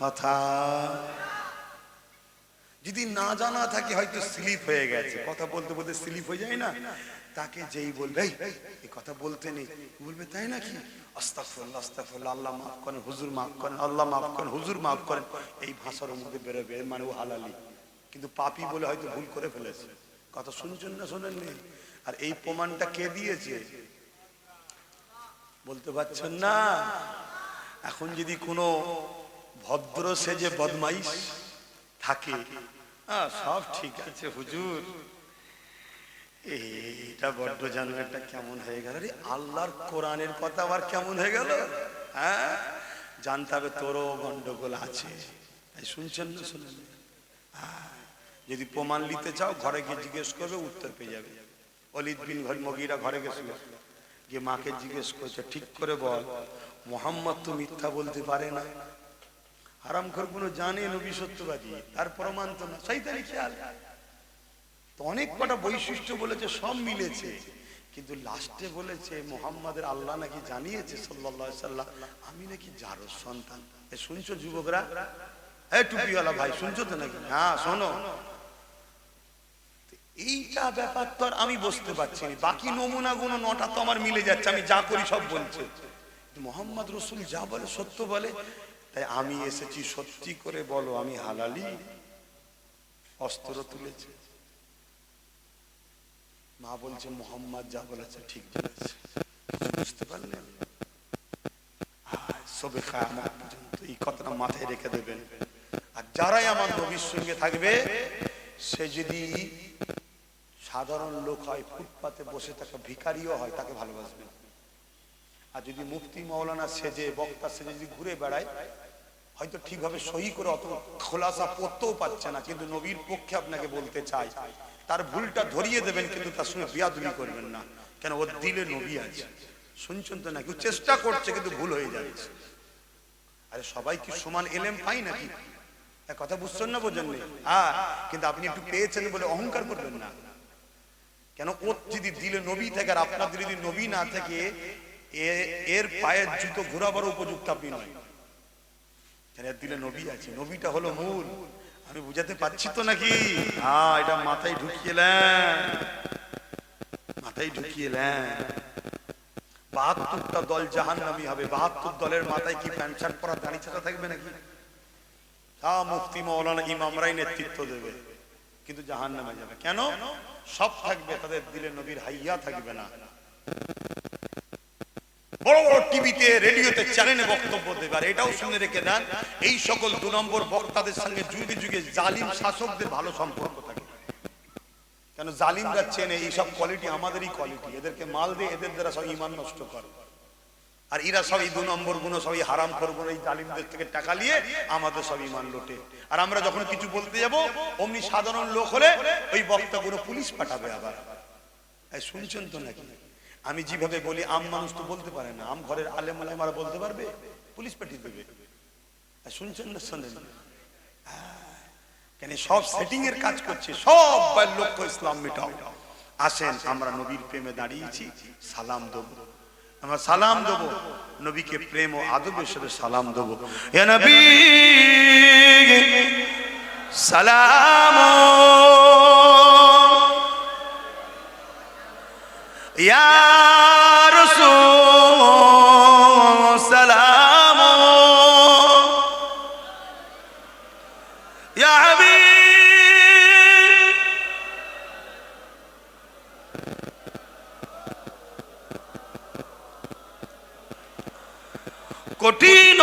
কথা যদি না জানা থাকে, হয়তো স্লিপ হয়ে গেছে, কথা বলতে বলতে স্লিপ হয়ে যায় না, তাকে যেই বলবে এই কথা বলতে নেই, বলবে তাই নাকি, আস্তাগফিরুল্লাহ আস্তাগফিরুল্লাহ, আল্লাহ মাফ করেন, হুজুর মাফ করেন, আল্লাহ মাফ করেন, হুজুর মাফ করেন, এই ভাষার মধ্যে বেরোবে, মানে ও হালালি। কিন্তু পাপী বলে হয়তো ভুল করে ফেলেছে। কথা শুনছেন না? শোনেননি? আর এই প্রমাণটা কে দিয়েছে বলতে পারছেন না? এখন যদি কোনো ভদ্র সেজে বদমাইশ থাকে, সব ঠিক আছে হুজুর, এটা বড্ড জানলাটা কেমন হয়ে গেল রে, আল্লাহর কোরআনের কথা আবার কেমন হয়ে গেল? হ্যাঁ, জানতে হবে তোরও গন্ডগোল আছে। শুনছেন না? শুনেন? যদি প্রমাণ নিতে চাও ঘরে গিয়ে জিজ্ঞেস করবে, উত্তর পেয়ে যাবে। খালিদ বিন মুগীরা ঘরে গেছিল, গিয়ে মাকে জিজ্ঞেস করছে, ঠিক করে বল, মুহাম্মদ তো মিথ্যা বলতে পারে না, হারামখোর গুলো জানে নবী সত্যবাদী, তার প্রমাণ তো না, শয়তানি খেয়াল। তো অনেক কটা বৈশিষ্ট্য বলেছে, সব মিলেছে, কিন্তু লাস্টে বলেছে মুহাম্মাদের আল্লাহ নাকি জানিয়েছে সাল্লাল্লাহু আলাইহি সাল্লাম, আমি নাকি জারুর সন্তান। শুনছো যুবকরা? এই টুপিওয়ালা ভাই শুনছো তো নাকি? হ্যাঁ শোনো। এইটা ব্যাপার তো আর আমি বুঝতে পারছি না, বাকি নমুনাগুলো নটা তো আমার মিলে যাচ্ছে, আমি যা করি সব বলছে। মুহাম্মদ রাসূল যা বলে সত্য বলে, তাই আমি এসেছি, সত্যি করে বলো আমি হালালি। অস্ত্র তুলেছে, মা বলছে মুহাম্মদ যা বলেছে ঠিক বলেছে। বুঝতে পারলেন? সবে কিয়ামত পর্যন্ত এই কথাটা মাথায় রেখে দেবেন। আর যারাই আমার নবীর সঙ্গে থাকবে, সে যদি সাধারণ লোক হয়, ফুটপাতে বসে থাকা ভিখারিও হয়, তাকে ভালোবাসবেন। আর যদি মুফতি মাওলানা সেজে, বক্তা সেজে যদি ঘুরে বেড়ায়, হয়তো ঠিকভাবে সহি করে অত খোলাসা পড়তেও পারছে না, কিন্তু নবীর পক্ষে আপনাকে বলতে চাই, তার ভুলটা ধরিয়ে দেবেন, কিন্তু তার সঙ্গে বিয়াদবি করবেন না। কেন? ওর দিলে নবী আছে। শুনছেন তো নাকি? চেষ্টা করছে কিন্তু ভুল হয়ে যাচ্ছে। আরে সবাই কি সমান এলেম পাই নাকি? কথা বুঝছেন না? বোঝেন না? হ্যাঁ, কিন্তু আপনি একটু পেয়েছেন বলে অহংকার করবেন না। কেন? ওর যদি দিলে নবী থাকে আর আপনার দিলে যদি নবী না থাকে, এর পায়ের জুতো ঘোরাবার উপযুক্ত আপনি নয়। কেন? এর দিলে নবী আছে, নবীটা হলো মূল। আমি বুঝাতে পারছি তো নাকি? হ্যাঁ, এটা মাথায় ঢুকিয়েলেন, মাথায় ঢুকিয়েলেন। ৭২টা দল জাহান্নামী হবে, ৭২ দলের মাথায় কি প্যান্ট শার্ট পরা দাড়ি ছাড়া থাকবে নাকি? মুফতি মাওলানা ইমামরাই নেতৃত্ব দেবে, কিন্তু জাহান্নামে যাবে। কেন? সব থাকবে, তাদের দিলে নবীর হাইয়া থাকবে না। বড় বড় টিভিতে রেডিওতে চ্যানেলে বক্তব্য দেবে। আর এটাও শুনে রেখে দেন, এই সকল 2 নম্বর বক্তাদের সঙ্গে যুগে যুগে জালিম শাসকদের ভালো সম্পর্ক থাকে। কেন জালিমরা চেনে এইসব কোয়ালিটি আমাদেরই কোয়ালিটি, এদেরকে মাল দিয়ে এদের দ্বারা সব ইমান নষ্ট করে। আর এরা সব এই 2 নম্বর গুণ সবই হারাম করবো, এই জালিমদের থেকে টাকা নিয়ে আমাদের সব ইমান লোটে। আর আমরা যখন কিছু বলতে যাব, অমনি সাধারণ লোক হলে ওই বক্তাগুলো পুলিশ পাঠাবে। আবার শুনছেন তো নাকি? আমি যেভাবে বলি আম মানুষ তো বলতে পারে না, আম ঘরের আলেম আলেমারা বলতে পারবে, পুলিশ পাঠিয়ে দেবে। শুনছেন না? শোনেন কেন? সব সেটিং এর কাজ করছে, সব লক্ষ্য ইসলাম মেটাও। আসেন আমরা নবীর প্রেমে দাঁড়িয়েছি, সালাম দেব, আমরা সালাম দেব, নবীকে প্রেম ও আদবের সাথে সালাম দেব। ইয়া নবী সালাম, ইয়া রাসূল সালাম, ইয়া হাবিব কঠিন